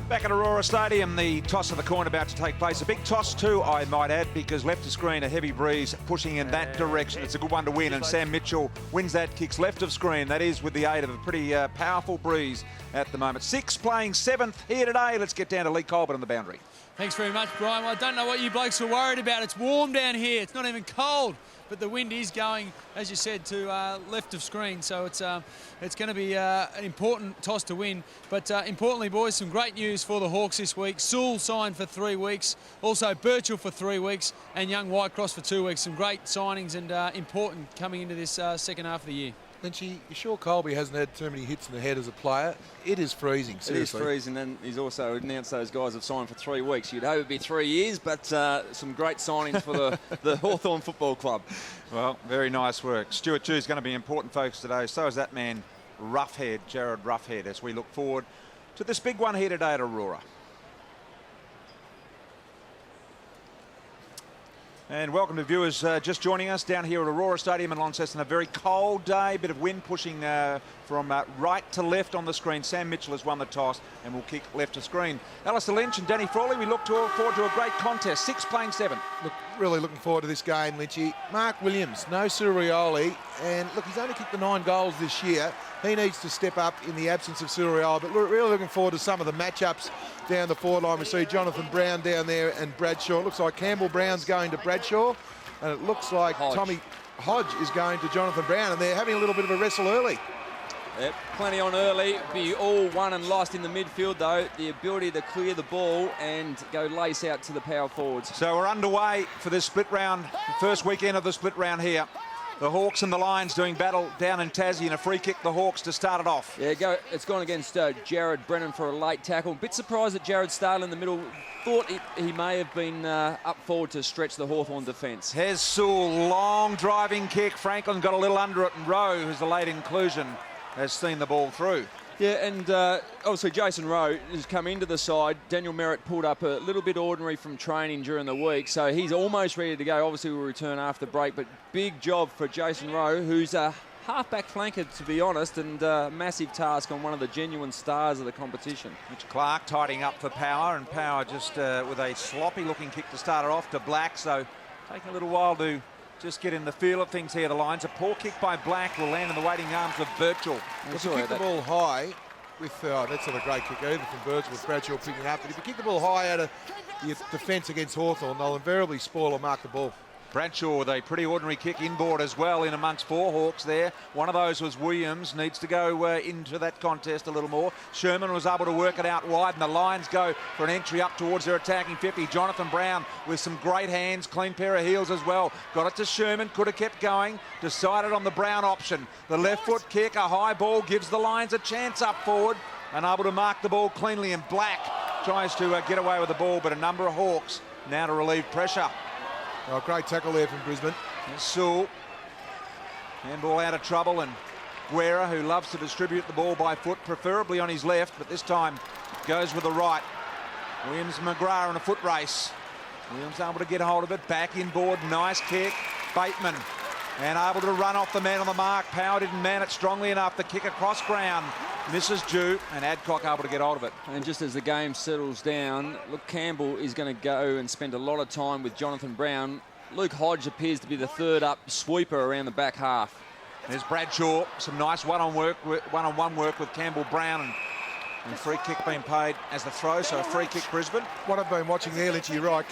Back at Aurora Stadium, the toss of the coin about to take place. A big toss too, I might add, because left of screen, a heavy breeze pushing in that direction. It's a good one to win, and Sam Mitchell wins that, kicks left of screen. That is with the aid of a pretty powerful breeze at the moment. 6 playing 7th here today. Let's get down to Lee Colbert on the boundary. Thanks very much, Brian. Well, I don't know what you blokes are worried about. It's warm down here. It's not even cold, but the wind is going, as you said, to left of screen. So it's going to be an important toss to win. But importantly, boys, some great news for the Hawks this week. Sewell signed for 3 weeks. Also, Birchall for 3 weeks. And young Whitecross for 2 weeks. Some great signings and important coming into this second half of the year. Lynchy, you sure Colby hasn't had too many hits in the head as a player? It is freezing, seriously. It is freezing, and he's also announced those guys have signed for 3 weeks. You'd hope it'd be 3 years, but some great signings for the Hawthorn Football Club. Well, very nice work. Stuart Dew is going to be important folks today. So is that man, Roughhead, Jared Roughhead, as we look forward to this big one here today at Aurora. And welcome to viewers just joining us down here at Aurora Stadium in Launceston. A very cold day, bit of wind pushing from right to left on the screen. Sam Mitchell has won the toss and will kick left to screen. Alistair Lynch and Danny Frawley, we look forward to a great contest. 6 playing 7. Look, really looking forward to this game, Lynchy. Mark Williams, no Surioli, and look, he's only kicked the 9 goals this year. He needs to step up in the absence of Surioli, but we're really looking forward to some of the matchups down the forward line. We see Jonathan Brown down there and Bradshaw. It looks like Campbell Brown's going to Bradshaw, and it looks like Tommy Hodge is going to Jonathan Brown, and they're having a little bit of a wrestle early. Yep, plenty on early. Be all won and lost in the midfield, though. The ability to clear the ball and go lace out to the power forwards. So we're underway for this split round, the first weekend of the split round here. The Hawks and the Lions doing battle down in Tassie, and a free kick, the Hawks to start it off. Yeah, it's gone against Jared Brennan for a late tackle. A bit surprised that Jared started in the middle. Thought he may have been up forward to stretch the Hawthorn defence. Here's Sewell, long driving kick. Franklin got a little under it, and Rowe, who's the late inclusion, has seen the ball through. Yeah, and obviously Jason Rowe has come into the side. Daniel Merritt pulled up a little bit ordinary from training during the week, so he's almost ready to go. Obviously, we'll return after break, but big job for Jason Rowe, who's a half-back flanker, to be honest, and massive task on one of the genuine stars of the competition. Mitch Clark tidying up for Power, and Power just with a sloppy-looking kick to start it off to Black, so taking a little while to just get in the feel of things here. The Lions, a poor kick by Black will land in the waiting arms of Birchall. If you kick the ball high with, that's not a great kick either from Birchall with Bradshaw picking up, but if you kick the ball high out of your defence against Hawthorn, they'll invariably spoil or mark the ball. Bradshaw with a pretty ordinary kick inboard as well in amongst 4 Hawks there. One of those was Williams, needs to go into that contest a little more. Sherman was able to work it out wide, and the Lions go for an entry up towards their attacking 50. Jonathan Brown with some great hands, clean pair of heels as well. Got it to Sherman, could have kept going, decided on the Brown option. The left foot kick, a high ball, gives the Lions a chance up forward, and able to mark the ball cleanly, and Black tries to get away with the ball, but a number of Hawks now to relieve pressure. Oh, great tackle there from Brisbane. Sewell, handball out of trouble, and Guerra, who loves to distribute the ball by foot, preferably on his left, but this time goes with the right. Williams and McGrath in a foot race. Williams able to get hold of it, back inboard, nice kick. Bateman, and able to run off the man on the mark. Power didn't man it strongly enough. The kick across ground misses Dew, and Adcock able to get hold of it. And just as the game settles down, look, Campbell is going to go and spend a lot of time with Jonathan Brown. Luke Hodge appears to be the third up sweeper around the back half. There's Bradshaw, some nice one-on-one work with Campbell Brown, and free kick being paid as the throw, so a free kick Brisbane. What I've been watching there, Lynchy, you're right,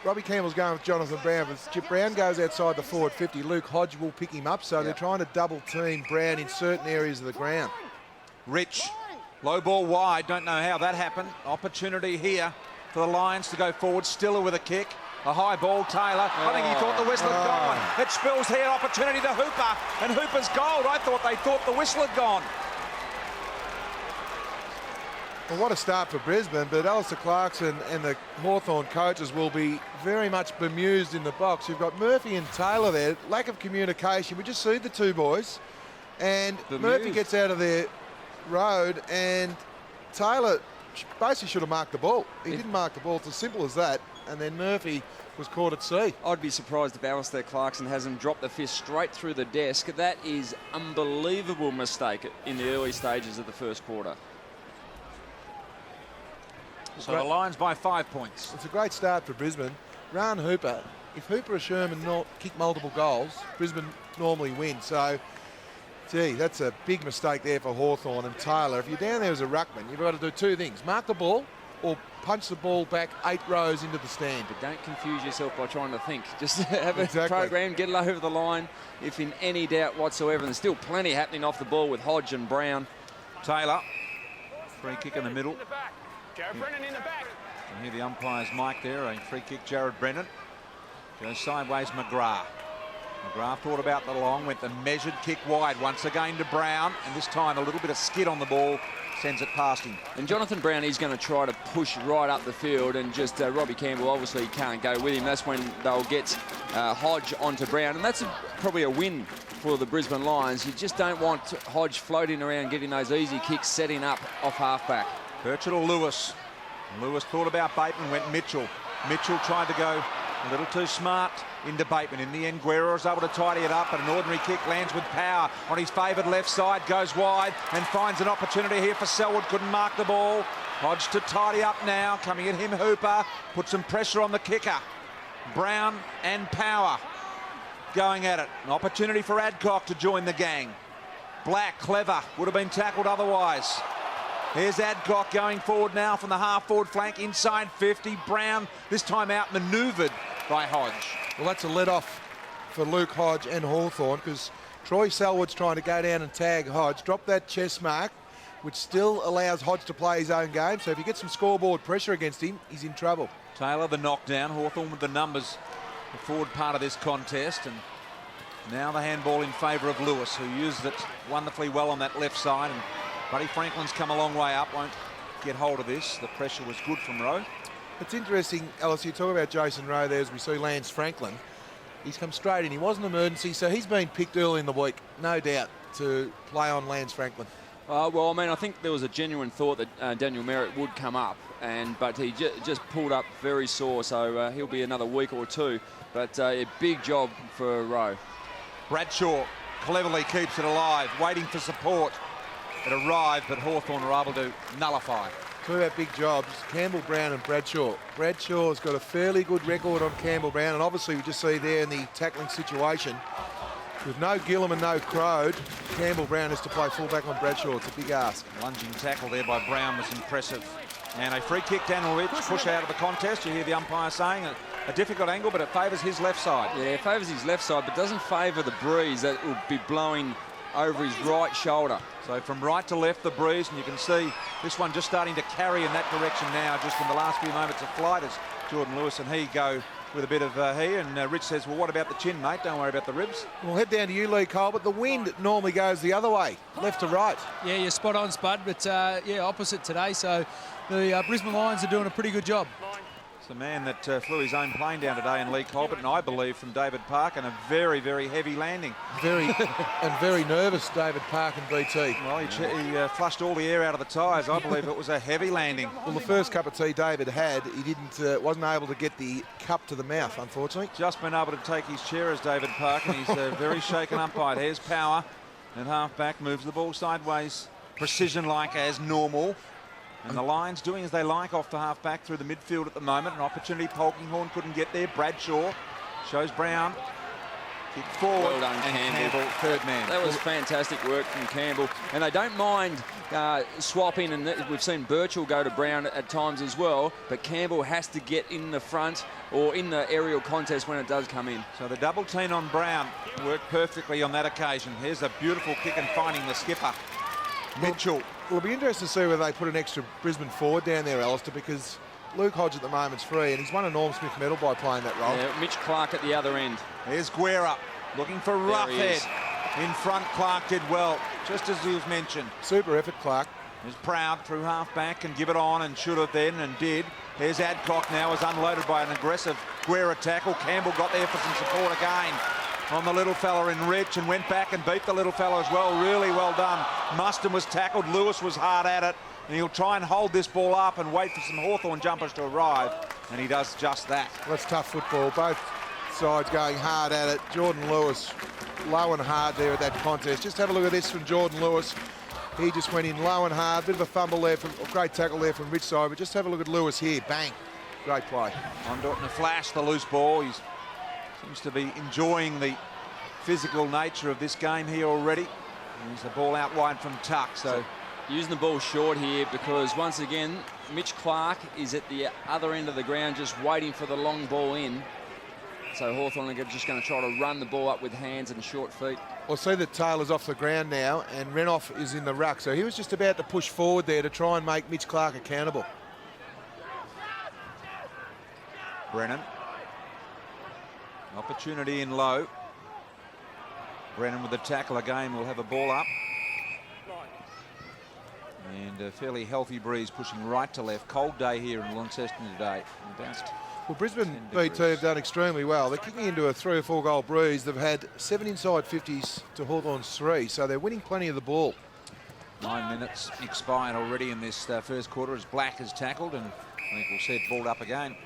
Robbie Campbell's going with Jonathan Brown. If Chip Brown goes outside the forward 50, Luke Hodge will pick him up, so they're trying to double team Brown in certain areas of the ground. Rich, low ball wide, don't know how that happened. Opportunity here for the Lions to go forward. Stiller with a kick, a high ball, Taylor. I think he thought the whistle had gone. It spills here, opportunity to Hooper, and Hooper's gold. I thought they thought the whistle had gone. Well, what a start for Brisbane, but Alistair Clarkson and the Hawthorn coaches will be very much bemused in the box. You've got Murphy and Taylor there, lack of communication. We just see the two boys, and Murphy gets out of their road, and Taylor basically should have marked the ball. He didn't mark the ball, it's as simple as that, and then Murphy was caught at sea. I'd be surprised if Alistair Clarkson hasn't dropped the fist straight through the desk. That is unbelievable mistake in the early stages of the first quarter. So the Lions by 5 points. It's a great start for Brisbane. Ryan Hooper, if Hooper or Sherman kick multiple goals, Brisbane normally win. So, gee, that's a big mistake there for Hawthorn and Taylor. If you're down there as a ruckman, you've got to do two things. Mark the ball or punch the ball back 8 rows into the stand. But don't confuse yourself by trying to think. Just have a program, get it over the line if in any doubt whatsoever. And there's still plenty happening off the ball with Hodge and Brown. Taylor, free kick in the middle. Jared Brennan in the back. You hear the umpire's mic there, a free kick, Jared Brennan. Goes sideways, McGrath. McGrath thought about the long, went the measured kick wide once again to Brown, and this time a little bit of skid on the ball, sends it past him. And Jonathan Brown is going to try to push right up the field, and just Robbie Campbell obviously can't go with him. That's when they'll get Hodge onto Brown, and that's probably a win for the Brisbane Lions. You just don't want Hodge floating around getting those easy kicks, setting up off halfback. Burchett or Lewis. Lewis thought about Bateman, went Mitchell. Mitchell tried to go a little too smart into Bateman. In the end, Guerra is able to tidy it up, but an ordinary kick lands with power on his favoured left side, goes wide and finds an opportunity here for Selwood. Couldn't mark the ball. Hodge to tidy up now. Coming at him, Hooper. Put some pressure on the kicker. Brown and Power going at it. An opportunity for Adcock to join the gang. Black, clever, would have been tackled otherwise. Here's Adcock going forward now from the half-forward flank, inside 50. Brown, this time out manoeuvred by Hodge. Well, that's a let-off for Luke Hodge and Hawthorn, because Troy Selwood's trying to go down and tag Hodge. Drop that chest mark, which still allows Hodge to play his own game. So if you get some scoreboard pressure against him, he's in trouble. Taylor, the knockdown. Hawthorn with the numbers, the forward part of this contest. And now the handball in favour of Lewis, who used it wonderfully well on that left side. And Buddy Franklin's come a long way up, won't get hold of this. The pressure was good from Rowe. It's interesting, Alice, you talk about Jason Rowe there as we see Lance Franklin. He's come straight in. He was an emergency, so he's been picked early in the week, no doubt, to play on Lance Franklin. Well, I mean, I think there was a genuine thought that Daniel Merritt would come up, but he just pulled up very sore, so he'll be another week or two. But a big job for Rowe. Bradshaw cleverly keeps it alive, waiting for support. It arrived, but Hawthorn were able to nullify. Talk about big jobs, Campbell, Brown and Bradshaw. Bradshaw's got a fairly good record on Campbell, Brown, and obviously we just see there in the tackling situation, with no Gillam and no Crode, Campbell, Brown has to play fullback on Bradshaw. It's a big ask. Lunging tackle there by Brown was impressive. And a free kick, Daniel Rich, push out of the contest. You hear the umpire saying a difficult angle, but it favours his left side. Yeah, it favours his left side, but doesn't favour the breeze that will be blowing over his right shoulder. So from right to left, the breeze, and you can see this one just starting to carry in that direction now, just in the last few moments of flight as Jordan Lewis and he go with a bit of and Rich says, well, what about the chin, mate? Don't worry about the ribs. We'll head down to you, Lee Cole, but the wind normally goes the other way, left to right. Yeah, you're spot on, Spud, but yeah, opposite today. So the Brisbane Lions are doing a pretty good job. It's a man that flew his own plane down today in Lee Colbert, and I believe from David Park, and a very, very heavy landing. Very nervous, David Park and BT. Well, he flushed all the air out of the tyres. I believe it was a heavy landing. Well, the first cup of tea David had, he wasn't able to get the cup to the mouth, unfortunately. Just been able to take his chair as David Park, and he's very shaken umpire. Here's Power, and half-back moves the ball sideways, precision-like as normal. And the Lions doing as they like off the half-back through the midfield at the moment. An opportunity, Polkinghorne couldn't get there. Bradshaw shows Brown. Kick forward. Well done, and Campbell. third man. That was fantastic work from Campbell. And they don't mind swapping, and we've seen Birchall go to Brown at times as well, but Campbell has to get in the front or in the aerial contest when it does come in. So the double team on Brown worked perfectly on that occasion. Here's a beautiful kick and finding the skipper, Mitchell. Well, it'll be interesting to see whether they put an extra Brisbane forward down there, Alistair, because Luke Hodge at the moment's free, and he's won a Norm Smith medal by playing that role. Yeah, Mitch Clark at the other end. Here's Guerra looking for Roughhead. In front, Clark did well, just as he was mentioned. Super effort, Clark. He's proud through half-back and give it on, and should have then and did. Here's Adcock now, is unloaded by an aggressive Guerra tackle. Campbell got there for some support again on the little fella in Rich, and went back and beat the little fella as well. Really well done. Muston was tackled. Lewis was hard at it, and he'll try and hold this ball up and wait for some Hawthorn jumpers to arrive, and he does just that. That's tough football. Both sides going hard at it. Jordan Lewis low and hard there at that contest. Just have a look at this from Jordan Lewis. He just went in low and hard. Bit of a fumble there, great tackle there from Rich side. But just have a look at Lewis here. Bang. Great play. Onto it in a flash, the loose ball. He seems to be enjoying the physical nature of this game here already. There's the ball out wide from Tuck. So using the ball short here because, once again, Mitch Clark is at the other end of the ground just waiting for the long ball in. So Hawthorn are just going to try to run the ball up with hands and short feet. We'll see that Taylor's off the ground now and Renouf is in the ruck. So he was just about to push forward there to try and make Mitch Clark accountable. Brennan. Opportunity in low. Brennan with the tackle again will have a ball up. And a fairly healthy breeze pushing right to left. Cold day here in Launceston today. Bounced. Well, Brisbane BT have done extremely well. They're kicking into a 3 or 4 goal breeze. They've had 7 inside 50s to Hawthorn's 3, so they're winning plenty of the ball. 9 minutes expired already in this first quarter as Black has tackled, and I think we'll see it balled up again.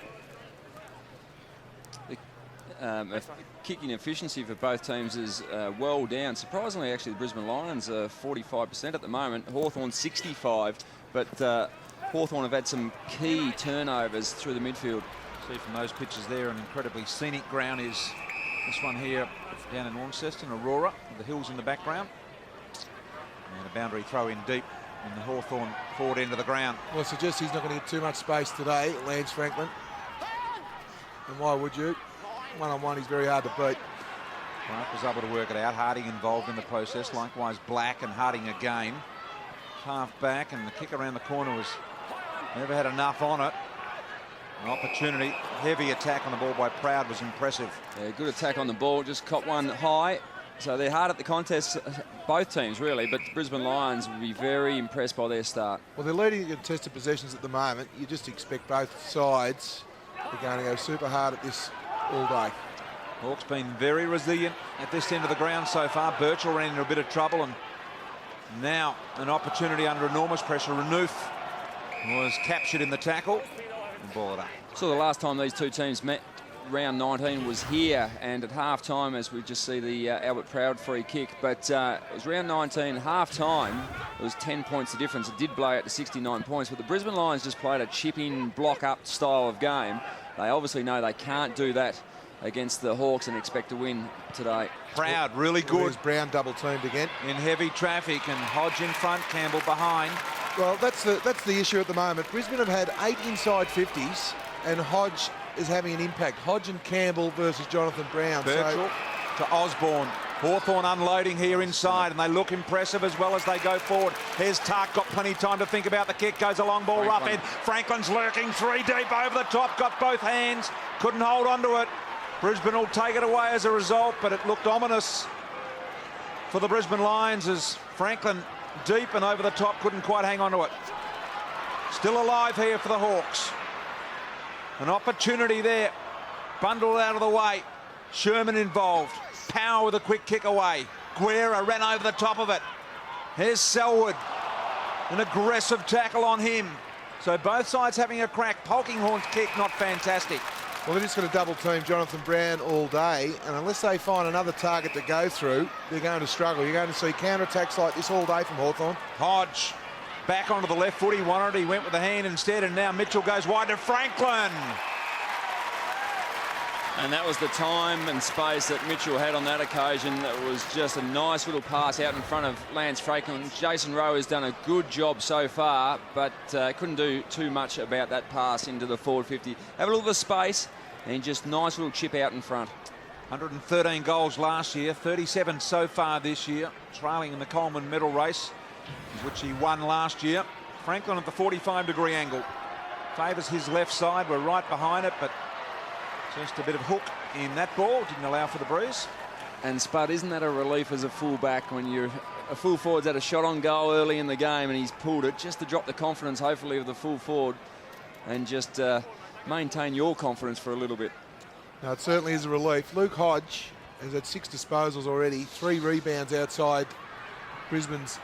Kicking efficiency for both teams is well down. Surprisingly, actually, the Brisbane Lions are 45% at the moment. Hawthorn 65, but Hawthorn have had some key turnovers through the midfield. See from those pitches there, an incredibly scenic ground is this one here down in Launceston, Aurora, with the hills in the background. And a boundary throw in deep in the Hawthorn forward end of the ground. Well, I suggest he's not going to get too much space today, Lance Franklin. And why would you? One-on-one, he's very hard to beat. Clark was able to work it out. Harding involved in the process. Likewise, Black and Harding again. Half back, and the kick around the corner was never had enough on it. An opportunity. Heavy attack on the ball by Proud was impressive. Yeah, good attack on the ball. Just caught one high. So they're hard at the contest, both teams really, but the Brisbane Lions will be very impressed by their start. Well, they're leading contested possessions at the moment. You just expect both sides are going to go super hard at this all day. Hawks been very resilient at this end of the ground so far. Birchall ran into a bit of trouble, and now an opportunity under enormous pressure. Renouf was captured in the tackle and ball it up. So the last time these two teams met, round 19, was here, and at half-time, as we just see the Albert Proud free kick, but it was round 19, half-time, it was 10 points the difference. It did blow out to 69 points, but the Brisbane Lions just played a chip-in, block-up style of game. They obviously know they can't do that against the Hawks and expect to win today. Proud, really good. There's Brown double teamed again. In heavy traffic, and Hodge in front, Campbell behind. Well, that's the issue at the moment. Brisbane have had 8 inside 50s, and Hodge is having an impact. Hodge and Campbell versus Jonathan Brown. Birchall to Osborne. Hawthorn unloading here inside, and they look impressive as well as they go forward. Here's Tuck, got plenty of time to think about the kick, goes a long ball, rough head. Franklin's lurking 3 deep over the top, got both hands, couldn't hold on to it. Brisbane will take it away as a result, but it looked ominous for the Brisbane Lions as Franklin deep and over the top, couldn't quite hang on to it. Still alive here for the Hawks. An opportunity there, bundled out of the way. Sherman involved. Power with a quick kick away. Guerra ran over the top of it. Here's Selwood. An aggressive tackle on him. So both sides having a crack. Polkinghorn's kick, not fantastic. Well, they're just going to double team Jonathan Brown all day, and unless they find another target to go through, they're going to struggle. You're going to see counter-attacks like this all day from Hawthorn. Hodge back onto the left foot. He wanted it. He went with the hand instead, and now Mitchell goes wide to Franklin. And that was the time and space that Mitchell had on that occasion. That was just a nice little pass out in front of Lance Franklin. Jason Rowe has done a good job so far, but couldn't do too much about that pass into the forward 50. Have a look at the space and just nice little chip out in front. 113 goals last year, 37 so far this year, trailing in the Coleman medal race, which he won last year. Franklin at the 45-degree angle. Favours his left side. We're right behind it, but just a bit of hook in that ball. Didn't allow for the breeze. And Spud, isn't that a relief as a full-back when you're a full forward's had a shot on goal early in the game and he's pulled it, just to drop the confidence, hopefully, of the full forward and just maintain your confidence for a little bit. No, it certainly is a relief. Luke Hodge has had 6 disposals already, 3 rebounds outside Brisbane's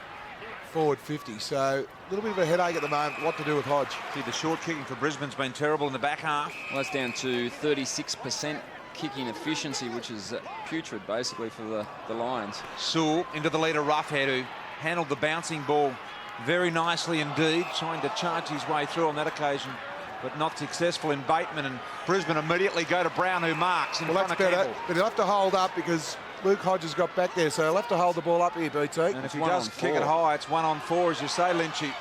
forward 50. So a little bit of a headache at the moment, what to do with Hodge. See, the short kicking for Brisbane's been terrible in the back half. Well, that's down to 36% kicking efficiency, which is putrid, basically, for the Lions. Sewell into the leader, Roughhead, who handled the bouncing ball very nicely indeed, trying to charge his way through on that occasion, but not successful in Bateman, and Brisbane immediately go to Brown, who marks in front of Campbell. But he'll have to hold up because Luke Hodges got back there, so he'll have to hold the ball up here, BT. And if he does kick it high, it's 1-on-4, as you say, Lynchy.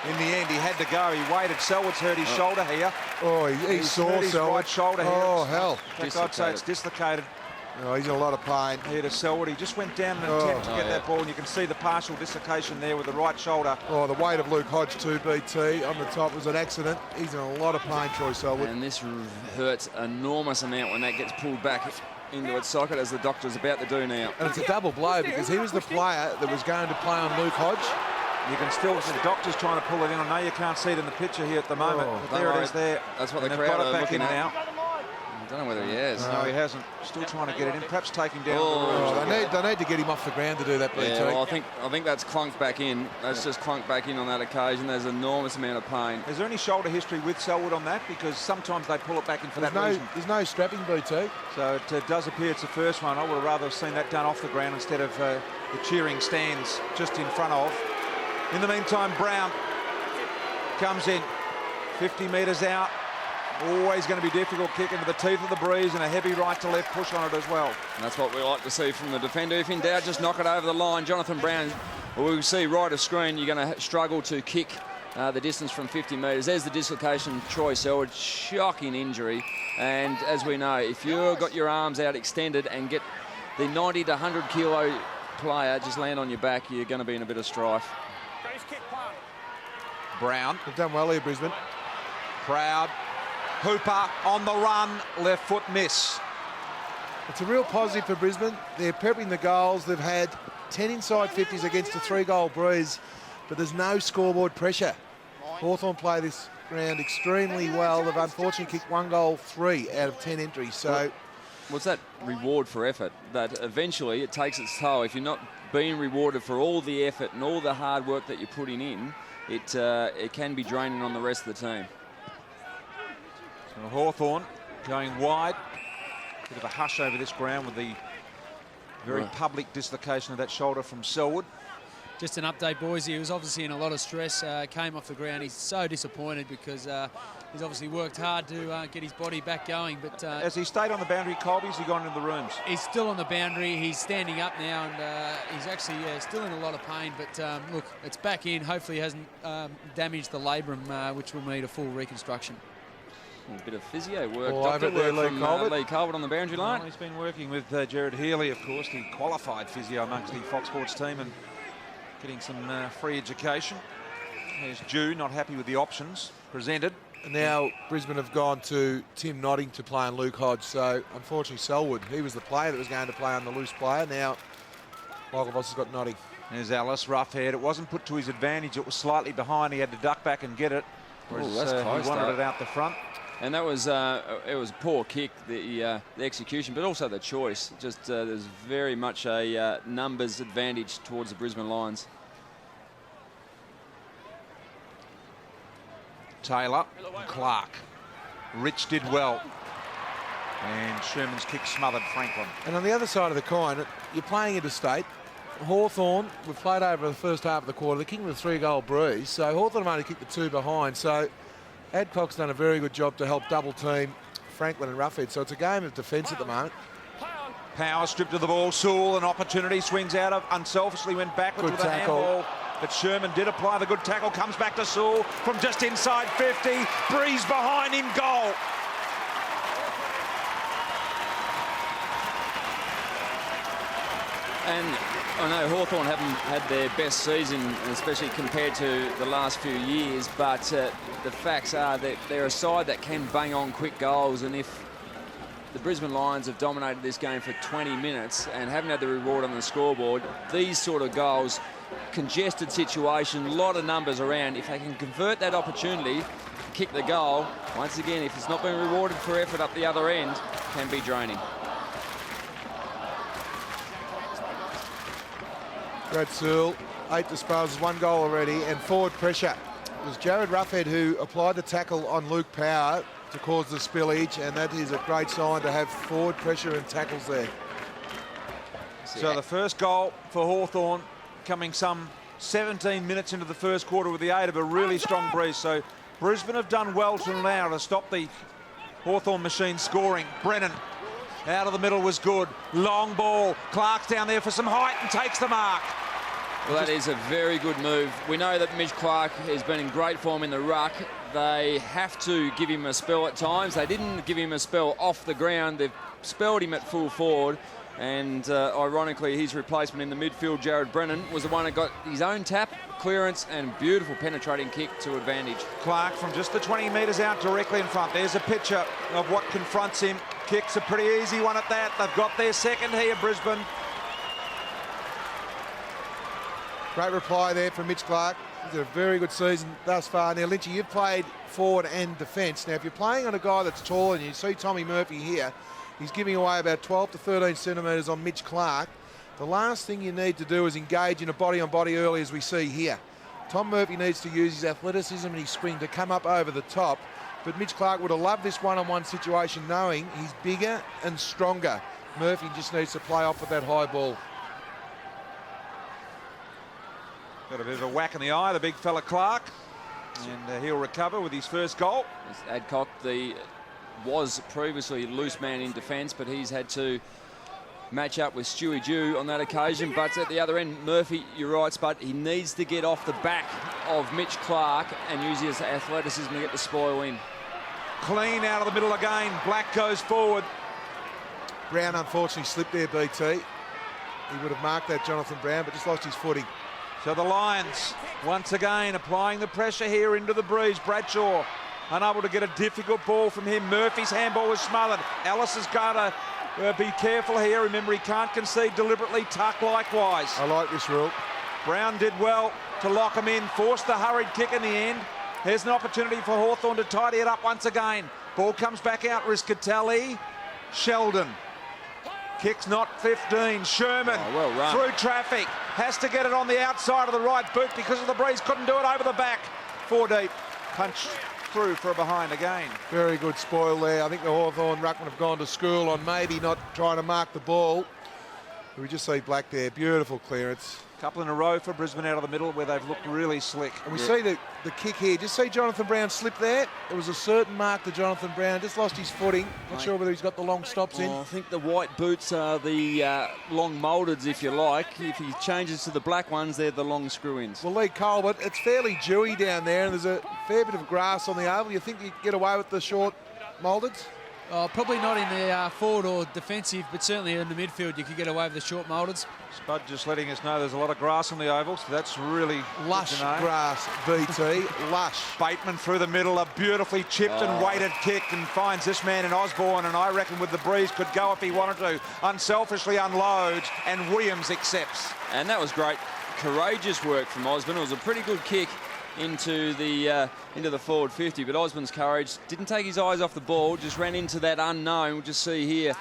In the end, he had to go. He waited. Selwood's hurt his shoulder here. Oh, he saw his Selwood. right shoulder here. Oh, hell. In fact, I'd say it's dislocated. Oh, he's in a lot of pain. Here to Selwood. He just went down in an attempt to get that ball, and you can see the partial dislocation there with the right shoulder. Oh, the weight of Luke Hodge too, BT. On the top was an accident. He's in a lot of pain, Troy Selwood. And this hurts enormous amount when that gets pulled back into its socket, as the doctor's about to do now. And it's a double blow because he was the player that was going to play on Luke Hodge. You can still see the doctor's trying to pull it in. I know you can't see it in the picture here at the moment, but there it is there. That's what the they've crowd got it are back looking in at. now. I don't know whether he has. No, he hasn't. Still trying to get it in. Perhaps take him down. They need to get him off the ground to do that, BT. Yeah, well, I think that's clunked back in. That's just clunked back in on that occasion. There's an enormous amount of pain. Is there any shoulder history with Selwood on that? Because sometimes they pull it back in for that reason. There's no strapping, BT. So it does appear it's the first one. I would have rather seen that done off the ground instead of the cheering stands just in front of. In the meantime, Brown comes in 50 metres out. Always going to be difficult, kick into the teeth of the breeze, and a heavy right to left push on it as well. And that's what we like to see from the defender. If in doubt, just knock it over the line. Jonathan Brown, we'll see right of screen, you're going to struggle to kick the distance from 50 metres. There's the dislocation, Troy Selwood, shocking injury. And as we know, if you've got your arms out extended and get the 90 to 100 kilo player just land on your back, you're going to be in a bit of strife. Brown. They've done well here, Brisbane. Proud. Hooper on the run, left foot miss. It's a real positive for Brisbane. They're prepping the goals. They've had 10 inside 50s against a 3-goal breeze, but there's no scoreboard pressure. Hawthorn play this round extremely well. They've unfortunately kicked 1 goal 3 out of 10 entries. So, what's that reward for effort? That eventually it takes its toll. If you're not being rewarded for all the effort and all the hard work that you're putting in, it can be draining on the rest of the team. So Hawthorn going wide. Bit of a hush over this ground with the very public dislocation of that shoulder from Selwood. Just an update, boys. He was obviously in a lot of stress. Came off the ground. He's so disappointed because he's obviously worked hard to get his body back going. But has he stayed on the boundary, Colby? Has he gone into the rooms? He's still on the boundary. He's standing up now, and he's actually still in a lot of pain. But look, it's back in. Hopefully, he hasn't damaged the labrum, which will need a full reconstruction. A bit of physio work. Doctor work Lee from Colbert. Lee Colbert on the boundary line. Well, he's been working with Jared Healy, of course, the qualified physio amongst the Fox Sports team, and getting some free education. There's Jew, not happy with the options presented. And now Brisbane have gone to Tim Notting to play on Luke Hodge. So unfortunately, Selwood, he was the player that was going to play on the loose player. Now Michael Voss has got Notting. There's Alice, rough head. It wasn't put to his advantage. It was slightly behind. He had to duck back and get it. Whereas, that's close, he wanted though. it out the front. And that was it was a poor kick, the execution, but also the choice. Just there's very much a numbers advantage towards the Brisbane Lions. Taylor, Clark. Rich did well. And Sherman's kick smothered Franklin. And on the other side of the coin, you're playing interstate. Hawthorn, we've played over the first half of the quarter. They're kicking with a 3-goal breeze. So Hawthorn have only kicked the 2 behind. So Adcock's done a very good job to help double team Franklin and Roughhead. So it's a game of defence at the moment. Power stripped of the ball. Sewell, an opportunity, swings out of, unselfishly went backwards Good with a tackle. handball. But Sherman did apply the good tackle, comes back to Sewell from just inside 50. Breeze behind him, goal. And I know Hawthorn haven't had their best season, especially compared to the last few years, but the facts are that they're a side that can bang on quick goals, and if the Brisbane Lions have dominated this game for 20 minutes and haven't had the reward on the scoreboard, these sort of goals, congested situation, a lot of numbers around, if they can convert that opportunity, kick the goal, once again, if it's not been rewarded for effort up the other end, can be draining. Brad Sewell, 8 disposals, 1 goal already, and forward pressure. It was Jared Roughhead who applied the tackle on Luke Power to cause the spillage, and that is a great sign to have forward pressure and tackles there. So the first goal for Hawthorn coming some 17 minutes into the first quarter with the aid of a really strong breeze. So Brisbane have done well till now to stop the Hawthorn machine scoring. Brennan out of the middle was good. Long ball. Clark's down there for some height and takes the mark. Well, that is a very good move. We know that Mitch Clark has been in great form in the ruck. They have to give him a spell at times. They didn't give him a spell off the ground. They've spelled him at full forward. And ironically, his replacement in the midfield, Jared Brennan, was the one that got his own tap, clearance and beautiful penetrating kick to advantage. Clark from just the 20 metres out directly in front. There's a picture of what confronts him. Kicks a pretty easy one at that. They've got their second here, Brisbane. Great reply there from Mitch Clark. He's had a very good season thus far. Now, Lynchy, you've played forward and defence. Now, if you're playing on a guy that's tall, and you see Tommy Murphy here, he's giving away about 12 to 13 centimetres on Mitch Clark. The last thing you need to do is engage in a body-on-body early, as we see here. Tom Murphy needs to use his athleticism and his spring to come up over the top. But Mitch Clark would have loved this one-on-one situation, knowing he's bigger and stronger. Murphy just needs to play off with that high ball. Got a bit of a whack in the eye, the big fella Clark. And he'll recover with his first goal. Adcock was previously loose man in defence, but he's had to match up with Stewie Dew on that occasion. But at the other end, Murphy, you're right, Spud, he needs to get off the back of Mitch Clark and use his athleticism to get the spoil in. Clean out of the middle again. Black goes forward. Brown unfortunately slipped there, BT. He would have marked that, Jonathan Brown, but just lost his footing. So the Lions once again applying the pressure here into the breeze. Bradshaw unable to get a difficult ball from him. Murphy's handball was smothered. Ellis has got to be careful here. Remember, he can't concede deliberately. Tuck likewise. I like this rule. Brown did well to lock him in. Forced the hurried kick in the end. Here's an opportunity for Hawthorn to tidy it up once again. Ball comes back out. Riskatelli. Sheldon. Kicks not 15. Sherman well run. Through traffic. Has to get it on the outside of the right boot because of the breeze. Couldn't do it over the back. 4 deep. Punch through for a behind again. Very good spoil there. I think the Hawthorn ruckman have gone to school on maybe not trying to mark the ball. We just see Black there. Beautiful clearance. Couple in a row for Brisbane out of the middle where they've looked really slick. And we see the kick here. Just see Jonathan Brown slip there. It was a certain mark to Jonathan Brown. Just lost his footing. Not sure whether he's got the long stops in. I think the white boots are the long mouldeds, if you like. If he changes to the black ones, they're the long screw-ins. Well, Lee Colbert, it's fairly dewy down there, and there's a fair bit of grass on the oval. You think you get away with the short mouldeds? Probably not in the forward or defensive, but certainly in the midfield you could get away with the short mouldeds. Spud just letting us know there's a lot of grass on the oval, so that's really lush grass, BT. Lush. Bateman through the middle, a beautifully chipped and weighted kick, and finds this man in Osborne, and I reckon with the breeze could go if he wanted to. Unselfishly unloads, and Williams accepts. And that was great, courageous work from Osborne. It was a pretty good kick into the forward 50, but Osborne's courage didn't take his eyes off the ball, just ran into that unknown. We'll just see here,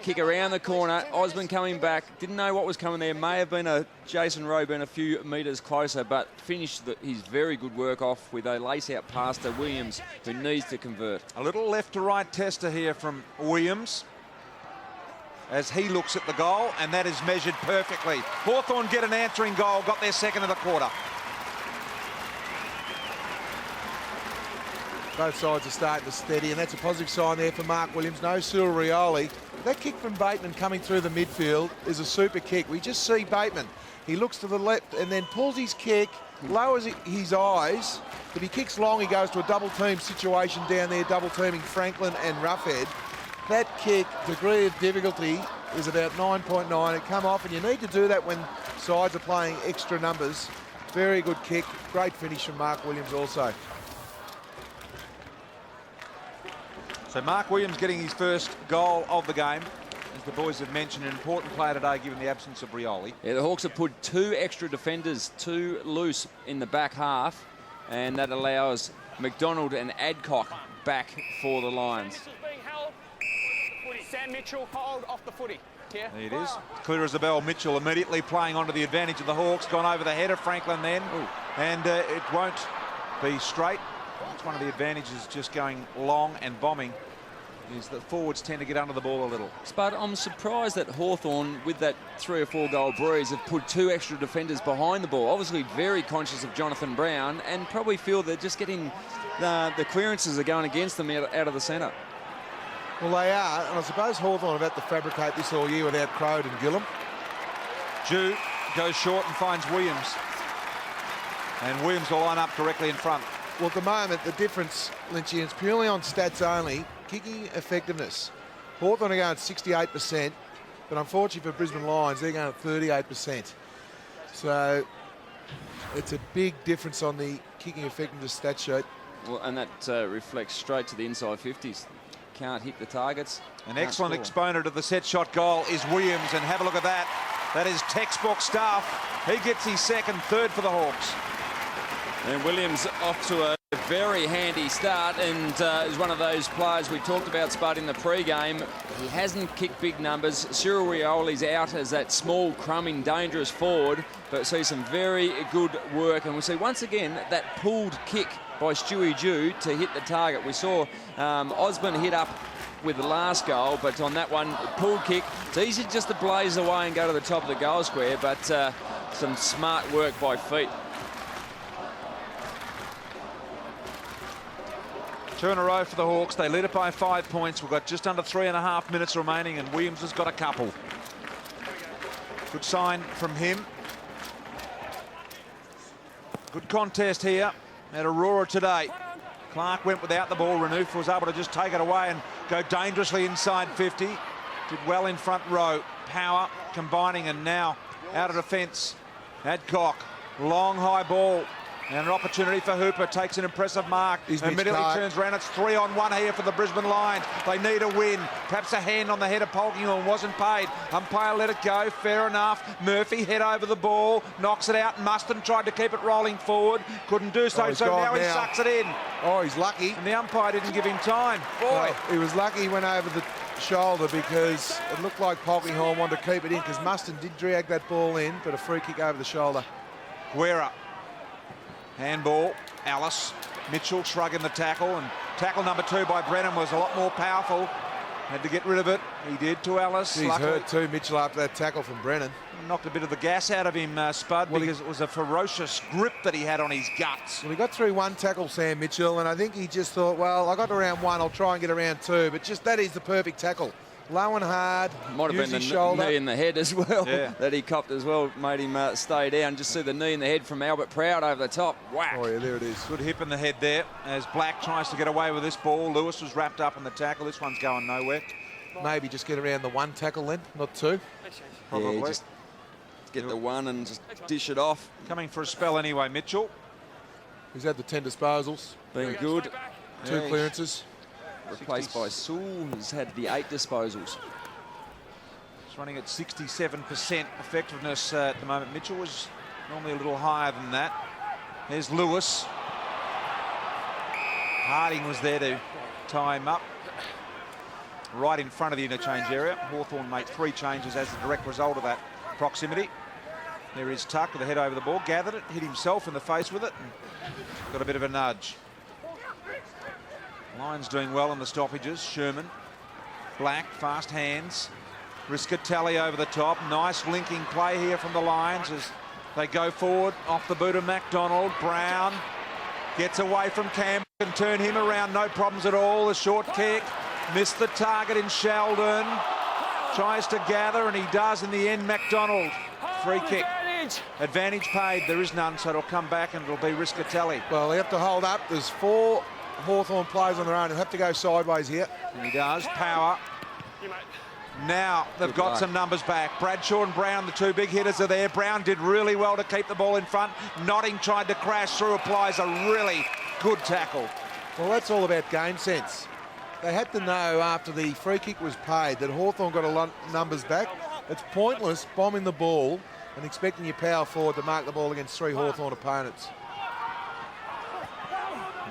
kick around the corner. Osborne coming back, didn't know what was coming there. May have been a Jason Rowe been a few metres closer, but finished his very good work off with a lace-out pass to Williams, who needs to convert. A little left to right tester here from Williams as he looks at the goal, and that is measured perfectly. Hawthorn get an answering goal, got their second of the quarter. Both sides are starting to steady, and that's a positive sign there for Mark Williams. No Rioli. That kick from Bateman coming through the midfield is a super kick. We just see Bateman. He looks to the left and then pulls his kick, lowers his eyes. If he kicks long, he goes to a double team situation down there, double teaming Franklin and Roughhead. That kick, degree of difficulty, is about 9.9. It come off, and you need to do that when sides are playing extra numbers. Very good kick. Great finish from Mark Williams also. So Mark Williams getting his first goal of the game. As the boys have mentioned, an important player today given the absence of Rioli. Yeah, the Hawks have put 2 extra defenders, 2 loose in the back half, and that allows McDonald and Adcock back for the Lions. Sam Mitchell, hold off the footy. Yeah. There it is. Clear as a bell. Mitchell immediately playing onto the advantage of the Hawks. Gone over the head of Franklin then. Ooh. And it won't be straight. It's one of the advantages, just going long and bombing is that forwards tend to get under the ball a little. But I'm surprised that Hawthorn, with that 3 or 4 goal breeze, have put 2 extra defenders behind the ball. Obviously very conscious of Jonathan Brown, and probably feel they're just getting the clearances are going against them out of the centre. Well, they are, and I suppose Hawthorn have had to fabricate this all year without Crode and Gillum. Jew goes short and finds Williams. And Williams will line up directly in front. Well, at the moment, the difference, Lynchy, is purely on stats only. Kicking effectiveness. Hawthorn are going at 68%, but unfortunately for Brisbane Lions, they're going at 38%. So it's a big difference on the kicking effectiveness stat sheet. Well, and that reflects straight to the inside 50s. Can't hit the targets. An excellent exponent of the set shot goal is Williams, and have a look at that. That is textbook stuff. He gets his second, third for the Hawks. And Williams off to a very handy start, and is one of those players we talked about, Spud, in the pre-game. He hasn't kicked big numbers. Cyril Rioli's out as that small, crumbing, dangerous forward, but see some very good work. And we'll see once again that pulled kick by Stewie Jew to hit the target. We saw Osborne hit up with the last goal, but on that one, pulled kick. It's easy just to blaze away and go to the top of the goal square, but some smart work by feet. 2 in a row for the Hawks. They lead it by 5 points. We've got just under 3.5 minutes remaining, and Williams has got a couple. Good sign from him. Good contest here at Aurora today. Clark went without the ball. Renouf was able to just take it away and go dangerously inside 50. Did well in front row. Power combining, and now out of defence. Adcock, long high ball. And an opportunity for Hooper, takes an impressive mark. Immediately turns around. It's 3-on-1 here for the Brisbane Lions. They need a win. Perhaps a hand on the head of Polkinghorne wasn't paid. Umpire let it go. Fair enough. Murphy head over the ball, knocks it out. Muston tried to keep it rolling forward. Couldn't do so. So now he sucks it in. Oh, he's lucky. And the umpire didn't give him time. Boy. No, he was lucky he went over the shoulder, because it looked like Polkinghorne wanted to keep it in, because Muston did drag that ball in, but a free kick over the shoulder. Guerra. Handball, Alice. Mitchell shrugging the tackle, and tackle number 2 by Brennan was a lot more powerful. Had to get rid of it. He did to Alice. He's hurt too, Mitchell, after that tackle from Brennan. Knocked a bit of the gas out of him, Spud, because it was a ferocious grip that he had on his guts. Well, he got through one tackle, Sam Mitchell, and I think he just thought, well, I got to round 1, I'll try and get around 2, but just that is the perfect tackle. Low and hard, might have been the knee in the head as well, that he copped as well, made him stay down. Just see the knee in the head from Albert Proud over the top. Whack. Oh, yeah, there it is. Good hip in the head there as Black tries to get away with this ball. Lewis was wrapped up in the tackle. This one's going nowhere. Maybe just get around the 1 tackle then, not 2. Probably. Yeah, just get the 1 and just dish it off. Coming for a spell anyway, Mitchell. He's had the 10 disposals. Been good. 2 clearances. Replaced by Sewell, who's had the 8 disposals. He's running at 67% effectiveness at the moment. Mitchell was normally a little higher than that. There's Lewis. Harding was there to tie him up. Right in front of the interchange area. Hawthorn made 3 changes as a direct result of that proximity. There is Tuck with the head over the ball. Gathered it, hit himself in the face with it, and got a bit of a nudge. Lions doing well in the stoppages. Sherman, Black, fast hands. Riscatelli over the top. Nice linking play here from the Lions as they go forward off the boot of McDonald. Brown gets away from Campbell and turn him around. No problems at all. A short kick. Missed the target in Sheldon. Tries to gather, and he does in the end. McDonald. Free kick. Advantage paid. There is none, so it'll come back and it'll be Riscatelli. Well, they have to hold up. There's 4 Hawthorn players on their own. They'll have to go sideways here. And he does. Power. Now they've got some numbers back. Bradshaw and Brown, the 2 big hitters, are there. Brown did really well to keep the ball in front. Notting tried to crash through, applies a really good tackle. Well, that's all about game sense. They had to know after the free kick was paid that Hawthorn got a lot of numbers back. It's pointless bombing the ball and expecting your power forward to mark the ball against 3 Hawthorn opponents.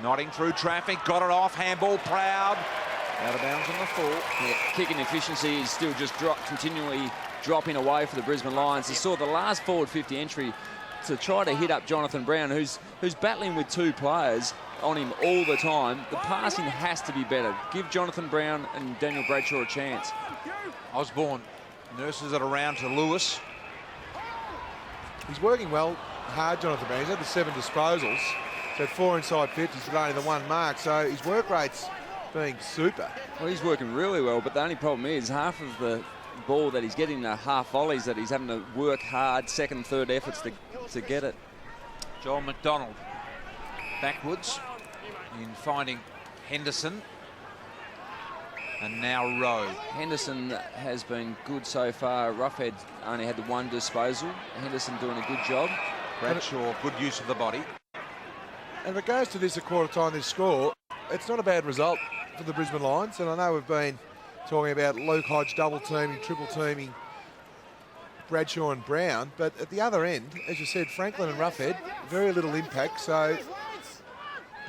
Notting through traffic, got it off, handball, Proud. Out of bounds on the full. Yeah, kicking efficiency is still just continually dropping away for the Brisbane Lions. You saw the last forward 50 entry to try to hit up Jonathan Brown, who's battling with 2 players on him all the time. The passing has to be better. Give Jonathan Brown and Daniel Bradshaw a chance. Osborne nurses it around to Lewis. He's working well, hard, Jonathan Brown. He's had the 7 disposals. He's had 4 inside 50s with only the 1 mark, so his work rate's being super. Well, he's working really well, but the only problem is half of the ball that he's getting are half volleys that he's having to work hard, second, third efforts to get it. Joel McDonald backwards in finding Henderson. And now Rowe. Henderson has been good so far. Roughhead only had the 1 disposal. Henderson doing a good job. Bradshaw, good use of the body. And if it goes to this at quarter time, this score, it's not a bad result for the Brisbane Lions. And I know we've been talking about Luke Hodge double teaming, triple teaming Bradshaw and Brown, but at the other end, as you said, Franklin and Roughhead, very little impact. So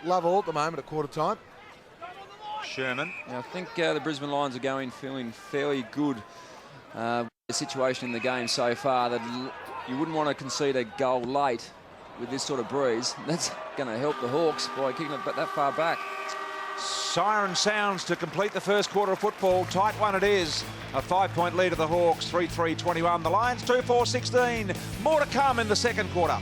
love all at the moment at quarter time. Sherman. Now, I think the Brisbane Lions are feeling fairly good with the situation in the game so far, that you wouldn't want to concede a goal late with this sort of breeze. That's going to help the Hawks by kicking it that far back. Siren sounds to complete the first quarter of football. Tight one it is. A 5-point lead of the Hawks, 3-3-21. The Lions 2-4-16. More to come in the second quarter.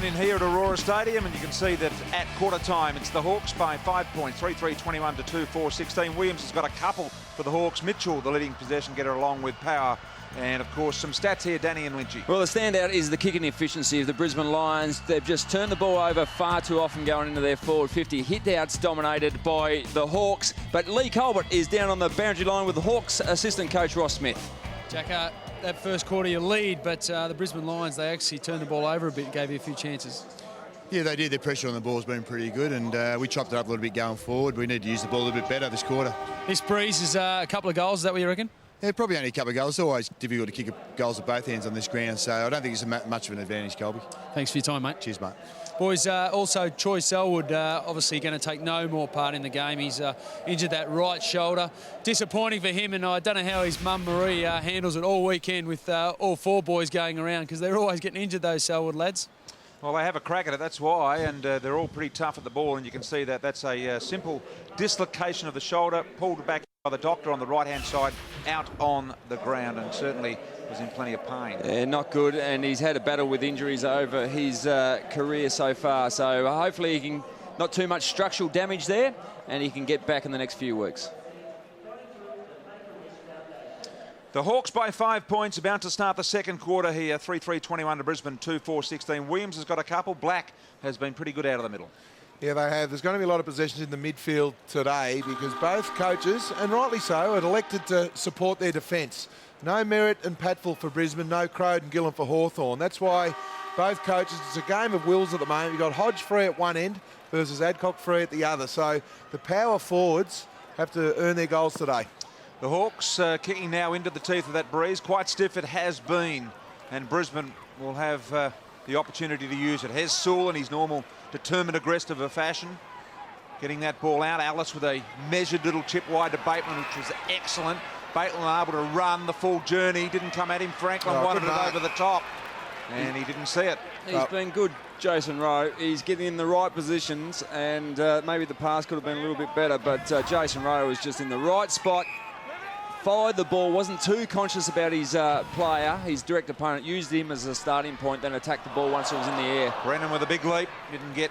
In here at Aurora Stadium, and you can see that at quarter time it's the Hawks by 5 points, 3-3-21 to 2-4-16. Williams has got a couple for the Hawks. Mitchell, the leading possession getter, along with Power. And of course some stats here, Danny and Lynchy. Well, the standout is the kicking efficiency of the Brisbane Lions. They've just turned the ball over far too often going into their forward 50. Hit-outs dominated by the Hawks, but Lee Colbert is down on the boundary line with the Hawks assistant coach Ross Smith. Jack, that first quarter you lead, but the Brisbane Lions, they actually turned the ball over a bit and gave you a few chances. Yeah, they did. Their pressure on the ball has been pretty good, and we chopped it up a little bit going forward. We need to use the ball a little bit better this quarter. This breeze is a couple of goals, is that what you reckon? Yeah, probably only a couple of goals. It's always difficult to kick goals at both ends on this ground, so I don't think it's much of an advantage, Colby. Thanks for your time, mate. Cheers, mate. Boys, also Troy Selwood obviously going to take no more part in the game. He's injured that right shoulder. Disappointing for him, and I don't know how his mum Marie handles it all weekend with all 4 boys going around, because they're always getting injured, those Selwood lads. Well, they have a crack at it, that's why, and they're all pretty tough at the ball, and you can see that that's a simple dislocation of the shoulder, pulled back by the doctor on the right-hand side, out on the ground, and certainly was in plenty of pain. Yeah, not good, and he's had a battle with injuries over his career so far, so hopefully he can, not too much structural damage there, and he can get back in the next few weeks. The Hawks by 5 points, about to start the second quarter here. 3-3-21 to Brisbane, 2-4-16. Williams has got a couple. Black has been pretty good out of the middle. Yeah, they have. There's going to be a lot of possessions in the midfield today because both coaches, and rightly so, had elected to support their defence. No Merritt and Patfull for Brisbane, no Crode and Gillen for Hawthorn. That's why both coaches, it's a game of wills at the moment. You've got Hodge free at one end versus Adcock free at the other. So the power forwards have to earn their goals today. The Hawks kicking now into the teeth of that breeze. Quite stiff it has been, and Brisbane will have the opportunity to use it. Hez Sewell in his normal determined, aggressive fashion, getting that ball out. Alice with a measured little chip wide to Bateman, which was excellent. Bateman able to run the full journey. Didn't come at him. Franklin wanted it over the top, and he didn't see it. He's been good, Jason Rowe. He's getting in the right positions, and maybe the pass could have been a little bit better, but Jason Rowe was just in the right spot. Followed the ball, wasn't too conscious about his player. His direct opponent used him as a starting point, then attacked the ball once it was in the air. Brennan with a big leap, didn't get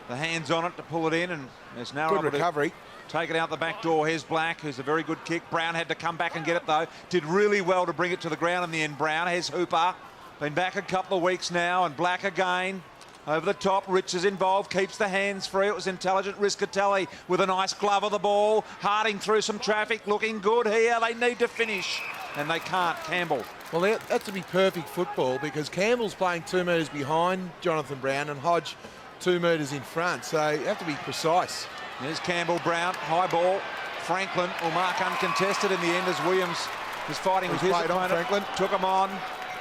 the hands on it to pull it in, and there's now good recovery. Take it out the back door. Here's Black, who's a very good kick. Brown had to come back and get it though. Did really well to bring it to the ground in the end. Brown. Here's Hooper. Been back a couple of weeks now, and Black again. Over the top, Rich is involved, keeps the hands free. It was intelligent. Riscatelli with a nice glove of the ball. Harding through some traffic, looking good here. They need to finish, and they can't. Campbell. Well, that's to be perfect football because Campbell's playing 2 metres behind Jonathan Brown and Hodge 2 metres in front, so you have to be precise. There's Campbell, Brown, high ball. Franklin will mark uncontested in the end as Williams was fighting with his opponent. Franklin took him on.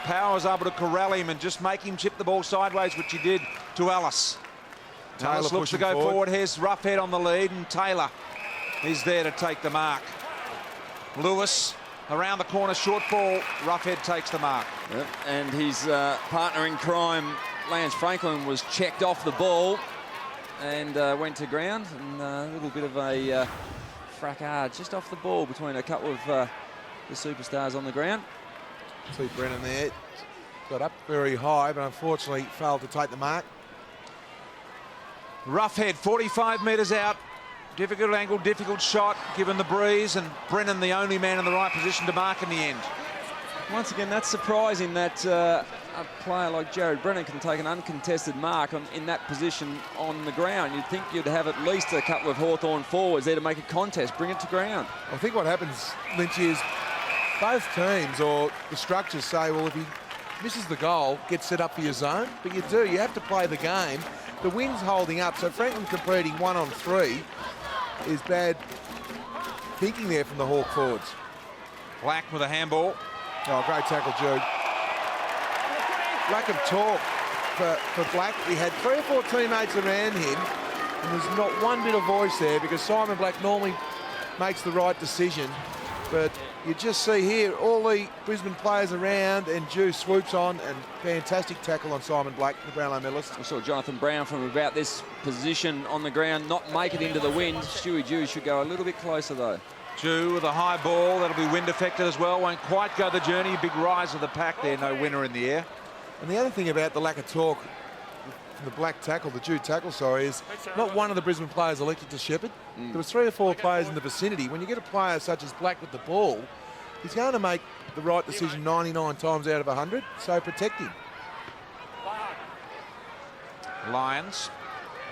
Power was able to corral him and just make him chip the ball sideways, which he did to Ellis. Ellis looks to go forward. Here's Roughhead on the lead, and Taylor is there to take the mark. Lewis around the corner, short ball. Roughhead takes the mark. Yep. And his partner in crime, Lance Franklin, was checked off the ball and went to ground. And a little bit of a fracas just off the ball between a couple of the superstars on the ground. See Brennan there, got up very high, but unfortunately failed to take the mark. Roughhead, 45 metres out. Difficult angle, difficult shot, given the breeze, and Brennan the only man in the right position to mark in the end. Once again, that's surprising that a player like Jared Brennan can take an uncontested mark in that position on the ground. You'd think you'd have at least a couple of Hawthorn forwards there to make a contest, bring it to ground. I think what happens, Lynch, is both teams or the structures say, well, if he misses the goal, get set up for your zone. But you have to play the game. The wind's holding up, so Franklin competing 1 on 3 is bad thinking there from the Hawk forwards. Black with a handball. Oh, great tackle, Jude. Lack of talk for Black. He had 3 or 4 teammates around him, and there's not one bit of voice there because Simon Black normally makes the right decision. But you just see here all the Brisbane players around, and Jew swoops on, and fantastic tackle on Simon Black, the Brownlow medalist. We saw Jonathan Brown from about this position on the ground not make it into the wind. Stewie Jew should go a little bit closer though. Jew with a high ball, that'll be wind affected as well, won't quite go the journey. Big rise of the pack there, no winner in the air. And the other thing about the lack of talk from the Black tackle, the Jew tackle, sorry, is not one of the Brisbane players elected to shepherd. There was 3 or 4 players in the vicinity. When you get a player such as Black with the ball, he's going to make the right decision 99 times out of 100, so protect him. Lions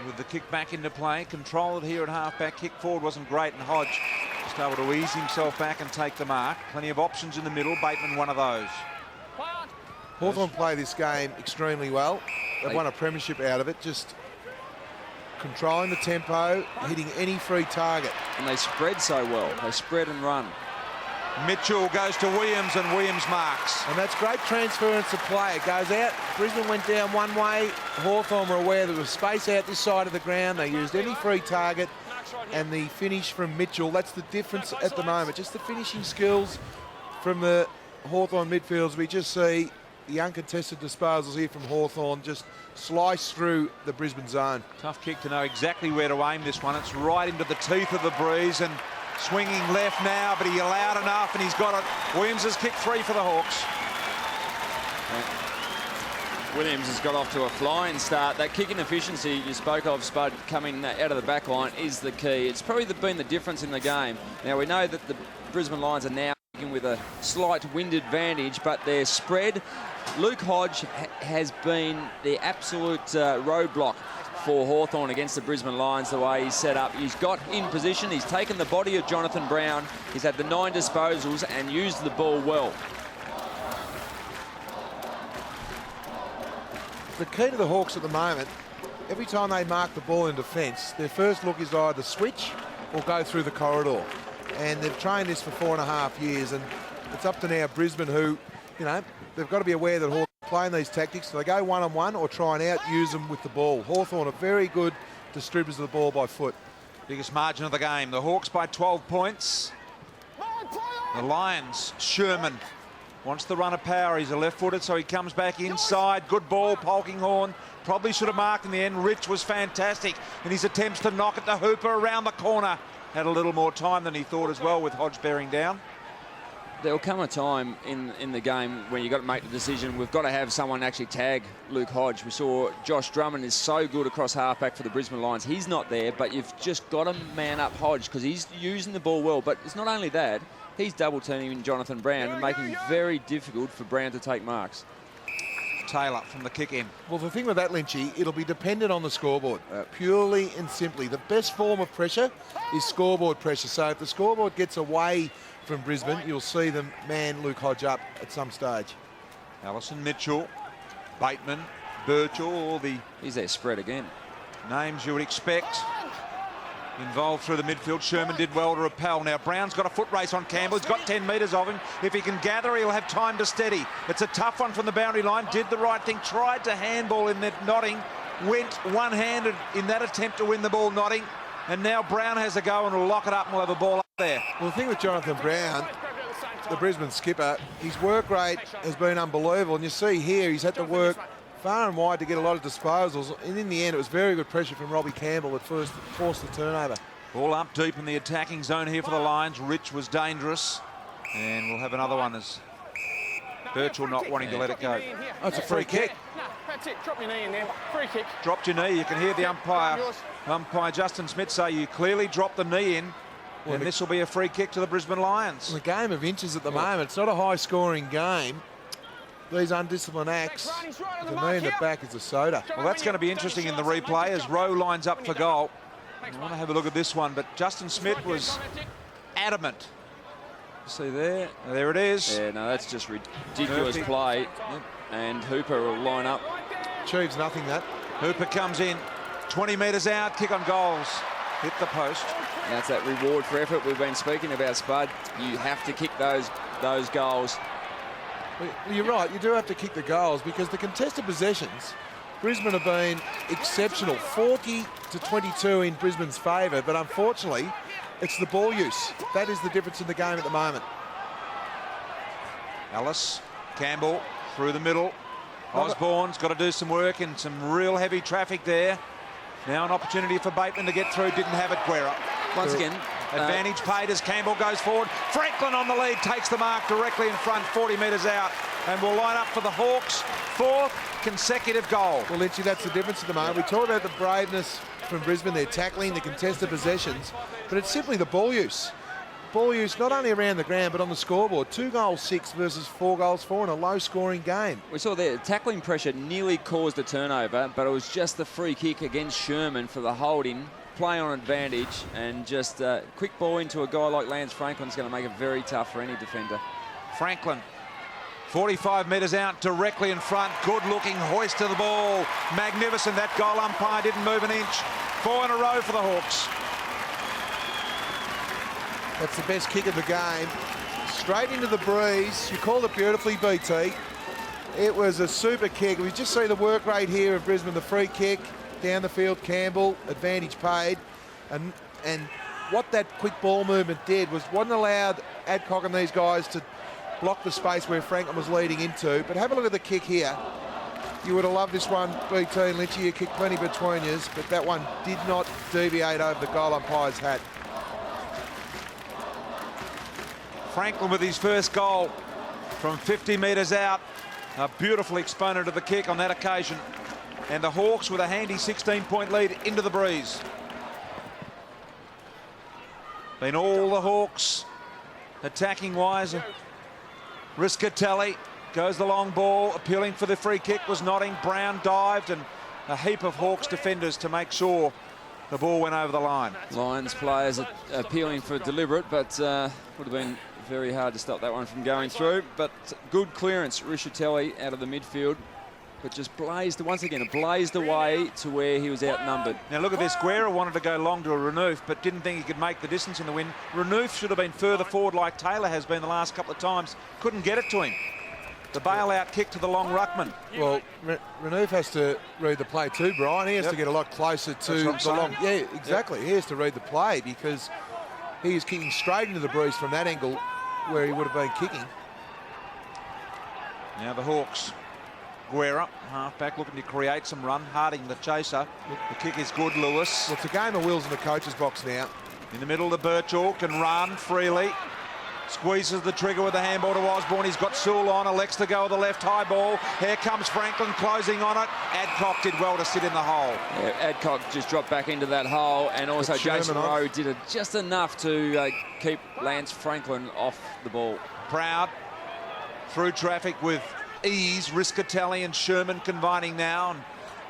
with the kick back into play, control it here at half-back. Kick forward wasn't great, and Hodge just able to ease himself back and take the mark. Plenty of options in the middle. Bateman, one of those. Hawthorn play this game extremely well. They've won a premiership out of it, just controlling the tempo, hitting any free target. And they spread so well. They spread and run. Mitchell goes to Williams, and Williams marks. And that's great transference of play. It goes out. Brisbane went down one way. Hawthorn were aware there was space out this side of the ground. They used any free target, and the finish from Mitchell. That's the difference at the moment. Just the finishing skills from the Hawthorn midfields. We just see the uncontested disposals here from Hawthorn just slice through the Brisbane zone. Tough kick to know exactly where to aim this one. It's right into the teeth of the breeze, and swinging left now, but he allowed enough, and he's got it. Williams has kicked 3 for the Hawks. Williams has got off to a flying start. That kicking efficiency you spoke of, Spud, coming out of the back line is the key. It's probably been the difference in the game. Now, we know that the Brisbane Lions are now with a slight wind advantage, but their spread. Luke Hodge has been the absolute roadblock for Hawthorn against the Brisbane Lions, the way he's set up. He's got in position, he's taken the body of Jonathan Brown, he's had the 9 disposals and used the ball well. The key to the Hawks at the moment, every time they mark the ball in defence, their first look is either switch or go through the corridor. And they've trained this for 4.5 years, and it's up to now Brisbane who, they've got to be aware that Hawthorn are playing these tactics. So they go one-on-one or try and out-use them with the ball. Hawthorn are very good distributors of the ball by foot. Biggest margin of the game. The Hawks by 12 points. The Lions, Sherman wants the run of power. He's a left-footed, so he comes back inside. Good ball, Polkinghorne. Probably should have marked in the end. Rich was fantastic in his attempts to knock it to Hooper around the corner. Had a little more time than he thought as well, with Hodge bearing down. There'll come a time in the game when you've got to make the decision. We've got to have someone actually tag Luke Hodge. We saw Josh Drummond is so good across halfback for the Brisbane Lions. He's not there, but you've just got to man up Hodge because he's using the ball well. But it's not only that, he's double-teaming Jonathan Brown and making it very difficult for Brown to take marks. Taylor from the kick in. Well, the thing with that, Lynchy, it'll be dependent on the scoreboard, purely and simply. The best form of pressure is scoreboard pressure. So if the scoreboard gets away from Brisbane, you'll see them man Luke Hodge up at some stage. Allison Mitchell, Bateman, Birchall, all the He's there spread again. names you would expect involved through the midfield. Sherman did well to repel. Now Brown's got a foot race on Campbell. He's got 10 metres of him. If he can gather, he'll have time to steady. It's a tough one from the boundary line. Did the right thing. Tried to handball in that Notting. Went one-handed in that attempt to win the ball, Notting. And now Brown has a go and will lock it up and we'll have a ball up there. Well, the thing with Jonathan Brown, the Brisbane skipper, his work rate has been unbelievable. And you see here, he's had to work far and wide to get a lot of disposals. And in the end, it was very good pressure from Robbie Campbell that first forced the turnover. Ball up deep in the attacking zone here for the Lions. Rich was dangerous. And we'll have another one as Birchall not wanting to let it go. That's a free kick. No, that's it. Drop your knee in there. Free kick. Dropped your knee. You can hear the umpire Justin Smith say you clearly dropped the knee in. And this will be a free kick to the Brisbane Lions. The game of inches at the moment. It's not a high-scoring game. These undisciplined acts, the knee in the back is a soda. Well, that's going to be interesting in the replay as Rowe lines up for goal. I want to have a look at this one, but Justin Smith was adamant. See there? There it is. Yeah, no, that's just ridiculous play. Yep. And Hooper will line up. Achieves nothing, that. Hooper comes in, 20 metres out, kick on goals. Hit the post. And that's that reward for effort we've been speaking about, Spud. You have to kick those goals. Well, you're right, you do have to kick the goals because the contested possessions, Brisbane have been exceptional. 40 to 22 in Brisbane's favour, but unfortunately, it's the ball use. That is the difference in the game at the moment. Ellis, Campbell, through the middle. Osborne's got to do some work and some real heavy traffic there. Now an opportunity for Bateman to get through, didn't have it, Guerra. Once again, advantage paid as Campbell goes forward. Franklin on the lead, takes the mark directly in front, 40 metres out, and will line up for the Hawks' fourth consecutive goal. Well, Lynchy, that's the difference at the moment. We talk about the braveness from Brisbane, they're tackling the contested possessions, but it's simply the ball use. Ball use not only around the ground, but on the scoreboard. 2 goals 6 versus 4 goals 4 in a low-scoring game. We saw there, tackling pressure nearly caused a turnover, but it was just the free kick against Sherman for the holding. Play on advantage and just quick ball into a guy like Lance Franklin's going to make it very tough for any defender. Franklin, 45 metres out, directly in front. Good looking hoist to the ball. Magnificent. That goal umpire didn't move an inch. 4 in a row for the Hawks. That's the best kick of the game. Straight into the breeze. You called it beautifully, BT. It was a super kick. We just see the work rate here of Brisbane. The free kick down the field, Campbell, advantage paid. And what that quick ball movement did was wasn't allowed Adcock and these guys to block the space where Franklin was leading into. But have a look at the kick here. You would have loved this one, BT and Lynchy. You kicked plenty between yous, but that one did not deviate over the goal umpire's hat. Franklin with his first goal from 50 metres out. A beautiful exponent of the kick on that occasion. And the Hawks with a handy 16-point lead into the breeze. Been all the Hawks attacking wise. Riscatelli goes the long ball, appealing for the free kick was Notting. Brown dived and a heap of Hawks defenders to make sure the ball went over the line. Lions players are appealing for deliberate, but would have been very hard to stop that one from going through. But good clearance, Riscatelli out of the midfield. But just blazed away to where he was outnumbered. Now look at this. Guerra wanted to go long to a Renouf, but didn't think he could make the distance in the wind. Renouf should have been further forward like Taylor has been the last couple of times. Couldn't get it to him. The bailout kick to the long ruckman. Well, Renouf has to read the play too, Brian. He has to get a lot closer to the long. Yeah, exactly. He has to read the play because he is kicking straight into the breeze from that angle where he would have been kicking. Now the Hawks. Guerra, half-back, looking to create some run. Harding, the chaser. The kick is good, Lewis. Well, it's a game of wheels in the coach's box now. In the middle, the Birchall can run freely. Squeezes the trigger with the handball to Osborne. He's got Sewell on. Elects to go with the left high ball. Here comes Franklin closing on it. Adcock did well to sit in the hole. Yeah, Adcock just dropped back into that hole, and also Jason Rowe did it just enough to keep Lance Franklin off the ball. Proud through traffic with ease. Riscatelli and Sherman combining now. And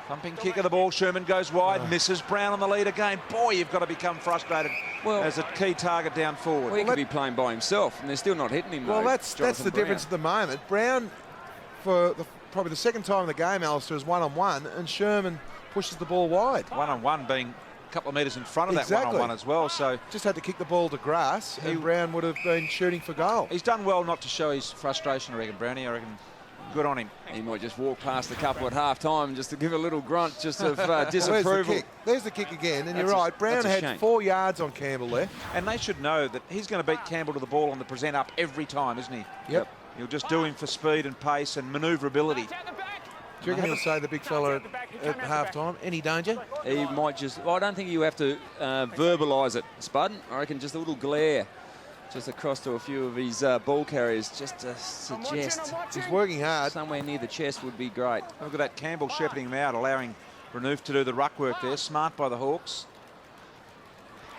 pumping kick of the ball. Sherman goes wide, misses. Brown on the lead again. Boy, you've got to become frustrated as a key target down forward. Well, he could be playing by himself, and they're still not hitting him. Well, though, that's Jonathan the Brown. difference at the moment. Brown, for probably the second time in the game, Alistair, is one-on-one, and Sherman pushes the ball wide. One-on-one being a couple of metres in front of Exactly. that one-on-one as well. So Just had to kick the ball to grass, and Brown would have been shooting for goal. he's done well not to show his frustration, I reckon, Brownie. I reckon good on him. He might just walk past a couple at half-time just to give a little grunt just of Well, disapproval. There's the kick again, and you're That's a- right. Brown that's a had shame. 4 yards on Campbell there. And they should know that he's going to beat Campbell to the ball on the present up every time, isn't he? Yep. You'll just do him for speed and pace and manoeuvrability. Do you reckon he'll say the big fella at half-time? Any danger? He might just... Well, I don't think you have to verbalise it, Spud. I reckon just a little glare just across to a few of his ball carriers just to suggest He's working hard. somewhere near the chest would be great. Look at that, Campbell shepherding him out, allowing Renouf to do the ruck work there. Smart by the Hawks.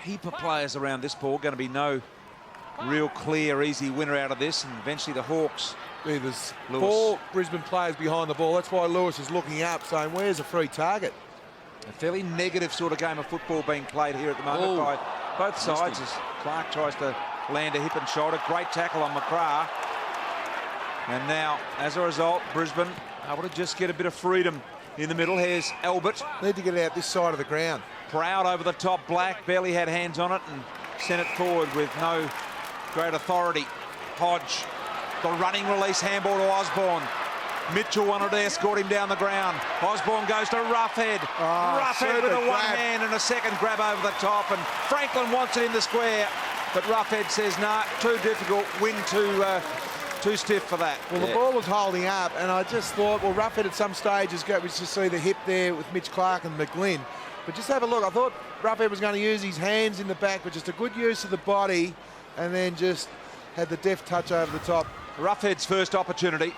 Heap of players around this ball. Going to be no real clear, easy winner out of this. And eventually the Hawks. There's Lewis. 4 Brisbane players behind the ball. That's why Lewis is looking up, saying, where's a free target? A fairly negative sort of game of football being played here at the moment Oh, by both sides as Clark tries to land a hip and shoulder. Great tackle on McGrath. And now, as a result, Brisbane able to just get a bit of freedom in the middle. Here's Albert. Need to get it out this side of the ground. Proud over the top. Black barely had hands on it and sent it forward with no great authority. Hodge, the running release handball to Osborne. Mitchell wanted to escort him down the ground. Osborne goes to Roughhead. Roughhead with a one hand and a second grab over the top, and Franklin wants it in the square, but Roughhead says nah, too difficult, wind too stiff for that. Well, the ball was holding up, and I just thought, well, Roughhead at some stages we just see the hip there with Mitch Clark and McGlynn. But just have a look. I thought Roughhead was going to use his hands in the back, but just a good use of the body, and then just had the deft touch over the top. Roughhead's first opportunity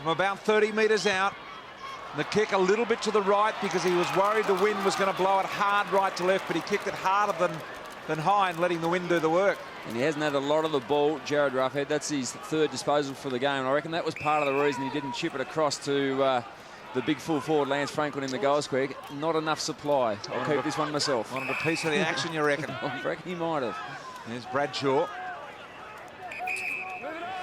from about 30 metres out. The kick a little bit to the right because he was worried the wind was going to blow it hard right to left, but he kicked it harder than high and letting the wind do the work. And he hasn't had a lot of the ball, Jared Roughhead. That's his 3rd disposal for the game. And I reckon that was part of the reason he didn't chip it across to the big full forward Lance Franklin in the goal square. Not enough supply. I'll keep this one myself. Wanted a piece of the action, you reckon? I reckon he might have. There's Bradshaw.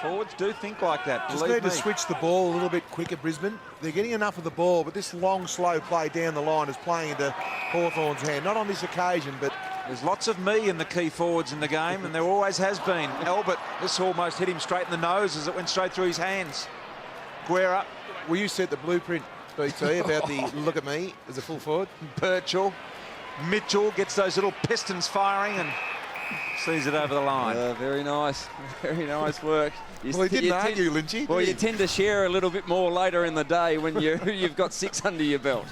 Forwards do think like that, Just believe need me. to switch the ball a little bit quicker, Brisbane. They're getting enough of the ball, but this long, slow play down the line is playing into Hawthorn's hand. Not on this occasion, but... There's lots of me in the key forwards in the game, and there always has been. Albert, this almost hit him straight in the nose as it went straight through his hands. Guerra. Will you set the blueprint, BT, about the look at me as a full forward? Birchall. Mitchell gets those little pistons firing and sees it over the line. Very nice. Very nice work. Well, he didn't argue, Lynchy. Well, you tend to share a little bit more later in the day when you've got 6 under your belt.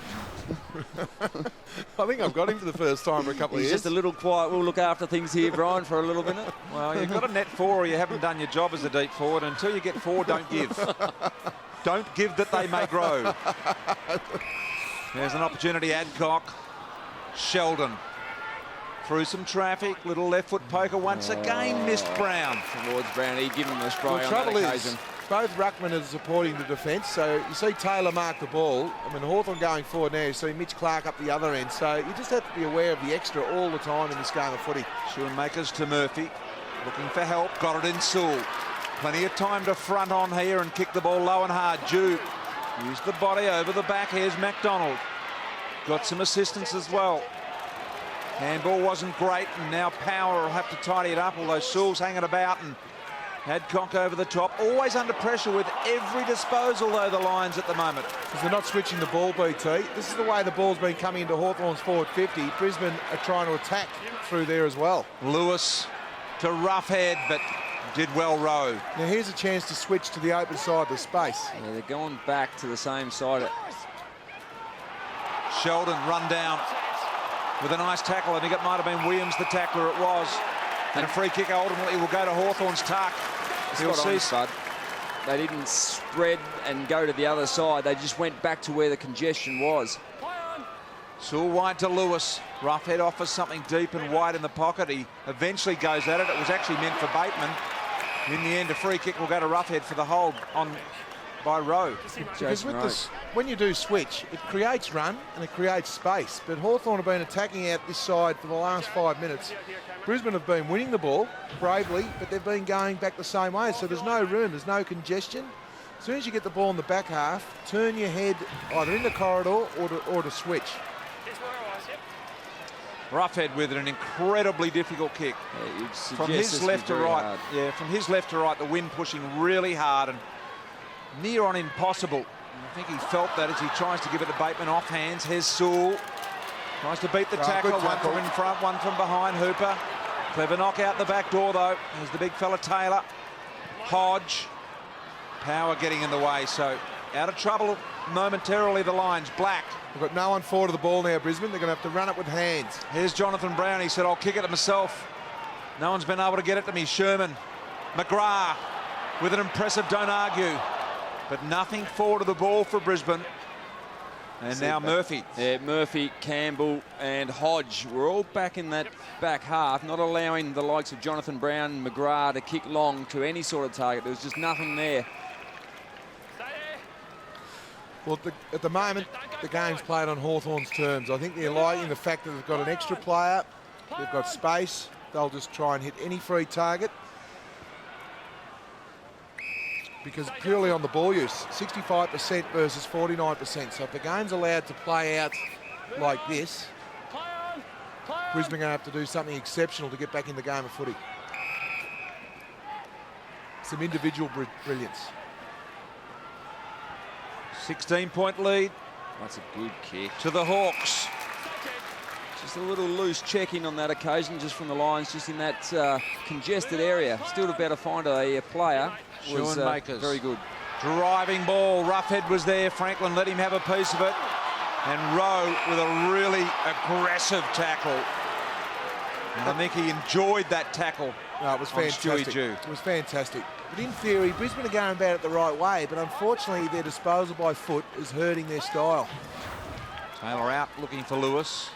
I think I've got him for the first time for a couple of He's years. just a little quiet. We'll look after things here, Brian, for a little minute. Well, you've got a net 4 or you haven't done your job as a deep forward. Until you get 4, don't give. Don't give that they may grow. There's an opportunity, Adcock. Sheldon. Through some traffic, little left foot poker once again, missed Brown. Towards Brown, he'd give him a spray The on that trouble occasion. is, both ruckmen are supporting the defence, so you see Taylor mark the ball. I mean, Hawthorn going forward now, you see Mitch Clark up the other end, so you just have to be aware of the extra all the time in this game of footy. Schoenmakers to Murphy, looking for help, got it in Sewell. Plenty of time to front on here and kick the ball low and hard. Jude used the body over the back. Here's MacDonald. Got some assistance as well. Handball wasn't great, and now Power will have to tidy it up, although Sewell's hanging about, and Adcock over the top. Always under pressure with every disposal, though, the Lions at the moment. Because they're not switching the ball, BT. This is the way the ball's been coming into Hawthorn's forward 50. Brisbane are trying to attack through there as well. Lewis to Roughhead, but did well row. Now here's a chance to switch to the open side of the space. Yeah, they're going back to the same side. Sheldon run down with a nice tackle. I think it might have been Williams, the tackler. It was. And a free kick ultimately will go to Hawthorn's tuck. He'll see. Spud. They didn't spread and go to the other side. They just went back to where the congestion was. Sewell wide to Lewis. Roughhead offers something deep and wide in the pocket. He eventually goes at it. It was actually meant for Bateman. In the end, a free kick will go to Roughhead for the hold on by Rowe. Because with this, when you do switch, it creates run and it creates space. But Hawthorn have been attacking out this side for the last 5 minutes. Brisbane have been winning the ball bravely, but they've been going back the same way. So there's no room, there's no congestion. As soon as you get the ball in the back half, turn your head either in the corridor or to switch. Roughhead with an incredibly difficult kick. Yeah, from his left to right. Hard. Yeah, from his left to right, the wind pushing really hard and near on impossible. And I think he felt that as he tries to give it to Bateman off hands. Here's Sewell. Tries to beat the tackle. One from in front, one from behind. Hooper. Clever knock out the back door, though. There's the big fella, Taylor. Hodge. Power getting in the way, so out of trouble momentarily, the Lions. Black. We've got no one forward of the ball now, Brisbane. They're going to have to run it with hands. Here's Jonathan Brown. He said, I'll kick it to myself. No one's been able to get it to me. Sherman. McGrath with an impressive don't argue. But nothing forward of the ball for Brisbane. And now Murphy. Yeah, Murphy, Campbell and Hodge were all back in that back half, not allowing the likes of Jonathan Brown and McGrath to kick long to any sort of target. There was just nothing there. Well, at the moment, the game's played on Hawthorn's terms. I think they're liking the fact that they've got an extra player, they've got space, they'll just try and hit any free target. Because purely on the ball use, 65% versus 49%. So if the game's allowed to play out like this, Brisbane are going to have to do something exceptional to get back in the game of footy. Some individual brilliance. 16-point lead. That's a good kick. To the Hawks. Just a little loose check-in on that occasion, just from the Lions, just in that congested area. Still to better find a player. Was very good. Driving ball. Roughhead was there. Franklin let him have a piece of it. And Rowe with a really aggressive tackle. And I think he enjoyed that tackle. No, it was fantastic. It was fantastic. But in theory, Brisbane are going about it the right way, but unfortunately their disposal by foot is hurting their style. Taylor out, looking for Lewis.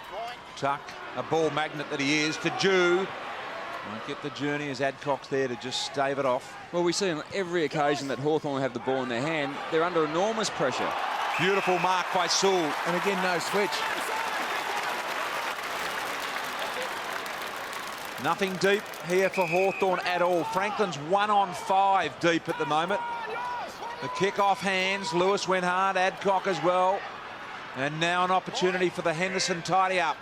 Tuck, a ball magnet that he is, to Jew. Won't get the journey as Adcock's there to just stave it off. Well, we see on every occasion that Hawthorn have the ball in their hand, they're under enormous pressure. Beautiful mark by Sewell. And again, no switch. Nothing deep here for Hawthorn at all. Franklin's 1-on-5 deep at the moment. The kick off hands. Lewis went hard. Adcock as well. And now an opportunity for the Henderson tidy up.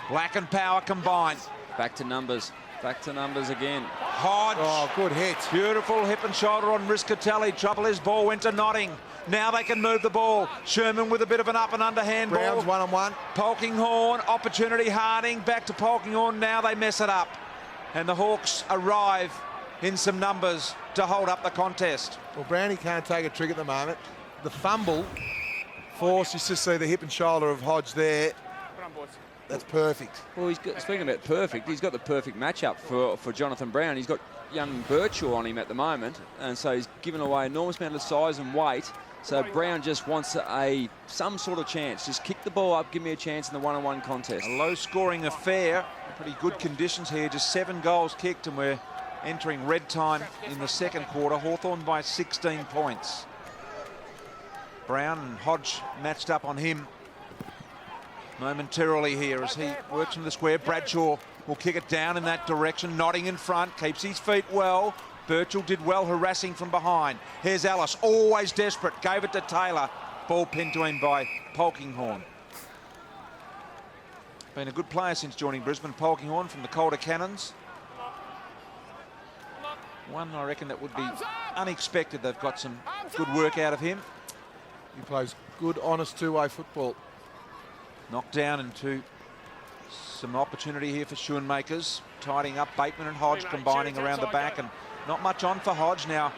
Black and Power combined. Back to numbers. Back to numbers again. Hodge. Oh, good hit. Beautiful hip and shoulder on Riscatelli. Trouble his ball went to Notting. Now they can move the ball. Sherman with a bit of an up and underhand ball. Brown's one-on-one. Polkinghorn, opportunity Harding, back to Polkinghorn. Now they mess it up. And the Hawks arrive in some numbers to hold up the contest. Well, Brownie can't take a trick at the moment. The fumble force, you just see the hip and shoulder of Hodge there. That's perfect. Well, speaking about perfect, he's got the perfect matchup for Jonathan Brown. He's got young Birchall on him at the moment, and so he's given away an enormous amount of size and weight. So Brown just wants some sort of chance. Just kick the ball up, give me a chance in the one-on-one contest. A low-scoring affair. Pretty good conditions here. Just 7 goals kicked, and we're entering red time in the second quarter. Hawthorn by 16 points. Brown and Hodge matched up on him momentarily here as he works from the square. Bradshaw will kick it down in that direction. Notting in front, keeps his feet well. Birchall did well harassing from behind. Here's Ellis, always desperate. Gave it to Taylor. Ball pinned to him by Polkinghorn. Been a good player since joining Brisbane, Polkinghorn from the Calder Cannons. One, I reckon, that would be unexpected. They've got some good work out of him. He plays good, honest two-way football. Knocked down into some opportunity here for Schoenmakers. Tidying up Bateman and Hodge, combining around the back, and not much on for Hodge now.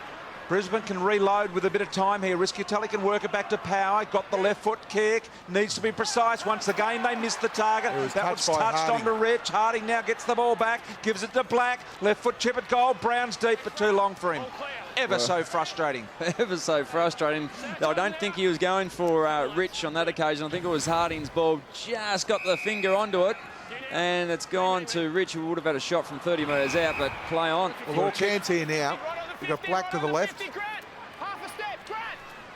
Brisbane can reload with a bit of time here. Riscatelli can work it back to Power. Got the left foot kick. Needs to be precise. Once again, they missed the target. That was touched onto Rich. Harding now gets the ball back. Gives it to Black. Left foot chip at goal. Brown's deep, but too long for him. Ever so frustrating. Ever so frustrating. I don't think he was going for Rich on that occasion. I think it was Harding's ball. Just got the finger onto it. And it's gone to Rich, who would have had a shot from 30 metres out, but play on. Well, a chance here now. You've got Black to the left.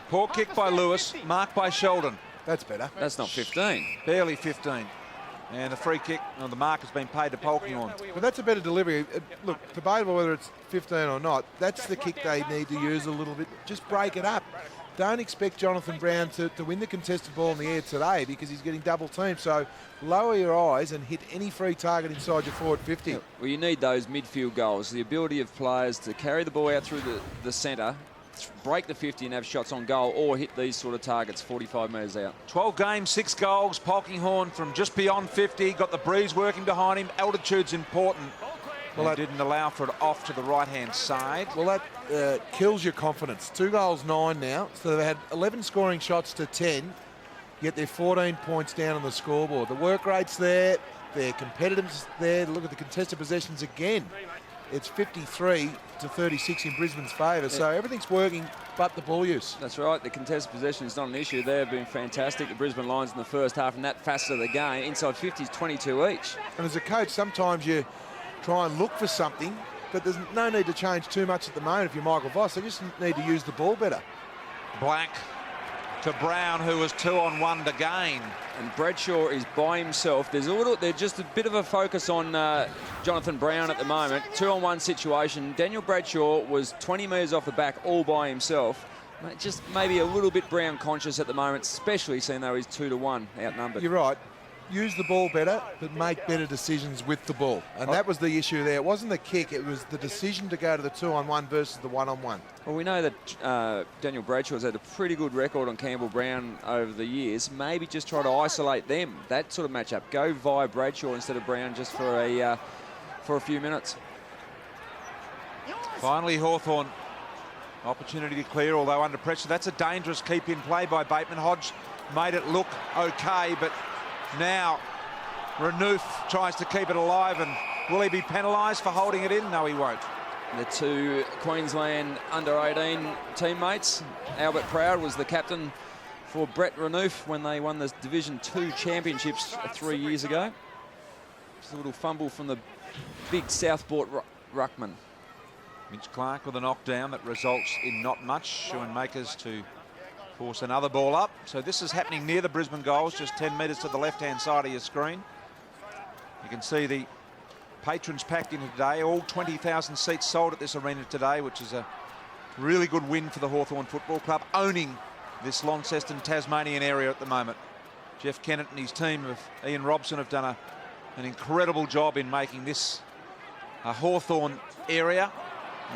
Poor kick by Lewis, marked by Sheldon. That's better. That's not 15. Barely 15. And the free kick, the mark has been paid to Polkinghorne. But that's a better delivery. Look, debatable whether it's 15 or not. That's the kick they need to use a little bit. Just break it up. Don't expect Jonathan Brown to win the contested ball in the air today because he's getting double teamed. So lower your eyes and hit any free target inside your forward 50. Well, you need those midfield goals. The ability of players to carry the ball out through the centre, break the 50 and have shots on goal, or hit these sort of targets 45 metres out. 12 games, 6 goals. Polkinghorne from just beyond 50. Got the breeze working behind him. Altitude's important. Well, that didn't allow for it off to the right-hand side. Well, that kills your confidence. 2 goals, 9 now. So they had 11 scoring shots to 10, yet they're 14 points down on the scoreboard. The work rate's there. Their competitiveness there. Look at the contested possessions again. It's 53 to 36 in Brisbane's favour. So everything's working but the ball use. That's right. The contested possession is not an issue. They have been fantastic. The Brisbane Lions in the first half in that facet of the game. Inside 50s, 22 each. And as a coach, sometimes you try and look for something, but there's no need to change too much at the moment if you're Michael Voss. They just need to use the ball better. Black to Brown, who was 2-on-1 to gain. And Bradshaw is by himself. There's just a bit of a focus on Jonathan Brown at the moment. 2-on-1 situation. Daniel Bradshaw was 20 metres off the back all by himself. Just maybe a little bit Brown conscious at the moment, especially seeing though he's 2-1 outnumbered. You're right. Use the ball better, but make better decisions with the ball. And that was the issue there. It wasn't the kick, it was the decision to go to the 2-on-1 versus the 1-on-1. Well, we know that Daniel Bradshaw's had a pretty good record on Campbell Brown over the years. Maybe just try to isolate them, that sort of matchup. Go via Bradshaw instead of Brown just for a few minutes. Finally, Hawthorn. Opportunity to clear, although under pressure. That's a dangerous keep-in play by Bateman. Hodge made it look okay, but now Renouf tries to keep it alive, and will he be penalised for holding it in? No, he won't. The 2 Queensland under-18 teammates. Albert Proud was the captain for Brett Renouf when they won the Division 2 championships 3 years ago. Just a little fumble from the big Southport ruckman. Mitch Clark with a knockdown that results in not much. Schoenmakers to force another ball up. So this is happening near the Brisbane goals, just 10 metres to the left-hand side of your screen. You can see the patrons packed in today. All 20,000 seats sold at this arena today, which is a really good win for the Hawthorn Football Club, owning this Launceston, Tasmanian area at the moment. Jeff Kennett and his team of Ian Robson have done an incredible job in making this a Hawthorn area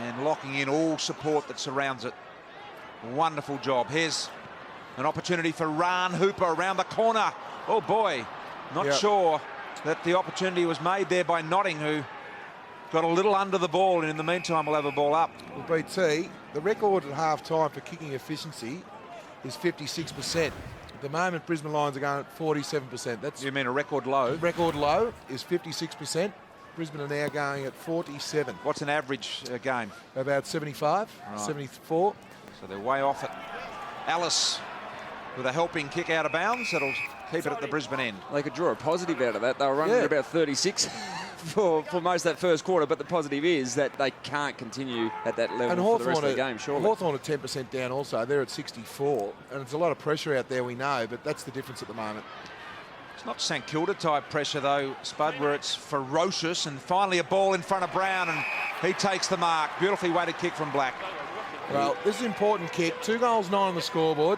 and locking in all support that surrounds it. Wonderful job. Here's an opportunity for Ryan Hooper around the corner. Oh boy, not sure that the opportunity was made there by Notting, who got a little under the ball, and in the meantime we'll have a ball up. Well, BT, the record at half-time for kicking efficiency is 56%. At the moment, Brisbane Lions are going at 47%. That's You mean a record low? record low is 56%. Brisbane are now going at 47. What's an average game? About 75, Right. 74. So they're way off it. Alice with a helping kick out of bounds. That'll keep it at the Brisbane end. They could draw a positive out of that. They were running at about 36 for most of that first quarter, but the positive is that they can't continue at that level for the rest of the game, surely. Hawthorn are 10% down also. They're at 64. And it's a lot of pressure out there, we know, but that's the difference at the moment. It's not St Kilda type pressure though, Spud, where it's ferocious. And finally a ball in front of Brown, and he takes the mark. Beautifully weighted kick from Black. Well, this is an important kick. 2 goals, 9 on the scoreboard.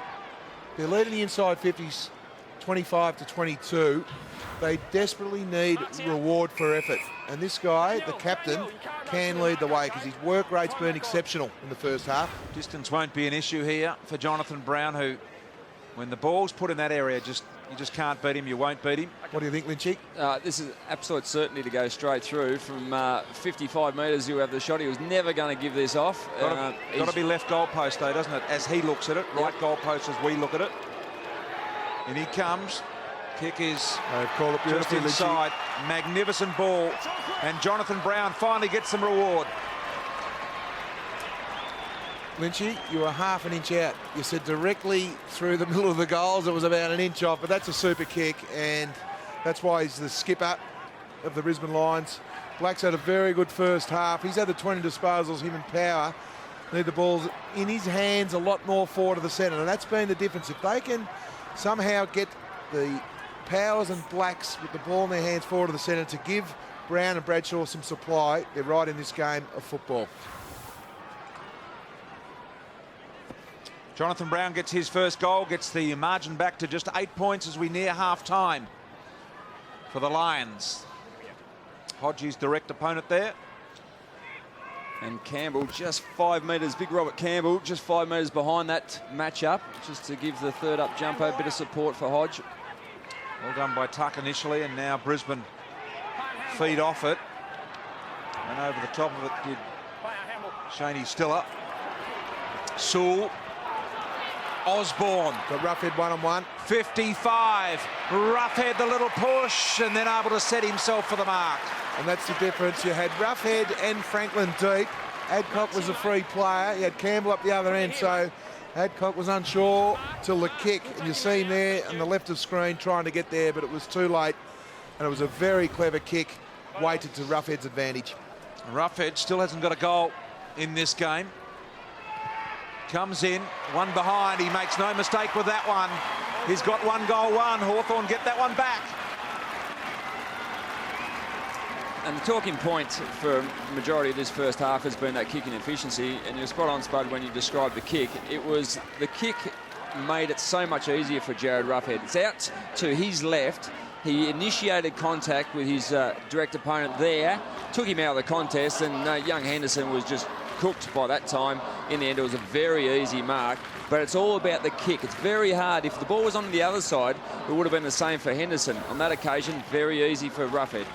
They're leading the inside 50s 25 to 22. They desperately need reward for effort. And this guy, the captain, can lead the way because his work rate's been exceptional in the first half. Distance won't be an issue here for Jonathan Brown, who, when the ball's put in that area, you just can't beat him, you won't beat him. What do you think, Lynchy? This is absolute certainty to go straight through. From 55 metres, you have the shot. He was never going to give this off. Got to be left goalpost though, doesn't it? As he looks at it, right goalpost as we look at it. And he comes. Kick is Call it just inside. Magnificent ball. And Jonathan Brown finally gets some reward. Lynchy, you were half an inch out. You said directly through the middle of the goals. It was about an inch off, but that's a super kick, and that's why he's the skipper of the Brisbane Lions. Black's had a very good first half. He's had the 20 disposals, him and Power. need the balls in his hands a lot more forward of the centre, and that's been the difference. If they can somehow get the Powers and Blacks with the ball in their hands forward of the centre to give Brown and Bradshaw some supply, they're right in this game of football. Jonathan Brown gets his first goal, gets the margin back to just 8 points as we near half-time for the Lions. Hodgie's direct opponent there. And Campbell just 5 metres, big Robert Campbell, just 5 metres behind that match-up, just to give the third up jumper a bit of support for Hodge. Well done by Tuck initially, and now Brisbane feed off it. And over the top of it did Shaney Stiller. Sewell. Osborne. Got Roughhead one-on-one. 55. Roughhead the little push, and then able to set himself for the mark. And that's the difference. You had Roughhead and Franklin deep. Adcock was a free player. You had Campbell up the other end, so Adcock was unsure till the kick. And you see him there on the left of screen trying to get there, but it was too late. And it was a very clever kick, weighted to Roughhead's advantage. Roughhead still hasn't got a goal in this game. Comes in, one behind. He makes no mistake with that one. He's got 1 goal, 1. Hawthorn get that one back. And the talking point for the majority of this first half has been that kicking efficiency. And you're spot on, Spud, when you described the kick. It was the kick made it so much easier for Jared Roughhead. It's out to his left. He initiated contact with his direct opponent there, took him out of the contest, and young Henderson was just cooked by that time. In the end, it was a very easy mark, but it's all about the kick. It's very hard. If the ball was on the other side, it would have been the same for Henderson. On that occasion, very easy for Roughhead.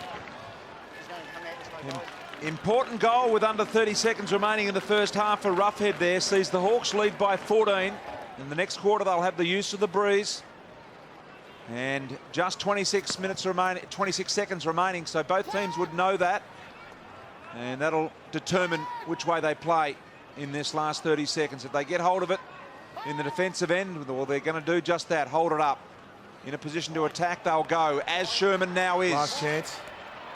Important goal with under 30 seconds remaining in the first half for Roughhead there. Sees the Hawks lead by 14. In the next quarter, they'll have the use of the breeze. And just 26 seconds remaining, so both teams would know that. And that'll determine which way they play in this last 30 seconds. If they get hold of it in the defensive end, well, they're going to do just that, hold it up. In a position to attack, they'll go, as Sherman now is. Last chance.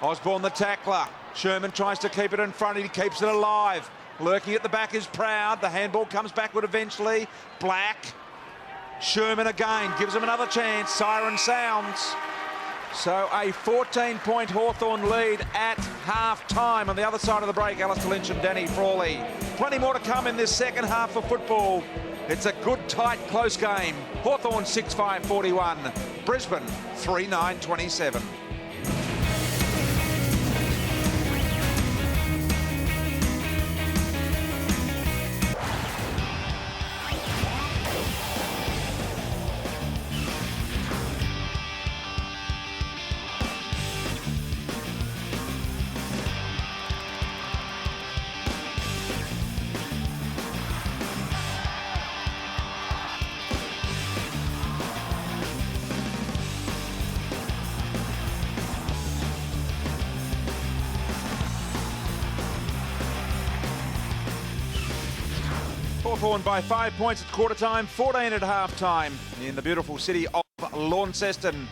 Osborne the tackler. Sherman tries to keep it in front, he keeps it alive. Lurking at the back is Proud. The handball comes backward eventually. Black. Sherman again, gives him another chance. Siren sounds. So a 14-point Hawthorn lead at half-time. On the other side of the break, Alistair Lynch and Danny Frawley. Plenty more to come in this second half of football. It's a good, tight, close game. Hawthorn 6-5-41. Brisbane 3-9-27. Hawthorn by 5 points at quarter time, 14 at half time in the beautiful city of Launceston,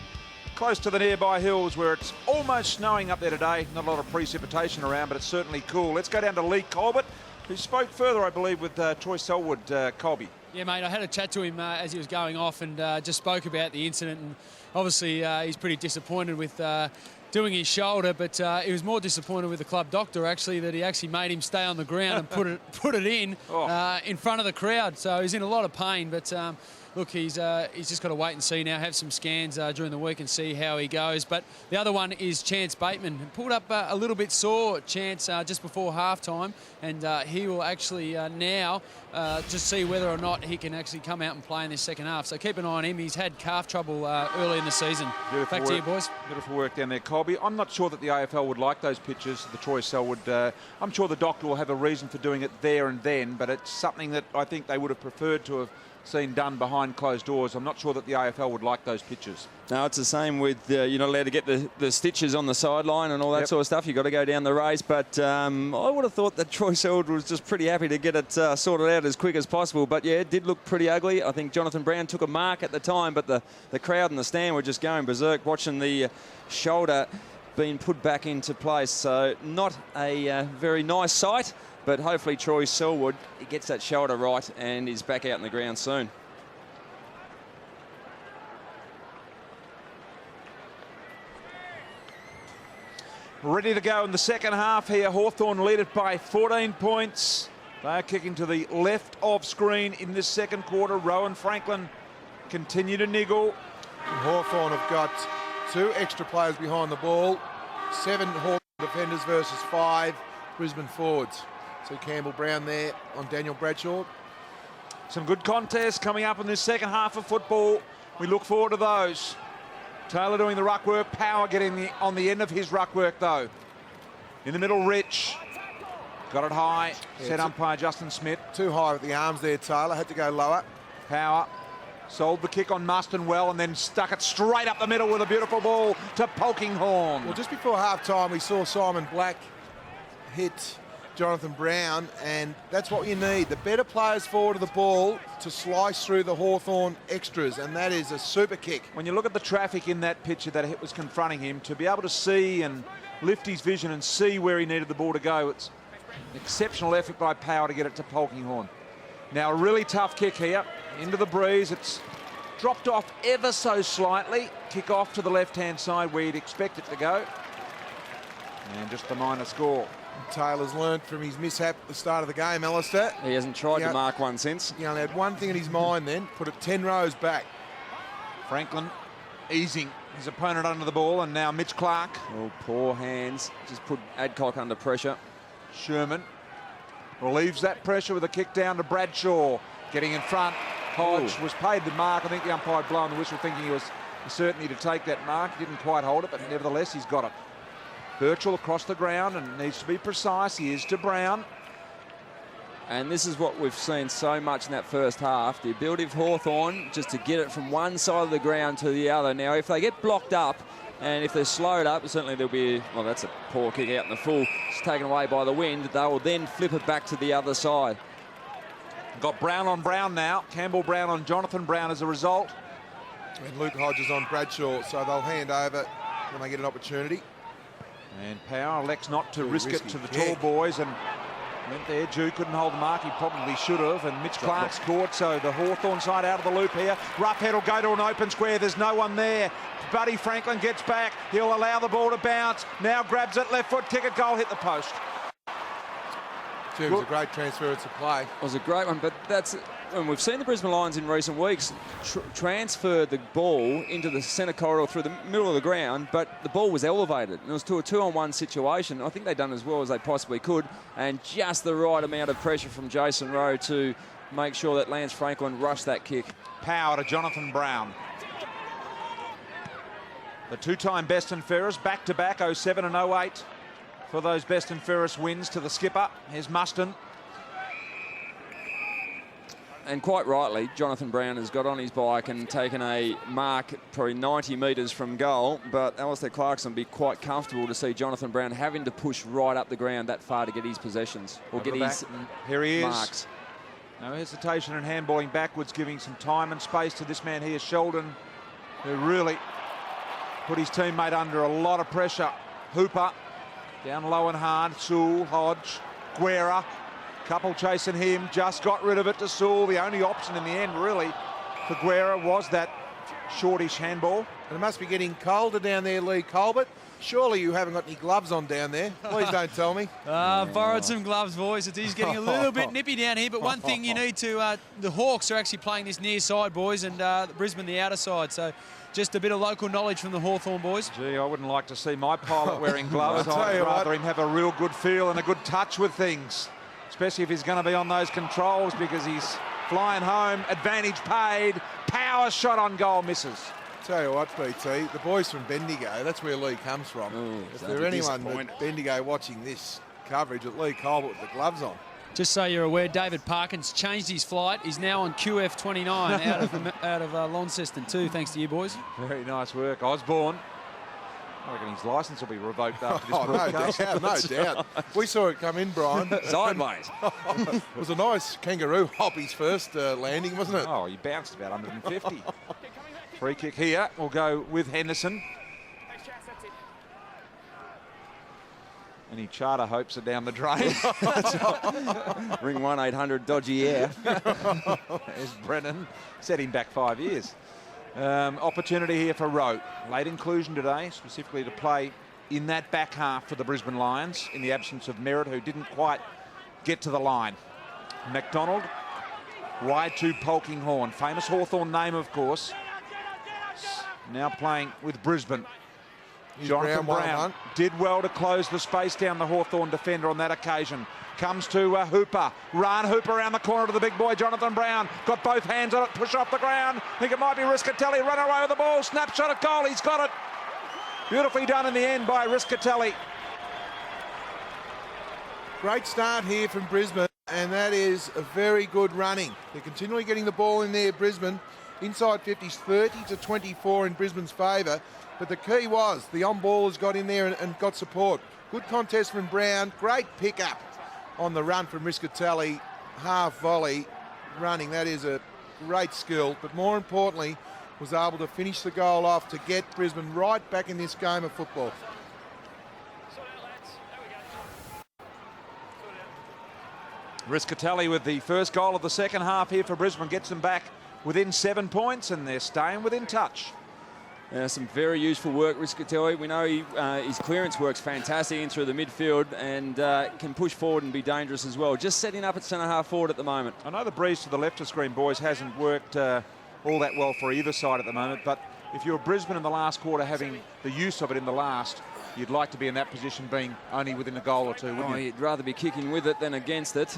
close to the nearby hills where it's almost snowing up there today. Not a lot of precipitation around, but it's certainly cool. Let's go down to Lee Colbert, who spoke further, I believe, with Troy Selwood. Colby. Yeah, mate, I had a chat to him as he was going off and just spoke about the incident. And obviously, he's pretty disappointed with doing his shoulder, but he was more disappointed with the club doctor, actually, that he actually made him stay on the ground and put it in front of the crowd. So he's in a lot of pain, but look, he's just got to wait and see now, have some scans during the week and see how he goes. But the other one is Chance Bateman. Pulled up a little bit sore, Chance, just before halftime, and he will actually now just see whether or not he can actually come out and play in this second half. So keep an eye on him. He's had calf trouble early in the season. Beautiful Back work. to you, boys. Beautiful work down there, Colby. I'm not sure that the AFL would like those pictures, the Troy Selwood. I'm sure the doctor will have a reason for doing it there and then, but it's something that I think they would have preferred to have seen done behind closed doors. I'm not sure that the AFL would like those pictures. No, it's the same with you're not allowed to get the stitches on the sideline and all that sort of stuff. You've got to go down the race. But I would have thought that Troy Selwood was just pretty happy to get it sorted out as quick as possible. But yeah, it did look pretty ugly. I think Jonathan Brown took a mark at the time, but the crowd and the stand were just going berserk watching the shoulder been put back into place. So not a very nice sight, but hopefully Troy Selwood gets that shoulder right and is back out in the ground soon. Ready to go in the second half here. Hawthorn lead it by 14 points. They're kicking to the left of screen in this second quarter. Rowan Franklin continue to niggle. And Hawthorn have got 2 extra players behind the ball. 7 Hawthorn defenders versus 5 Brisbane forwards. So Campbell Brown there on Daniel Bradshaw. Some good contests coming up in this second half of football. We look forward to those. Taylor doing the ruck work. Power getting on the end of his ruck work though. In the middle, Rich. Got it high. Set umpire Justin Smith. Too high with the arms there, Taylor. Had to go lower. Power sold the kick on Muston well and then stuck it straight up the middle with a beautiful ball to Polkinghorne. Well, just before half-time, we saw Simon Black hit Jonathan Brown, and that's what you need. The better players forward of the ball to slice through the Hawthorn extras, and that is a super kick. When you look at the traffic in that picture that it was confronting him, to be able to see and lift his vision and see where he needed the ball to go, it's an exceptional effort by Power to get it to Polkinghorne. Now a really tough kick here, into the breeze. It's dropped off ever so slightly. Kick off to the left-hand side where you'd expect it to go. And just the minor score. Taylor's learnt from his mishap at the start of the game, Alistair. He hasn't tried to mark one since. He only had one thing in his mind then, put it 10 rows back. Franklin easing his opponent under the ball, and now Mitch Clark. Oh, poor hands. Just put Adcock under pressure. Sherman relieves that pressure with a kick down to Bradshaw. Getting in front. Hodge was paid the mark. I think the umpire blowing the whistle thinking he was certainly to take that mark. He didn't quite hold it, but nevertheless he's got it. Birchall across the ground and needs to be precise. He is to Brown. And this is what we've seen so much in that first half. The ability of Hawthorn just to get it from one side of the ground to the other. Now, if they get blocked up and if they're slowed up, certainly there'll be, well, that's a poor kick out in the full. It's taken away by the wind. They will then flip it back to the other side. Got Brown on Brown now. Campbell Brown on Jonathan Brown as a result. And Luke Hodges on Bradshaw, so they'll hand over when they get an opportunity. And Power elects not to risk it to the tall boys, and went there. Jew couldn't hold the mark. He probably should have. And Mitch Clark's caught, so the Hawthorn side out of the loop here. Roughhead will go to an open square. There's no one there. Buddy Franklin gets back. He'll allow the ball to bounce. Now grabs it, left foot, kick it, goal, hit the post. It was a great transference of play. It was a great one, but that's, and we've seen the Brisbane Lions in recent weeks transfer the ball into the centre corridor through the middle of the ground, but the ball was elevated. And it was to a 2-on-1 situation. I think they've done as well as they possibly could, and just the right amount of pressure from Jason Rowe to make sure that Lance Franklin rushed that kick. Power to Jonathan Brown. The two-time best and fairest, back-to-back, 07 and 08. For those best and fairest wins to the skipper. Here's Muston. And quite rightly, Jonathan Brown has got on his bike and taken a mark probably 90 metres from goal, but Alistair Clarkson would be quite comfortable to see Jonathan Brown having to push right up the ground that far to get his possessions or get his here he is. Marks. No hesitation in handballing backwards, giving some time and space to this man here, Sheldon, who really put his teammate under a lot of pressure. Hooper. Down low and hard, Sewell, Hodge, Guerra, couple chasing him, just got rid of it to Sewell. The only option in the end, really, for Guerra was that shortish handball. And it must be getting colder down there, Lee Colbert. Surely you haven't got any gloves on down there. Please don't tell me. Borrowed some gloves, boys. It is getting a little bit nippy down here, but one thing you need to, the Hawks are actually playing this near side, boys, and Brisbane the outer side. So just a bit of local knowledge from the Hawthorn boys. Gee, I wouldn't like to see my pilot wearing gloves. I'll tell I'd you rather what. him have a real good feel and a good touch with things, especially if he's going to be on those controls, because he's flying home. Advantage paid. Power shot on goal, misses. Tell you what, BT, the boys from Bendigo, that's where Lee comes from. Ooh, if there anyone at Bendigo watching this coverage, at Lee Colbert with the gloves on. Just so you're aware, David Parkins changed his flight. He's now on QF29 out of Launceston too, thanks to you boys. Very nice work. Osborne. I reckon his licence will be revoked after this broadcast. No doubt. We saw it come in, Brian. Sideways. It was a nice kangaroo hop, his first landing, wasn't it? Oh, he bounced about 150. Free kick here. We'll go with Henderson. Any charter hopes are down the drain. Ring 1-800-DODGY-AIR. There's Brennan. Set him back 5 years. Opportunity here for Rowe. Late inclusion today, specifically to play in that back half for the Brisbane Lions in the absence of Merritt, who didn't quite get to the line. McDonald, wide to Polkinghorn. Famous Hawthorn name, of course. Now playing with Brisbane. Jonathan Brown did well to close the space down the Hawthorn defender on that occasion. Comes to Hooper. Hooper around the corner to the big boy, Jonathan Brown. Got both hands on it, push off the ground. Think it might be Riscatelli. Run away with the ball. Snapshot at goal. He's got it. Beautifully done in the end by Riscatelli. Great start here from Brisbane, and that is a very good running. They're continually getting the ball in there, Brisbane. Inside 50s, 30-24 in Brisbane's favour. But the key was the on-ballers got in there and got support. Good contest from Brown. Great pick-up on the run from Riscatelli. Half volley running. That is a great skill. But more importantly, was able to finish the goal off to get Brisbane right back in this game of football. Riscatelli with the first goal of the second half here for Brisbane gets them back within 7 points, and they're staying within touch. Some very useful work, Riscatelli. We know his clearance works fantastic in through the midfield and can push forward and be dangerous as well. Just setting up at centre-half forward at the moment. I know the breeze to the left of screen, boys, hasn't worked all that well for either side at the moment, but if you're Brisbane in the last quarter having the use of it in the last, you'd like to be in that position being only within a goal or two, wouldn't you? You'd rather be kicking with it than against it.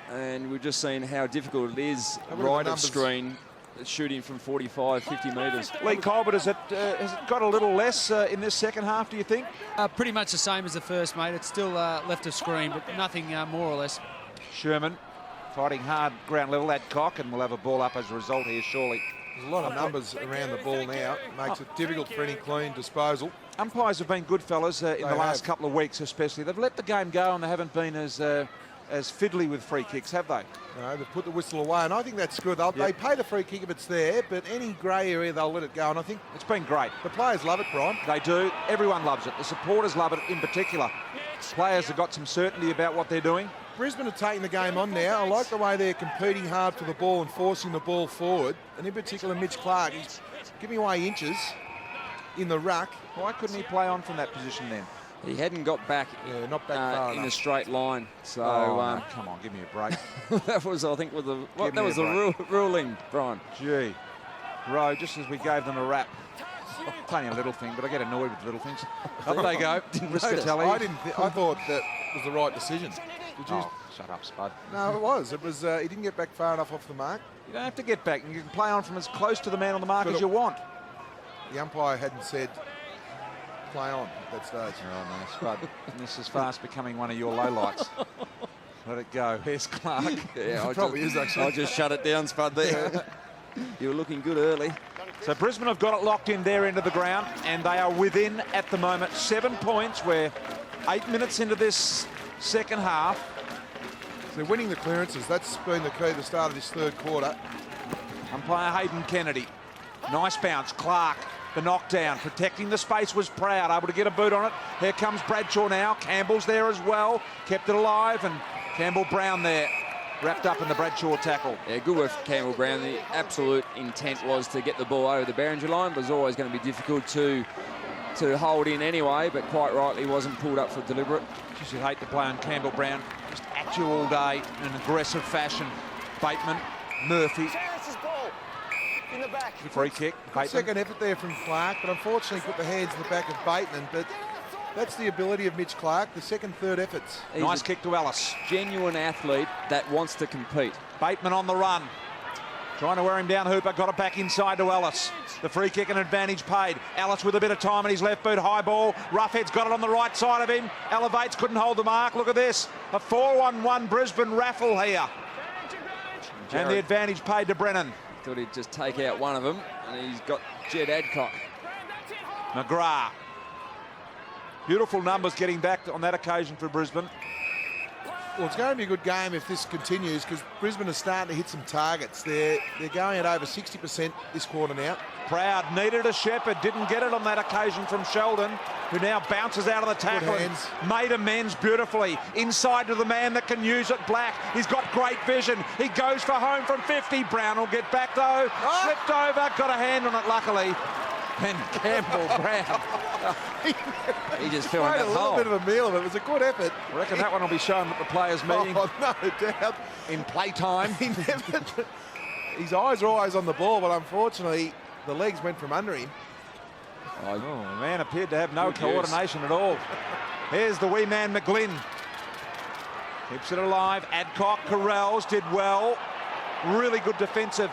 And we've just seen how difficult it is right of screen, shooting from 45, 50 metres. Lee Colbert, has it got a little less in this second half, do you think? Pretty much the same as the first, mate. It's still left of screen, but nothing more or less. Sherman fighting hard ground level at Cock, and we'll have a ball up as a result here, surely. There's a lot of numbers around the ball now. It makes it difficult for any clean disposal. Umpires have been good, fellas, in the last couple of weeks especially. They've let the game go and they haven't been as fiddly with free kicks, have they? No, they've put the whistle away, and I think that's good. They pay the free kick if it's there, but any grey area, they'll let it go, and I think it's been great. The players love it, Brian. They do. Everyone loves it. The supporters love it in particular. Players have got some certainty about what they're doing. Brisbane are taking the game on now. I like the way they're competing hard for the ball and forcing the ball forward, and in particular Mitch Clark. He's giving away inches in the ruck. Why couldn't he play on from that position then? He hadn't got back, not back far in enough. a straight line. So no, come on, give me a break. that was, I think, the ruling, Brian. Gee, Rowe, just as we gave them a rap. Plenty of little thing, but I get annoyed with little things. Up they go. Riscatelli. I thought that was the right decision. Did you? Oh, shut up, Spud. No, it was. It was. He didn't get back far enough off the mark. You don't have to get back. You can play on from as close to the man on the mark as you want. The umpire hadn't said play on at that stage. Oh, no, Spud. This is fast becoming one of your lowlights. Let it go. Here's Clark. Yeah, it probably is, actually. I just shut it down, Spud, there. You were looking good early. So Brisbane have got it locked in their end of the ground, and they are within, at the moment, 7 points. We're 8 minutes into this second half. So they're winning the clearances. That's been the key at the start of this third quarter. Umpire Hayden Kennedy. Nice bounce. Clark, the knockdown. Protecting the space was Proud. Able to get a boot on it. Here comes Bradshaw now. Campbell's there as well. Kept it alive, and Campbell Brown there. Wrapped up in the Bradshaw tackle. Yeah, good work for Campbell Brown. The absolute intent was to get the ball over the Barringer line, but it was always going to be difficult to hold in anyway, but quite rightly wasn't pulled up for deliberate. Just you'd hate to play on Campbell Brown. Just at you all day in an aggressive fashion. Bateman, Murphy. In the back. Free kick. Bateman. Second effort there from Clark, but unfortunately put the hands in the back of Bateman. But that's the ability of Mitch Clark, the second, third efforts. He's nice kick to Ellis. Genuine athlete that wants to compete. Bateman on the run. Trying to wear him down, Hooper. Got it back inside to Ellis. The free kick and advantage paid. Ellis with a bit of time in his left boot. High ball. Roughhead's got it on the right side of him. Elevates, couldn't hold the mark. Look at this. A 4-1-1 Brisbane raffle here. And the advantage paid to Brennan. Thought he'd just take out one of them, and he's got Jed Adcock. McGrath. Beautiful numbers getting back on that occasion for Brisbane. Well, it's going to be a good game if this continues because Brisbane are starting to hit some targets. They're going at over 60% this quarter now. Proud needed a shepherd, didn't get it on that occasion from Sheldon, who now bounces out of the tackle. Made amends beautifully. Inside to the man that can use it, Black. He's got great vision. He goes for home from 50. Brown will get back though. Slipped over, got a hand on it luckily. And Campbell Brown. He just fell in Made that a little hole. bit of a meal of it. It was a good effort. I reckon that one will be shown at the players' meeting Oh, no doubt. in playtime. His eyes are always on the ball, but unfortunately, the legs went from under him. Oh, the man appeared to have no Good coordination at all. Here's the wee man McGlynn. Keeps it alive. Adcock, Corrals did well. Really good defensive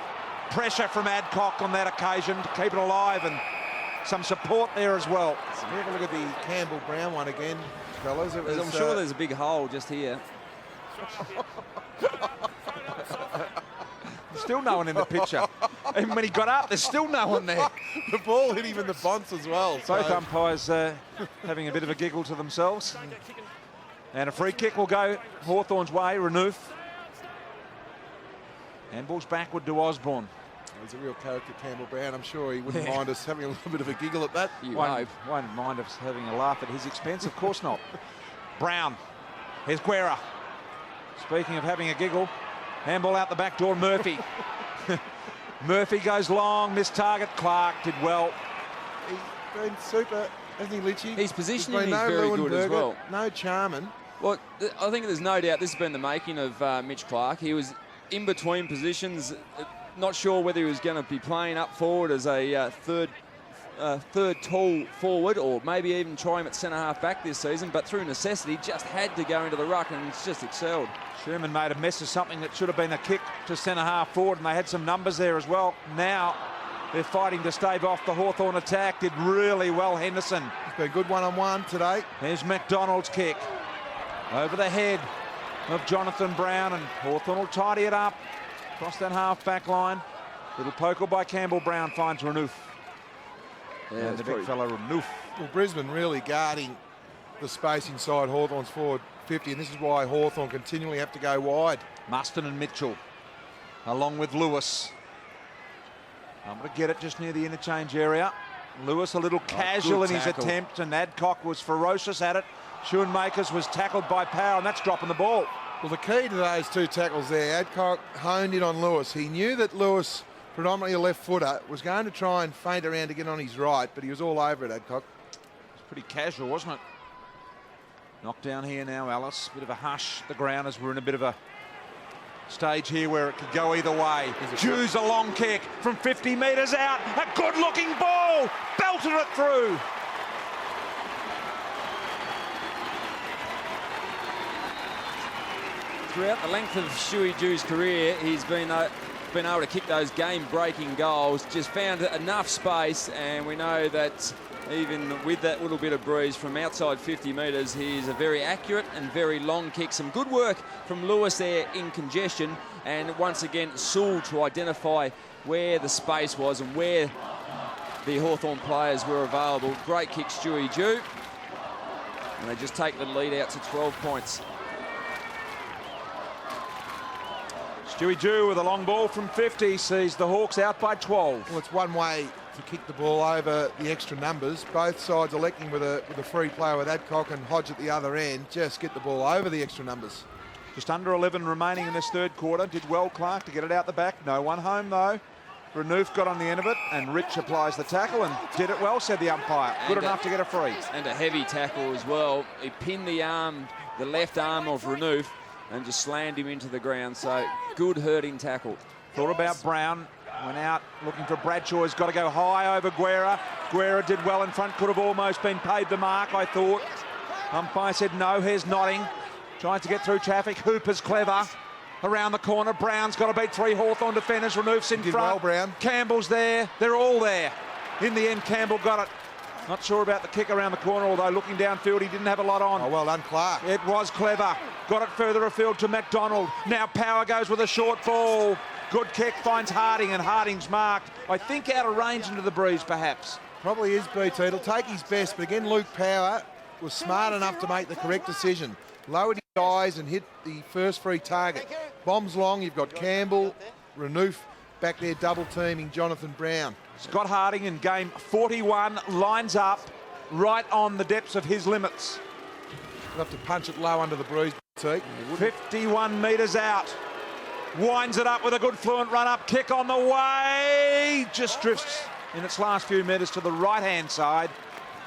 pressure from Adcock on that occasion to keep it alive, and some support there as well. Have a look at the Campbell Brown one again, fellas. It was, I'm sure there's a big hole just here. Still no one in the picture. Even when he got up, there's still no one there. the ball hit him in the bonce as well. Both so- umpires having a bit of a giggle to themselves. And a free kick will go Hawthorn's way, Renouf. Handball's backward to Osborne. He's a real character, Campbell Brown. I'm sure he wouldn't mind us having a little bit of a giggle at that. You Won't hope. mind us having a laugh at his expense, of course not. Brown. Here's Guerra. Speaking of having a giggle, handball out the back door, Murphy. Murphy goes long, missed target. Clark did well. He's been super, hasn't he, Litchie? His positioning Been is very good as Leuenberger, well. No Charman. Well, I think there's no doubt this has been the making of Mitch Clark. He was in between positions, not sure whether he was going to be playing up forward as a third tall forward, or maybe even try him at centre-half back this season, but through necessity just had to go into the ruck, and he's just excelled. Sherman made a mess of something that should have been a kick to centre-half forward, and they had some numbers there as well. Now they're fighting to stave off the Hawthorn attack. Did really well, Henderson. It's been good one-on-one today. There's McDonald's kick. Over the head of Jonathan Brown, and Hawthorn will tidy it up. Across that half-back line. Little poker by Campbell Brown finds Renouf. Yeah, And the big fella Renouf. Well, Brisbane really guarding the space inside Hawthorn's forward 50, and this is why Hawthorn continually have to go wide. Muston and Mitchell, along with Lewis. I'm going to get it just near the interchange area. Lewis a little casual in his tackle. attempt, and Adcock was ferocious at it. Schoenmakers was tackled by Power, and that's dropping the ball. Well, the key to those two tackles there, Adcock honed in on Lewis. He knew that Lewis, predominantly a left footer, was going to try and feint around to get on his right, but he was all over it, Adcock. It's pretty casual, wasn't it? Knocked down here now, Alice. Bit of a hush. The ground as we're in a bit of a stage here where it could go either way. Hughes a long kick from 50 metres out. A good-looking ball. Belted it through. Throughout the length of Shuey Jew's career, he's been able to kick those game-breaking goals, just found enough space, and we know that even with that little bit of breeze from outside 50 metres, he's a very accurate and very long kick. Some good work from Lewis there in congestion, and once again, Sewell to identify where the space was and where the Hawthorn players were available. Great kick, Stewie Jew. And they just take the lead out to 12 points. Stewie Jew with a long ball from 50 sees the Hawks out by 12. Well, it's one way to kick the ball over the extra numbers. Both sides electing with a free player with Adcock and Hodge at the other end. Just get the ball over the extra numbers. Just under 11 remaining in this third quarter. Did well, Clark, to get it out the back. No one home, though. Renouf got on the end of it, and Rich applies the tackle and did it well, said the umpire. Good enough to get a free. And a heavy tackle as well. He pinned the left arm of Renouf and just slammed him into the ground. So good hurting tackle. Thought about Brown. Went out looking for Bradshaw. He's got to go high over Guerra. Guerra did well in front. Could have almost been paid the mark, I thought. Umpire said no. Here's nodding. Tries to get through traffic. Hooper's clever. Around the corner. Brown's got to beat three Hawthorn defenders. Renouf's in Did front. well, Brown. Campbell's there. They're all there. In the end, Campbell got it. Not sure about the kick around the corner, although looking downfield, he didn't have a lot on. Oh, well done, Clark. It was clever. Got it further afield to McDonald. Now Power goes with a short ball. Good kick, finds Harding, and Harding's marked. I think out of range into the breeze, perhaps. Probably is, BT. It'll take his best, but again, Luke Power was smart enough to make the correct decision. Lowered eyes and hit the first free target. Bombs long, you've got Campbell, Renouf back there double teaming Jonathan Brown. Scott Harding in game 41 lines up right on the depths of his limits. We'll have to punch it low under the breeze, T. 51 metres out. Winds it up with a good fluent run-up kick on the way. Just drifts in its last few metres to the right-hand side.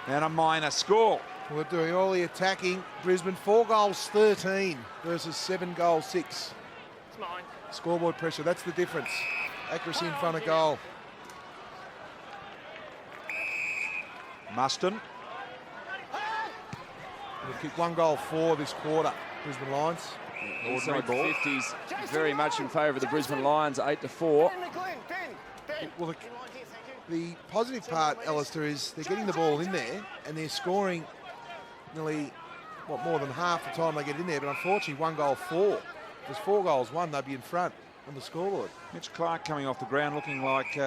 And a minor score. We're doing all the attacking. Brisbane 4 goals 13 versus 7 goals 6. It's mine. Scoreboard pressure, that's the difference. Accuracy in front of goal. Muston. We'll kick 1 goal 4 this quarter, Brisbane Lions. Inside the 50s, very much in favour of the Brisbane Lions, 8-4. Well, the positive part, Alistair, is they're getting the ball in there and they're scoring nearly, more than half the time they get in there. But unfortunately, 1 goal 4. If there's 4 goals 1, they'd be in front on the scoreboard. Mitch Clark coming off the ground looking like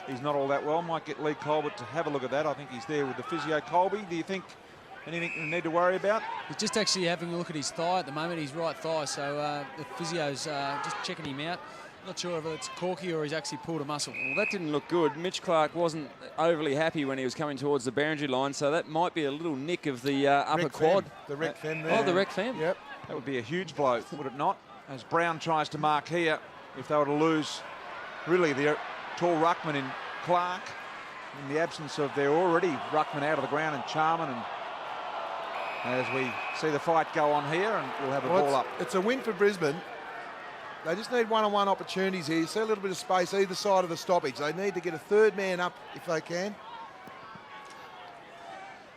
he's not all that well. Might get Lee Colbert to have a look at that. I think he's there with the physio. Colby, do you think anything you need to worry about? He's just actually having a look at his thigh at the moment, his right thigh. So the physio's just checking him out. Not sure if it's corky or he's actually pulled a muscle. Well, that didn't look good. Mitch Clark wasn't overly happy when he was coming towards the boundary line, so that might be a little nick of the upper quad. The rec fem there. Oh, the rec fem. Yep. That would be a huge blow, would it not? As Brown tries to mark here, if they were to lose, really, the tall ruckman in Clark, in the absence of their already ruckman out of the ground and Charman, and as we see the fight go on here, and we'll have a ball up. It's a win for Brisbane. They just need one-on-one opportunities here. You see a little bit of space either side of the stoppage. They need to get a third man up if they can.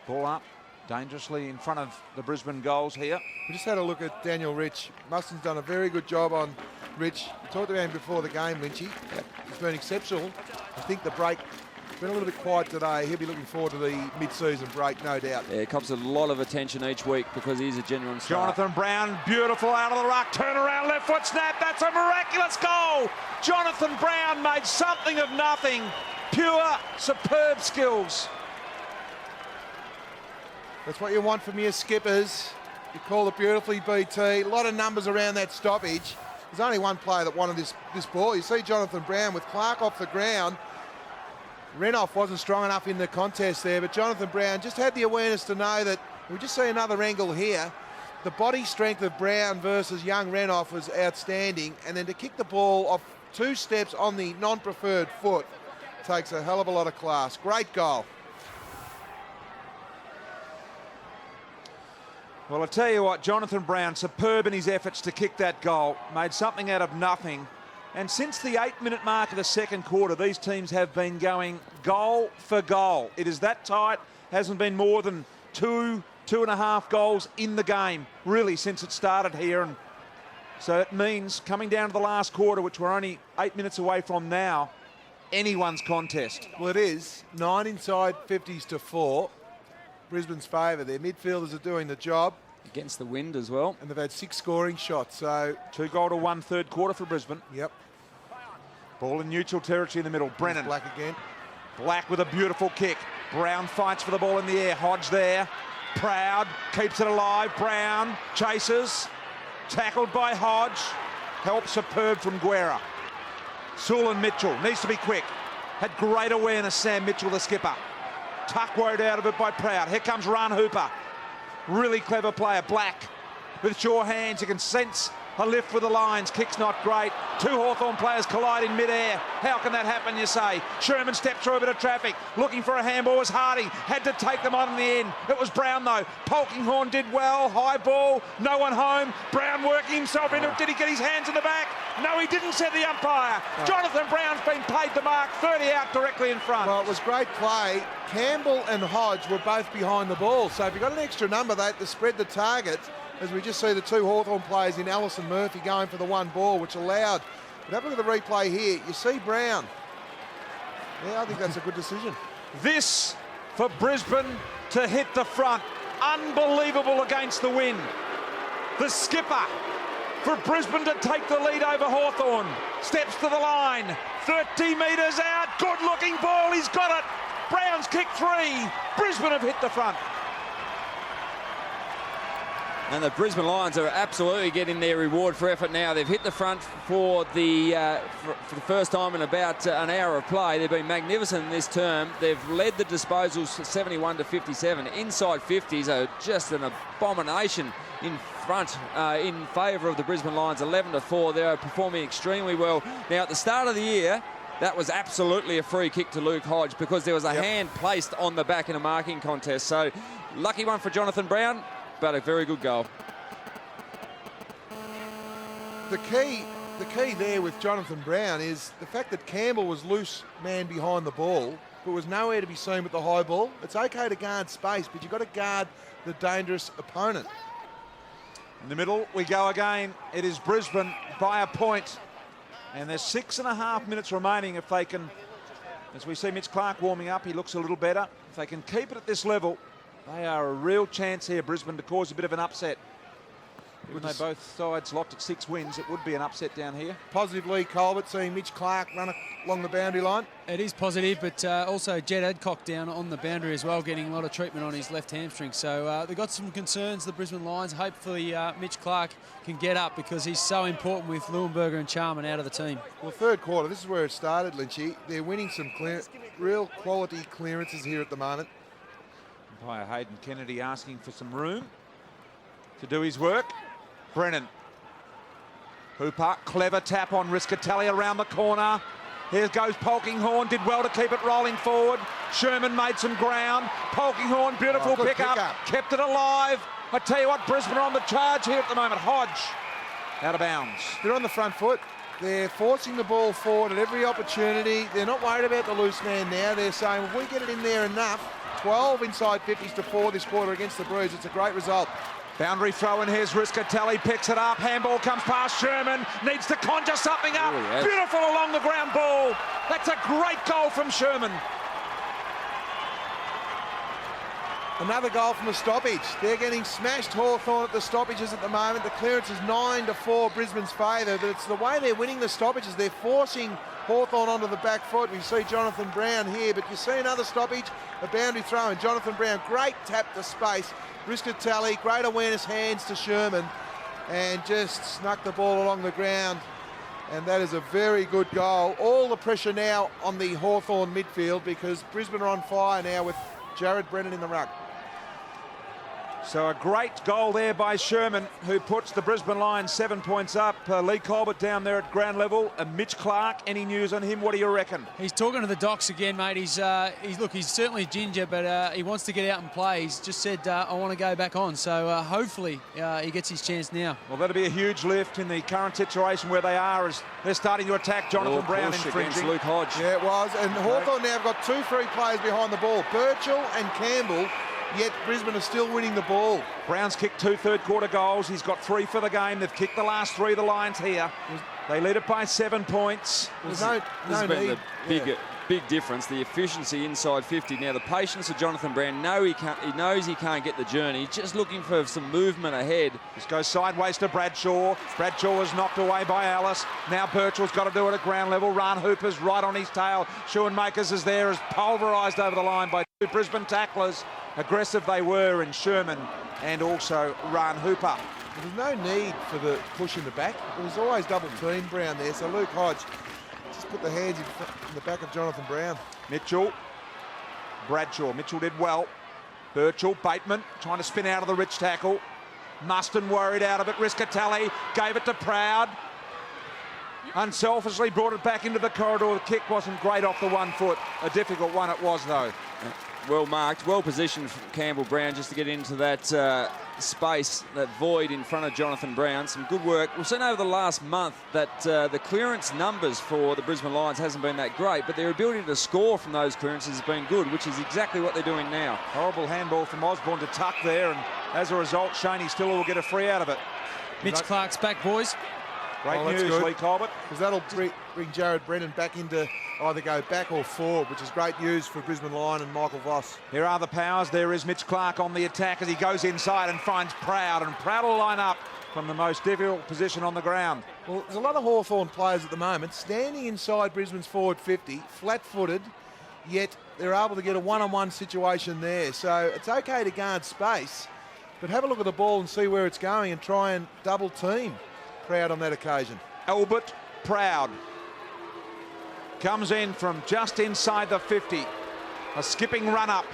Ball up dangerously in front of the Brisbane goals here. We just had a look at Daniel Rich. Muston's done a very good job on Rich. We talked about him before the game, Lynchy. He's been exceptional. I think the break has been a little bit quiet today. He'll be looking forward to the mid-season break, no doubt. Yeah, he cops a lot of attention each week because he's a genuine star. Jonathan Brown, beautiful out of the ruck, turn around, left foot snap. That's a miraculous goal. Jonathan Brown made something of nothing. Pure, superb skills. That's what you want from your skippers. You call it beautifully, BT. A lot of numbers around that stoppage. There's only one player that wanted this ball. You see Jonathan Brown with Clark off the ground. Renouf wasn't strong enough in the contest there, but Jonathan Brown just had the awareness to know that we just see another angle here. The body strength of Brown versus young Renouf was outstanding, and then to kick the ball off 2 steps on the non-preferred foot takes a hell of a lot of class. Great goal. Well, I tell you what, Jonathan Brown, superb in his efforts to kick that goal, made something out of nothing. And since the 8-minute mark of the second quarter, these teams have been going goal for goal. It is that tight, hasn't been more than 2.5 goals in the game, really, since it started here. And so it means coming down to the last quarter, which we're only 8 minutes away from now, anyone's contest. Well, it is 9 inside 50s to 4. Brisbane's favour. Their midfielders are doing the job. Against the wind as well. And they've had 6 scoring shots, so... 2 goal to 1 third quarter for Brisbane. Yep. Ball in neutral territory in the middle. Brennan. Black again. Black with a beautiful kick. Brown fights for the ball in the air. Hodge there. Proud. Keeps it alive. Brown chases. Tackled by Hodge. Help superb from Guerra. Sewell and Mitchell. Needs to be quick. Had great awareness, Sam Mitchell, the skipper. Tuck worried out of it by Proud. Here comes Ron Hooper. Really clever player. Black with sure hands. You can sense a lift with the lines. Kick's not great. 2 Hawthorn players collide in midair. How can that happen, you say? Sherman stepped through a bit of traffic. Looking for a handball was Harding. Had to take them on in the end. It was Brown, though. Polkinghorne did well. High ball. No one home. Brown working himself into it. Did he get his hands in the back? No, he didn't, said the umpire. Jonathan Brown's been paid the mark. 30 out directly in front. Well, it was great play. Campbell and Hodge were both behind the ball. So if you've got an extra number, they had to spread the target. As we just see the 2 Hawthorn players in Ellis and Murphy going for the 1 ball, which allowed. But have a look at the replay here. You see Brown. Yeah, I think that's a good decision. This for Brisbane to hit the front. Unbelievable against the wind. The skipper for Brisbane to take the lead over Hawthorn. Steps to the line. 30 metres out. Good looking ball. He's got it. Brown's kicked 3. Brisbane have hit the front. And the Brisbane Lions are absolutely getting their reward for effort now. They've hit the front for the first time in about an hour of play. They've been magnificent in this term. They've led the disposals 71 to 57. Inside 50s are just an abomination in front in favour of the Brisbane Lions, 11 to 4. They're performing extremely well. Now, at the start of the year, that was absolutely a free kick to Luke Hodge because there was a hand placed on the back in a marking contest. So, lucky one for Jonathan Brown, but a very good goal. The key there with Jonathan Brown is the fact that Campbell was loose man behind the ball, but was nowhere to be seen with the high ball. It's okay to guard space, but you've got to guard the dangerous opponent. In the middle, we go again. It is Brisbane by a point. And there's 6.5 minutes remaining if they can, as we see Mitch Clark warming up, he looks a little better. If they can keep it at this level, they are a real chance here, Brisbane, to cause a bit of an upset. Even though both sides locked at 6 wins, it would be an upset down here. Positive Lee Colbert seeing Mitch Clark run along the boundary line. It is positive, but also Jed Adcock down on the boundary as well, getting a lot of treatment on his left hamstring. So they've got some concerns, the Brisbane Lions. Hopefully Mitch Clark can get up because he's so important with Leuenberger and Charman out of the team. Well, third quarter, this is where it started, Lynchy. They're winning some real quality clearances here at the moment. Umpire Hayden Kennedy asking for some room to do his work. Brennan. Hooper, clever tap on Riscatelli around the corner. Here goes Polkinghorn, did well to keep it rolling forward. Sherman made some ground. Polkinghorn, beautiful pickup, kept it alive. I tell you what, Brisbane are on the charge here at the moment. Hodge, out of bounds. They're on the front foot. They're forcing the ball forward at every opportunity. They're not worried about the loose man now. They're saying, if we get it in there enough, 12 inside 50s to 4 this quarter against the Blues, it's a great result. Boundary throw, and here's Riscatelli, picks it up. Handball comes past Sherman, needs to conjure something up. Oh, yes. Beautiful along the ground ball. That's a great goal from Sherman. Another goal from a stoppage. They're getting smashed, Hawthorn, at the stoppages at the moment. The clearance is 9 to 4 Brisbane's favour, but it's the way they're winning the stoppages. They're forcing Hawthorn onto the back foot. We see Jonathan Brown here, but you see another stoppage, a boundary throw, and Jonathan Brown, great tap to space. Riscatelli, great awareness, hands to Sherman, and just snuck the ball along the ground. And that is a very good goal. All the pressure now on the Hawthorn midfield because Brisbane are on fire now with Jared Brennan in the ruck. So a great goal there by Sherman, who puts the Brisbane Lions 7 points up. Lee Colbert down there at ground level. And Mitch Clark, any news on him? What do you reckon? He's talking to the docs again, mate. He's certainly ginger, but he wants to get out and play. He's just said, I want to go back on. So hopefully he gets his chance now. Well, that'll be a huge lift in the current situation where they are as they're starting to attack Jonathan Brown infringing. Luke Hodge. Yeah, it was. And Hawthorn now have got 2 free players behind the ball, Birchall and Campbell. Yet Brisbane are still winning the ball. Brown's kicked 2 third-quarter goals. He's got 3 for the game. They've kicked the last 3, the Lions here. They lead it by 7 points. There's This has been need. the big difference, the efficiency inside 50. Now, the patience of Jonathan Brown, he knows he can't get the journey. He's just looking for some movement ahead. This goes sideways to Bradshaw. Bradshaw was knocked away by Alice. Now Birchall's got to do it at ground level. Ran Hooper's right on his tail. Schoenmakers is there, is pulverised over the line by 2 Brisbane tacklers. Aggressive they were in Sherman and also Ran Hooper. There's no need for the push in the back. There was always double team Brown there, so Luke Hodge just put the hands in the back of Jonathan Brown. Mitchell, Bradshaw. Mitchell did well. Birchall, Bateman trying to spin out of the Rich tackle. Muston worried out of it. Riscatelli gave it to Proud. Unselfishly brought it back into the corridor. The kick wasn't great off the 1 foot. A difficult one it was, though. Well marked, well positioned for Campbell Brown just to get into that space, that void in front of Jonathan Brown. Some good work. We've seen over the last month that the clearance numbers for the Brisbane Lions hasn't been that great, but their ability to score from those clearances has been good, which is exactly what they're doing now. Horrible handball from Osborne to tuck there, and as a result, Shaney Stiller will get a free out of it. Mitch Clark's back, boys. Great news, Lee Colbert. Because that'll bring Jared Brennan back into either go back or forward, which is great news for Brisbane Lion and Michael Voss. Here are the powers. There is Mitch Clark on the attack as he goes inside and finds Proud. And Proud will line up from the most difficult position on the ground. Well, there's a lot of Hawthorn players at the moment standing inside Brisbane's forward 50, flat-footed, yet they're able to get a one-on-one situation there. So it's okay to guard space, but have a look at the ball and see where it's going and try and double team Proud on that occasion. Albert Proud comes in from just inside the 50. A skipping run up.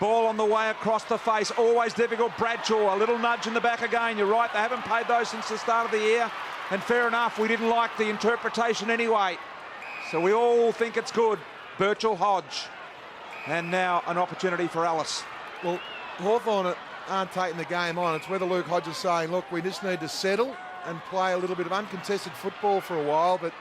Ball on the way across the face. Always difficult. Bradshaw, a little nudge in the back again. You're right, they haven't played those since the start of the year. And fair enough, we didn't like the interpretation anyway. So we all think it's good. Birchall Hodge. And now an opportunity for Ellis. Well, Hawthorn aren't taking the game on. It's whether Luke Hodge is saying, look, we just need to settle and play a little bit of uncontested football for a while, but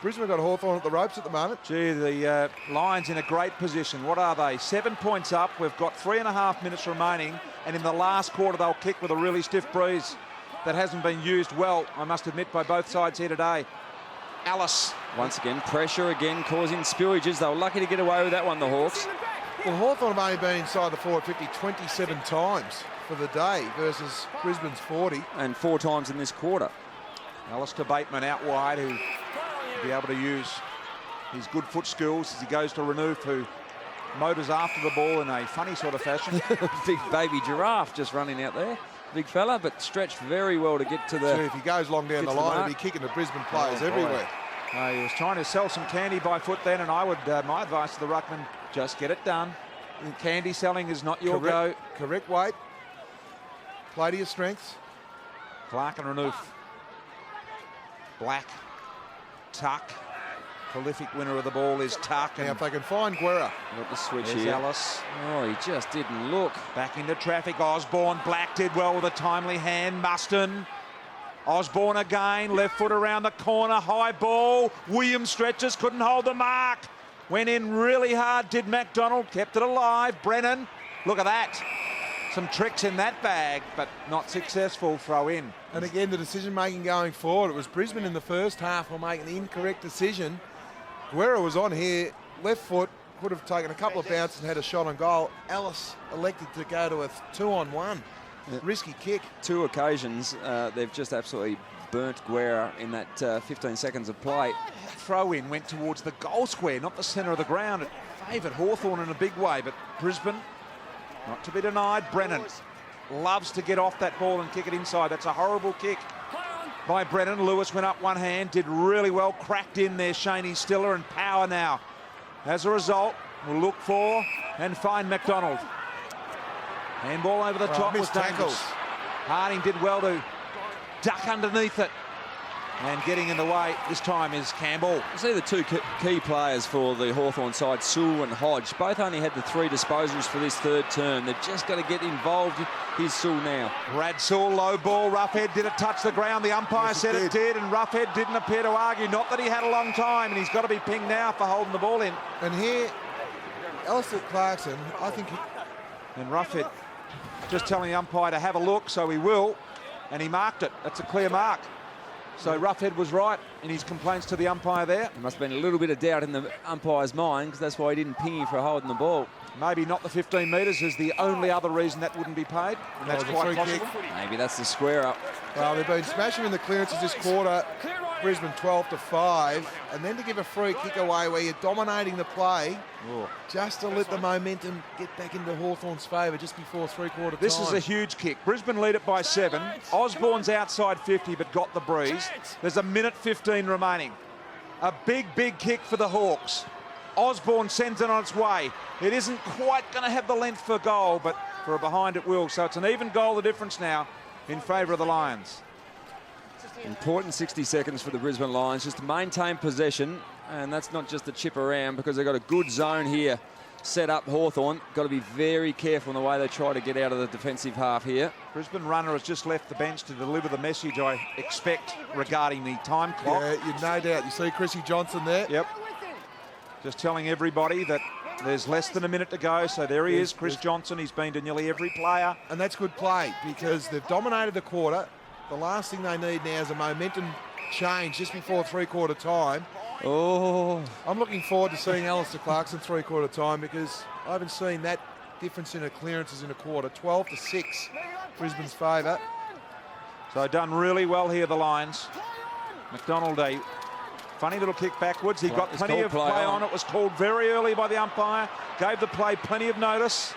Brisbane got Hawthorn at the ropes at the moment. Gee, the Lions in a great position. What are they? 7 points up. We've got 3.5 minutes remaining, and in the last quarter they'll kick with a really stiff breeze that hasn't been used well, I must admit, by both sides here today. Alice. Once again, pressure again causing spillages. They were lucky to get away with that one, the Hawks. Well, Hawthorn have only been inside the forward 50 27 times for the day versus Brisbane's 40. And 4 times in this quarter. Alistair Bateman out wide, who will be able to use his good foot skills as he goes to Renouf, who motors after the ball in a funny sort of fashion. Big baby giraffe just running out there. Big fella, but stretched very well to get to the... So if he goes long down the line, he'll be kicking the Brisbane players everywhere. He was trying to sell some candy by foot then, and I would, my advice to the ruckman, just get it done. Candy selling is not your go. Correct weight. Play to your strengths. Clark and Renouf. Black. Tuck. Prolific winner of the ball is Tuck. Now, if they can find Guerra. Got the switch There's here. Ellis. Oh, he just didn't look. Back into traffic. Osborne. Black did well with a timely hand. Muston. Osborne again. Left foot around the corner. High ball. Williams stretches. Couldn't hold the mark. Went in really hard. Did McDonald. Kept it alive. Brennan. Look at that. Some tricks in that bag, but not successful. Throw in. And again, the decision-making going forward. It was Brisbane in the first half will make an incorrect decision. Guerra was on here. Left foot. Could have taken a couple of bounces and had a shot on goal. Ellis elected to go to a 2-on-1. Risky kick. 2 occasions, they've just absolutely burnt Guerra in that 15 seconds of play. Throw in went towards the goal square, not the centre of the ground. It favoured Hawthorn in a big way, but Brisbane, not to be denied. Brennan loves to get off that ball and kick it inside. That's a horrible kick by Brennan. Lewis went up one hand, did really well, cracked in there. Shaney Stiller and Power now. As a result, we'll look for and find McDonald. Handball over the top was dangerous. Harding did well to duck underneath it. And getting in the way this time is Campbell. You see the 2 key players for the Hawthorn side, Sewell and Hodge. Both only had the 3 disposals for this third term. They've just got to get involved. Here's Sewell now. Brad Sewell, low ball. Roughead, did it touch the ground? The umpire said it did, and Roughead didn't appear to argue. Not that he had a long time, and he's got to be pinged now for holding the ball in. And here, Alistair Clarkson, I think... And Roughead just telling the umpire to have a look, so he will, and he marked it. That's a clear mark. So Roughead was right in his complaints to the umpire there. There must have been a little bit of doubt in the umpire's mind, because that's why he didn't ping him for holding the ball. Maybe not the 15 metres is the only other reason that wouldn't be paid. And that's quite possible. Maybe that's the square up. Well, they've been smashing in the clearances this quarter. Brisbane 12-5, and then to give a free kick away where you're dominating the play, just to let the momentum get back into Hawthorn's favour just before three-quarter time. This is a huge kick. Brisbane lead it by 7. Osborne's outside 50 but got the breeze. There's a minute 15 remaining. A big, big kick for the Hawks. Osborne sends it on its way. It isn't quite going to have the length for goal, but for a behind it will. So it's an even goal, the difference now in favour of the Lions. Important 60 seconds for the Brisbane Lions just to maintain possession, and that's not just a chip around because they've got a good zone here set up. Hawthorn got to be very careful in the way they try to get out of the defensive half here. Brisbane runner has just left the bench to deliver the message I expect regarding the time clock. Yeah, you no doubt. You see Chrissy Johnson there? Yep. Just telling everybody that there's less than a minute to go, so there he is, Chris Johnson. He's been to nearly every player. And that's good play because they've dominated the quarter. The last thing they need now is a momentum change just before three-quarter time. Oh, I'm looking forward to seeing Alistair Clarkson three-quarter time because I haven't seen that difference in a clearances in a quarter. 12-6, Brisbane's favour. So done really well here, the Lions. McDonald, a funny little kick backwards. He got plenty of play on. It was called very early by the umpire. Gave the play plenty of notice.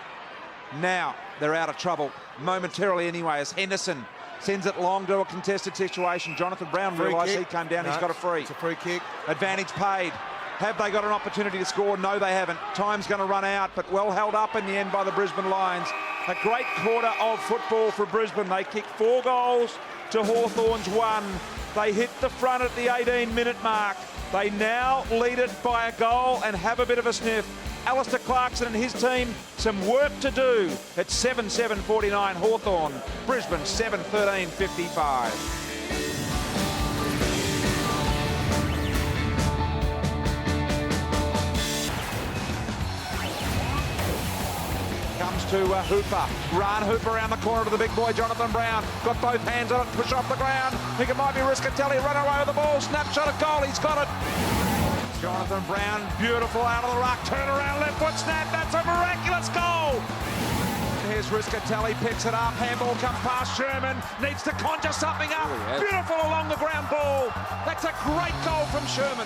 Now, they're out of trouble, momentarily anyway, as Henderson sends it long to a contested situation. Jonathan Brown realised he came down, he's got a free. It's a free kick. Advantage paid. Have they got an opportunity to score? No, they haven't. Time's going to run out, but well held up in the end by the Brisbane Lions. A great quarter of football for Brisbane. They kicked 4 goals to Hawthorn's 1. They hit the front at the 18-minute mark. They now lead it by a goal and have a bit of a sniff. Alistair Clarkson and his team, some work to do. It's 7-7-49 Hawthorn, Brisbane 7-13-55. Comes to Hooper. Ryan Hooper around the corner to the big boy, Jonathan Brown. Got both hands on it, push off the ground. Think it might be Riscatelli, run away with the ball, snapshot of goal, he's got it. Jonathan Brown, beautiful out of the ruck, turn around, left foot snap, that's a miraculous goal. Here's Riscatelli, picks it up, handball comes past Sherman, needs to conjure something up. Beautiful along the ground ball. That's a great goal from Sherman.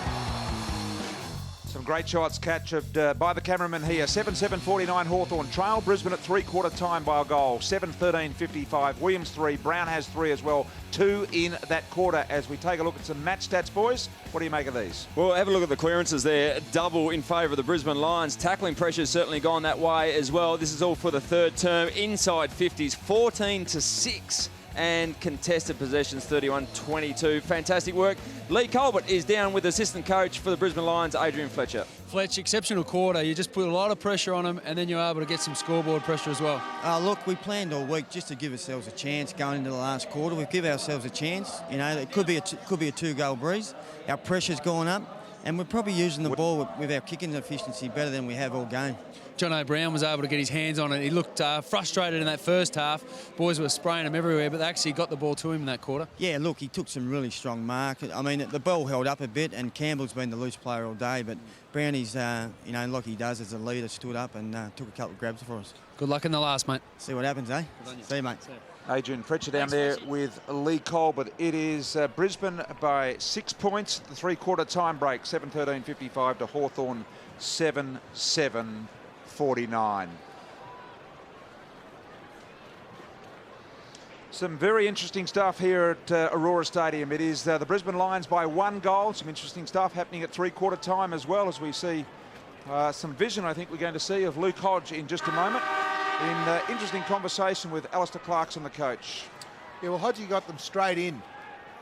Some great shots captured by the cameraman here. 7-7-49 Hawthorn. Trail Brisbane at three-quarter time by a goal. 7-13-55. Williams 3. Brown has 3 as well. 2 in that quarter. As we take a look at some match stats, boys, what do you make of these? Well, have a look at the clearances there. Double in favour of the Brisbane Lions. Tackling pressure's certainly gone that way as well. This is all for the third term. Inside 50s, 14-6. And contested possessions 31-22. Fantastic work. Lee Colbert is down with assistant coach for the Brisbane Lions, Adrian Fletcher. Fletch, exceptional quarter. You just put a lot of pressure on them and then you're able to get some scoreboard pressure as well. Look, we planned all week just to give ourselves a chance going into the last quarter. We've given ourselves a chance. You know, it could be a 2-goal breeze. Our pressure's gone up and we're probably using the ball with our kicking efficiency better than we have all game. John O'Brien was able to get his hands on it. He looked frustrated in that first half. Boys were spraying him everywhere, but they actually got the ball to him in that quarter. Yeah, look, he took some really strong mark. I mean, the ball held up a bit, and Campbell's been the loose player all day, but Brownie's, you know, like he does as a leader, stood up and took a couple of grabs for us. Good luck in the last, mate. See what happens, eh? See you, mate. Adrian Fletcher down there with Lee Colbert. It is Brisbane by 6 points at the three-quarter time break. 7-13-55 to Hawthorn 7-7-49. Some very interesting stuff here at Aurora Stadium. It is the Brisbane Lions by 1 goal. Some interesting stuff happening at three-quarter time as well, as we see some vision, I think we're going to see, of Luke Hodge in just a moment. In interesting conversation with Alistair Clarkson, the coach. Yeah, well, Hodgie got them straight in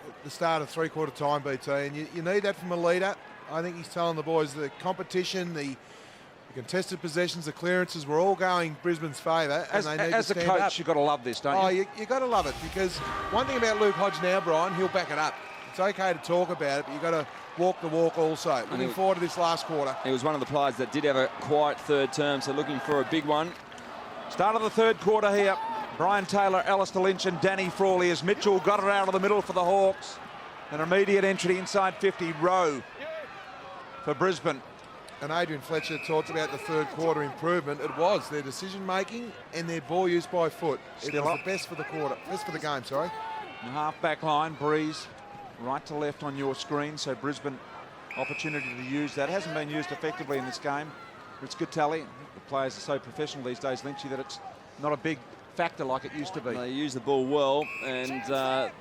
at the start of three-quarter time, BT, and you need that from a leader. I think he's telling the boys the competition, the contested possessions, the clearances were all going Brisbane's favour, and they need to stand up. As a coach, you've got to love this, don't you? Oh, you got to love it, because one thing about Luke Hodge now, Brian, he'll back it up. It's okay to talk about it, but you've got to walk the walk also. Looking forward to this last quarter. He was one of the players that did have a quiet third term, so looking for a big one. Start of the third quarter here. Brian Taylor, Alistair Lynch and Danny Frawley as Mitchell got it out of the middle for the Hawks. An immediate entry inside 50 row for Brisbane. And Adrian Fletcher talked about the third quarter improvement. It was their decision-making and their ball use by foot. It was the best for the quarter, best for the game, sorry. The half-back line, Breeze, right to left on your screen, so Brisbane opportunity to use that. Hasn't been used effectively in this game. Riscatelli, the players are so professional these days, Lynchy, that it's not a big factor like it used to be. They use the ball well, and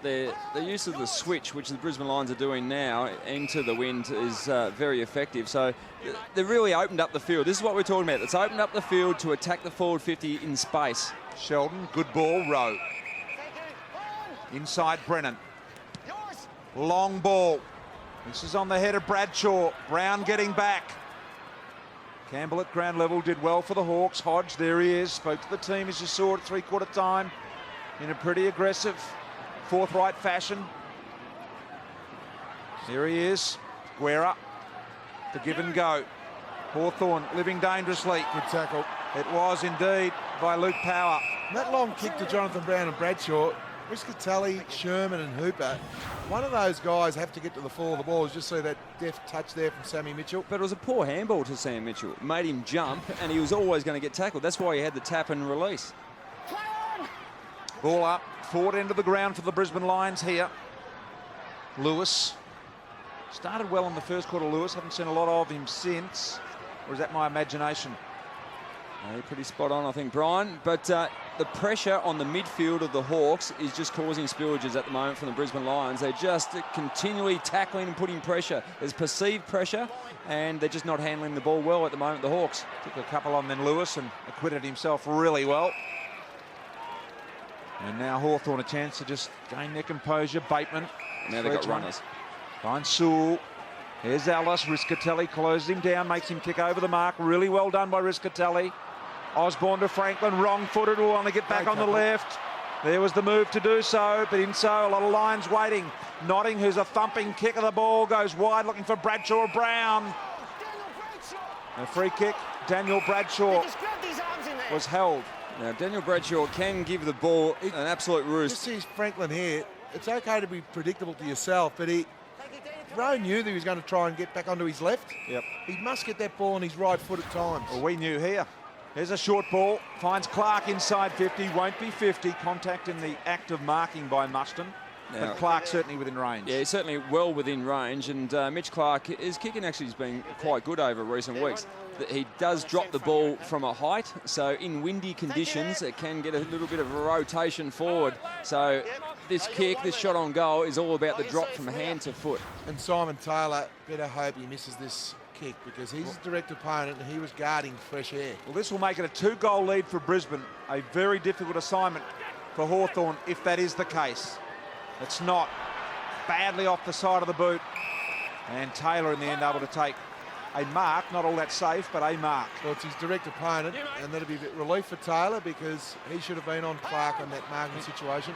their use of the switch, which the Brisbane Lions are doing now, into the wind is very effective. So they really opened up the field. This is what we're talking about. It's opened up the field to attack the forward 50 in space. Sheldon, good ball, Rowe. Inside Brennan. Long ball. This is on the head of Bradshaw. Brown getting back. Campbell at ground level did well for the Hawks. Hodge, there he is. Spoke to the team as you saw at three-quarter time in a pretty aggressive, forthright fashion. Here he is. Guerra, the give and go. Hawthorn living dangerously. Good tackle. It was indeed by Luke Power. And that long kick to Jonathan Brown and Bradshaw, Riscatelli, Sherman and Hooper, one of those guys have to get to the floor of the ball. Just see that deft touch there from Sammy Mitchell. But it was a poor handball to Sam Mitchell. It made him jump, and he was always going to get tackled. That's why he had the tap and release. Ball up, forward end of the ground for the Brisbane Lions here. Lewis. Started well in the first quarter, Lewis. Haven't seen a lot of him since. Or is that my imagination? Pretty spot on, I think, Brian. But the pressure on the midfield of the Hawks is just causing spillages at the moment from the Brisbane Lions. They're just continually tackling and putting pressure. There's perceived pressure, and they're just not handling the ball well at the moment, the Hawks. Took a couple on then Lewis and acquitted himself really well. And now Hawthorn a chance to just gain their composure. Bateman. Now they've got runners. Finds Sewell. Here's Ellis. Riscatelli closes him down, makes him kick over the mark. Really well done by Riscatelli. Osborne to Franklin, wrong-footed, will only get back on the left. There was the move to do so, but in so, a lot of Lions waiting. Notting, who's a thumping kick of the ball, goes wide looking for Bradshaw or Brown. A free kick, Daniel Bradshaw was held. Now, Daniel Bradshaw can give the ball an absolute roost. Just sees Franklin here. It's okay to be predictable to yourself, but Rowe knew that he was going to try and get back onto his left. Yep. He must get that ball on his right foot at times. Well, we knew here. Here's a short ball, finds Clark inside 50, won't be 50. Contact in the act of marking by Muston. Now, but Clark certainly within range. Yeah, he's certainly well within range, and Mitch Clark, his kicking actually has been quite good over recent weeks. He does drop the ball from a height, so in windy conditions it can get a little bit of a rotation forward. So this kick, this shot on goal is all about the drop from hand to foot. And Simon Taylor, better hope he misses this kick because he's his direct opponent and he was guarding fresh air. Well, this will make it a 2-goal lead for Brisbane. A very difficult assignment for Hawthorn if that is the case. It's not. Badly off the side of the boot. And Taylor in the end able to take a mark, not all that safe, but a mark. Well, it's his direct opponent, and that'll be a bit relief for Taylor because he should have been on Clark on that marking situation.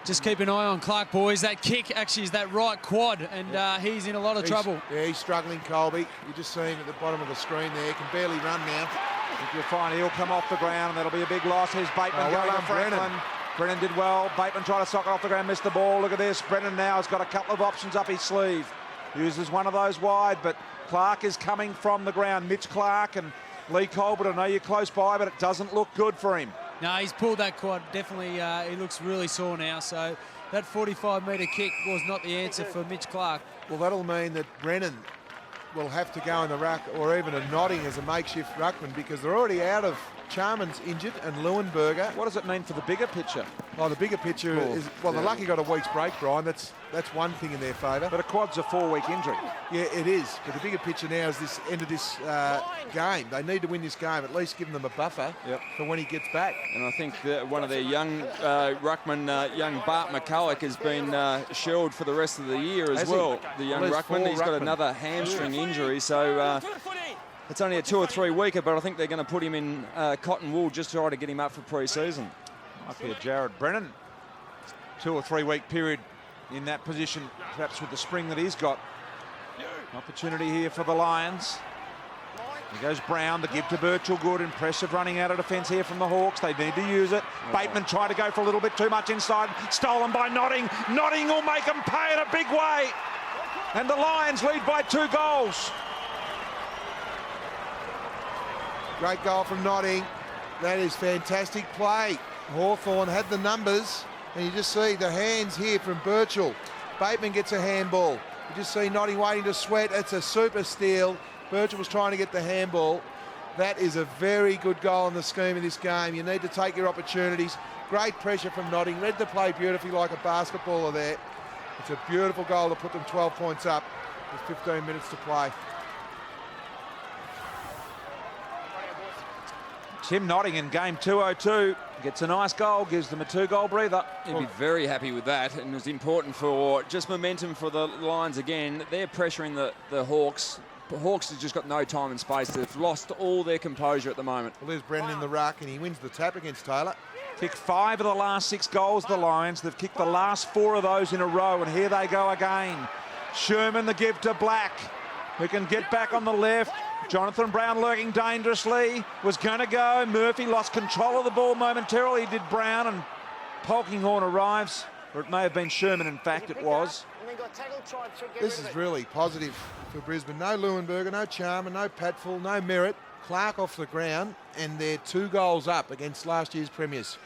Just keep an eye on Clark, boys. That kick actually is that right quad, and he's in a lot of trouble. Yeah, he's struggling, Colby. You just see him at the bottom of the screen there. He can barely run now. I think you'll find he'll come off the ground, and that'll be a big loss. Here's Bateman going to Franklin. Brennan did well. Bateman tried to sock it off the ground, missed the ball. Look at this. Brennan now has got a couple of options up his sleeve. Uses one of those wide, but Clark is coming from the ground. Mitch Clark and Lee Colbert, I know you're close by, but it doesn't look good for him. No, he's pulled that quad. Definitely, he looks really sore now. So that 45-metre kick was not the answer for Mitch Clark. Well, that'll mean that Brennan will have to go in the ruck, or even a Notting as a makeshift ruckman, because they're already out of Charman's injured and Leuenberger. What does it mean for the bigger picture? Oh, the bigger picture is, well, they're lucky got a week's break, Brian. That's one thing in their favour. But a quad's a 4-week injury. Yeah, it is. But the bigger picture now is this end of this game. They need to win this game, at least giving them a buffer for when he gets back. And I think that one of their young ruckman, young Bart McCulloch, has been shelled for the rest of the year as well. The young ruckman, he's got another hamstring injury, so it's only a 2 or 3 weeker, but I think they're going to put him in cotton wool just to try to get him up for pre-season. Might be a Jared Brennan 2 or 3 week period in that position, perhaps with the spring that he's got. Opportunity here for the Lions. Here goes Brown, the give to Birchall, good. Impressive running out of defence here from the Hawks. They need to use it. Bateman tried to go for a little bit too much inside. Stolen by Notting. Notting will make them pay in a big way. And the Lions lead by 2 goals. Great goal from Notting. That is fantastic play. Hawthorn had the numbers, and you just see the hands here from Birchall. Bateman gets a handball. You just see Notting waiting to sweat. It's a super steal. Birchall was trying to get the handball. That is a very good goal in the scheme of this game. You need to take your opportunities. Great pressure from Notting. Read the play beautifully like a basketballer there. It's a beautiful goal to put them 12 points up with 15 minutes to play. Tim Notting in game 202 gets a nice goal, gives them a 2-goal breather. He'd be very happy with that, and it was important for just momentum for the Lions again. They're pressuring the Hawks. The Hawks have just got no time and space. They've lost all their composure at the moment. Well, there's Brennan in the ruck, and he wins the tap against Taylor. Kicked 5 of the last 6 goals, the Lions. They've kicked the last 4 of those in a row, and here they go again. Sherman the give to Black, who can get back on the left. Jonathan Brown lurking dangerously, was going to go. Murphy lost control of the ball momentarily, did Brown, and Polkinghorn arrives. Or it may have been Sherman, in fact, it was. This is really positive for Brisbane. No Leuenberger, no Charman, no Patfull, no Merritt. Clark off the ground, and they're 2 goals up against last year's premiers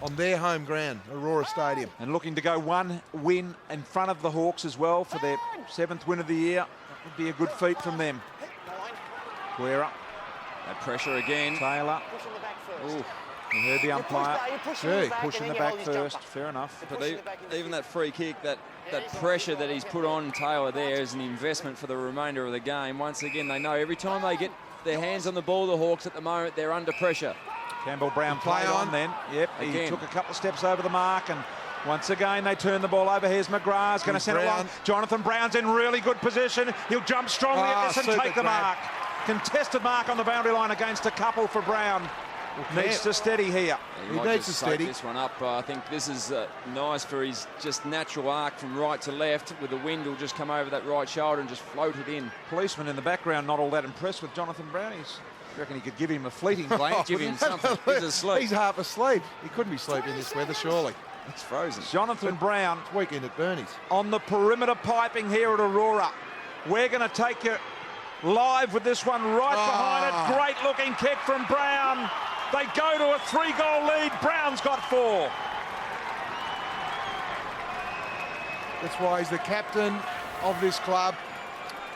on their home ground, Aurora Stadium. And looking to go 1 win in front of the Hawks as well for their 7th win of the year. That would be a good feat from them. Guerra That pressure again. Taylor. Push in the back first. Ooh. You heard the You push umpire. that, you push in Gee, the back, Push and in the then you back hold his first. jumper. Fair enough. You But push in the back in the even field. that free kick, that pressure that he's put on Taylor there is an investment for the remainder of the game. Once again, they know every time they get their hands on the ball, the Hawks at the moment, they're under pressure. Campbell Brown Play played on then. Yep, he Again. took a couple of steps over the mark, and once again they turn the ball over. Here's McGrath's going to send it long. Jonathan Brown's in really good position. He'll jump strongly at this and super take the grab. mark. Contested mark on the boundary line against a couple for Brown. Needs to steady here. He He might needs just to soak steady. this one up. I think this is nice for his just natural arc from right to left, with the wind will just come over that right shoulder and just float it in. Policeman in the background not all that impressed with Jonathan Brown. I reckon he could give him a fleeting glance. Give him something. He's asleep. He's half asleep. He couldn't be sleeping in this weather, surely. It's frozen. Jonathan Brown It's weekend at Bernie's. on the perimeter piping here at Aurora. We're going to take you live with this one right behind it. Great looking kick from Brown. They go to a 3-goal lead. Brown's got 4. That's why he's the captain of this club.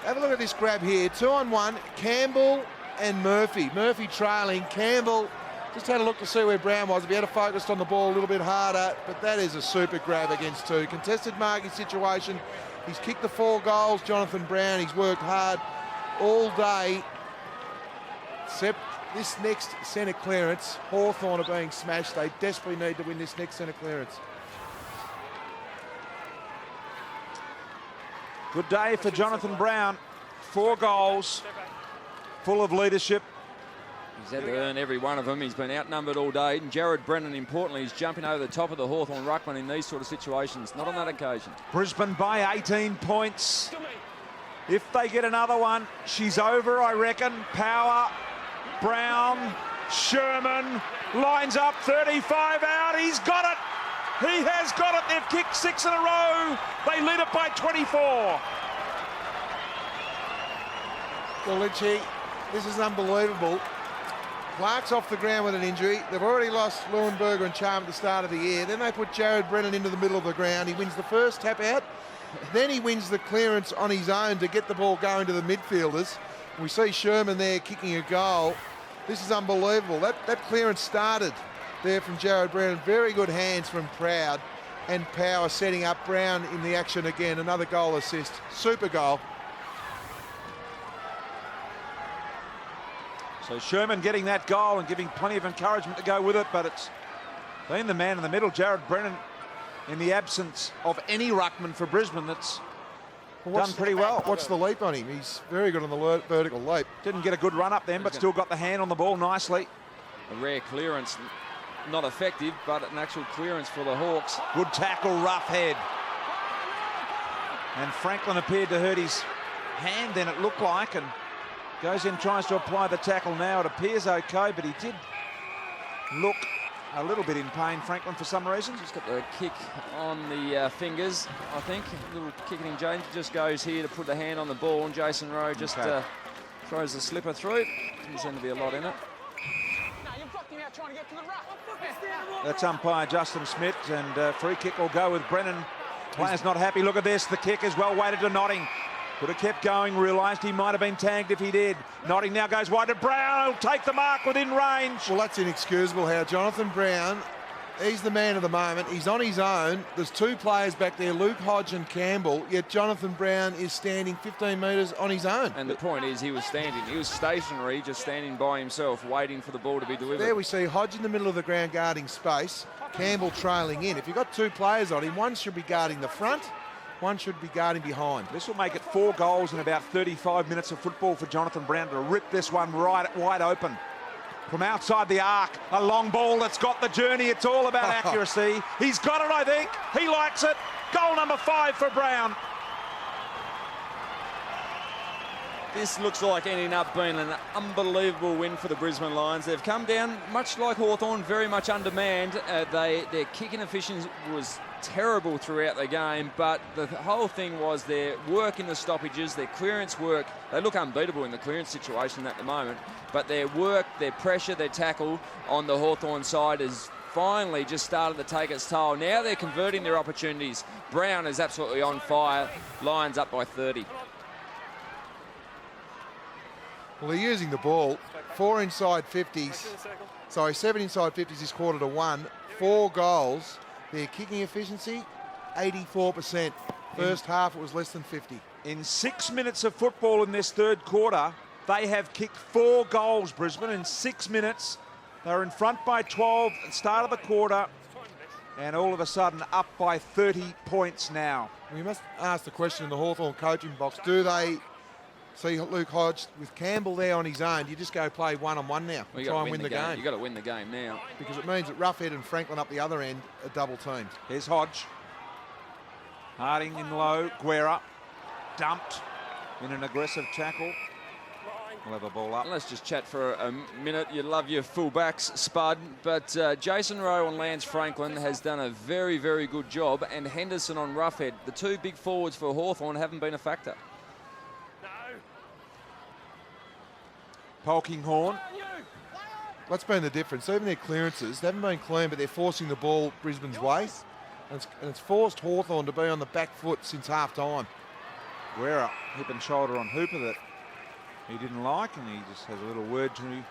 Have a look at this grab here. 2-on-1, Campbell and Murphy. Murphy trailing. Campbell just had a look to see where Brown was. If he had focused on the ball a little bit harder, but that is a super grab against 2. Contested marking situation. He's kicked the 4 goals. Jonathan Brown, he's worked hard all day. Except this next centre clearance. Hawthorn are being smashed. They desperately need to win this next centre clearance. Good day for Jonathan Brown. 4 goals, full of leadership. He's had to earn every one of them. He's been outnumbered all day. And Jared Brennan, importantly, is jumping over the top of the Hawthorn ruckman in these sort of situations. Not on that occasion. Brisbane by 18 points. If they get another one, she's over, I reckon. Power, Brown, Sherman, lines up, 35 out. He's got it. He has got it. They've kicked 6 in a row. They lead it by 24. Well, Lynchy, this is unbelievable. Clark's off the ground with an injury. They've already lost Leuenberger and Charm at the start of the year. Then they put Jared Brennan into the middle of the ground. He wins the first tap out. Then he wins the clearance on his own to get the ball going to the midfielders. We see Sherman there kicking a goal. This is unbelievable. That clearance started there from Jared Brennan. Very good hands from Proud. And Power setting up Brown in the action again. Another goal assist. Super goal. So Sherman getting that goal and giving plenty of encouragement to go with it, but it's been the man in the middle, Jared Brennan, in the absence of any ruckman for Brisbane, that's done pretty well. What's the leap on him? He's very good on the vertical leap. Didn't get a good run up then, but still got the hand on the ball nicely. A rare clearance. Not effective, but an actual clearance for the Hawks. Good tackle, rough head. And Franklin appeared to hurt his hand then, it looked like, and goes in, tries to apply the tackle now. It appears okay, but he did look a little bit in pain, Franklin, for some reason. Just got the kick on the fingers, I think. A little kicking in James. Just goes here to put the hand on the ball, and Jason Rowe just throws the slipper through. Doesn't seem to be a lot in it. Trying to get to the ruck. That's umpire Justin Smith, and free kick will go with Brennan. Player's not happy. Look at this. The kick is well weighted to Notting. Could have kept going, realised he might have been tagged if he did. Notting now goes wide to Brown. He'll take the mark within range. Well, that's inexcusable how Jonathan Brown, he's the man of the moment. He's on his own. There's 2 players back there, Luke Hodge and Campbell, yet Jonathan Brown is standing 15 metres on his own. And the point is he was standing. He was stationary, just standing by himself, waiting for the ball to be delivered. There we see Hodge in the middle of the ground guarding space, Campbell trailing in. If you've got 2 players on him, one should be guarding the front, one should be guarding behind. This will make it 4 goals in about 35 minutes of football for Jonathan Brown to rip this one right wide open. From outside the arc, a long ball that's got the journey. It's all about accuracy. He's got it, I think. He likes it. Goal number 5 for Brown. This looks like ending up being an unbelievable win for the Brisbane Lions. They've come down, much like Hawthorn, very much undermanned. Their kicking efficiency was terrible throughout the game, but the whole thing was their work in the stoppages, their clearance work. They look unbeatable in the clearance situation at the moment, but their work, their pressure, their tackle on the Hawthorn side has finally just started to take its toll. Now they're converting their opportunities. Brown is absolutely on fire. Lions up by 30. Well, they're using the ball 4 inside 50s. Sorry, 7 inside 50s this quarter to 1. 4 goals. Their kicking efficiency, 84%. First half, it was less than 50. In 6 minutes of football in this third quarter, they have kicked 4 goals, Brisbane. In 6 minutes, they're in front by 12 at the start of the quarter, and all of a sudden up by 30 points now. We must ask the question in the Hawthorn coaching box, do they see Luke Hodge with Campbell there on his own? Do you just go play one-on-one now and try and win the game? You've got to win the game now. Because it means that Roughhead and Franklin up the other end are double teamed. Here's Hodge. Harding in low, Guerra dumped in an aggressive tackle. We'll have a ball up. Let's just chat for a minute. You love your fullbacks, Spud, but Jason Rowe and Lance Franklin has done a very, very good job, and Henderson on Roughhead. The 2 big forwards for Hawthorn haven't been a factor. Polkinghorn. What's been the difference? Even their clearances, they haven't been clean, but they're forcing the ball Brisbane's way. And it's forced Hawthorn to be on the back foot since half-time. Guerra, hip and shoulder on Hooper that he didn't like, and he just has a little word to me.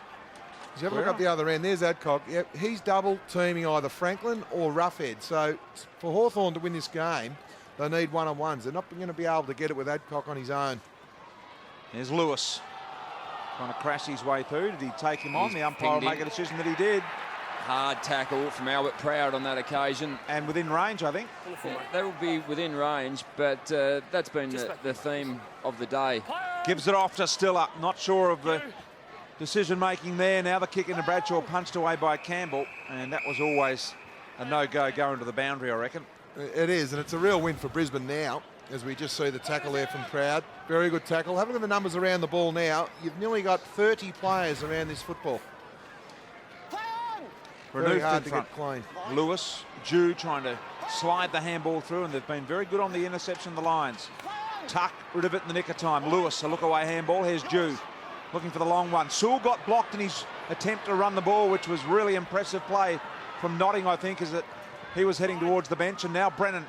As you have a look up the other end, there's Adcock. Yep, he's double teaming either Franklin or Roughhead. So for Hawthorn to win this game, they need one-on-ones. They're not going to be able to get it with Adcock on his own. There's Lewis trying to crash his way through. Did he take him on? The umpire will make a decision that he did. Hard tackle from Albert Proud on that occasion. And within range, I think. That will be within range, but that's been the theme of the day. Gives it off to Stiller. Not sure of the decision-making there. Now the kick into Bradshaw, punched away by Campbell. And that was always a no-go going to the boundary, I reckon. It is, and it's a real win for Brisbane now, as we just see the tackle there from Proud. Very good tackle. Have a look at the numbers around the ball now. You've nearly got 30 players around this football. Very hard to get clean. Lewis, Jew trying to slide the handball through, and they've been very good on the interception of the lines. Tuck, rid of it in the nick of time. Lewis, a look-away handball. Here's Jew looking for the long one. Sewell got blocked in his attempt to run the ball, which was really impressive play from Notting, I think, is that he was heading towards the bench, and now Brennan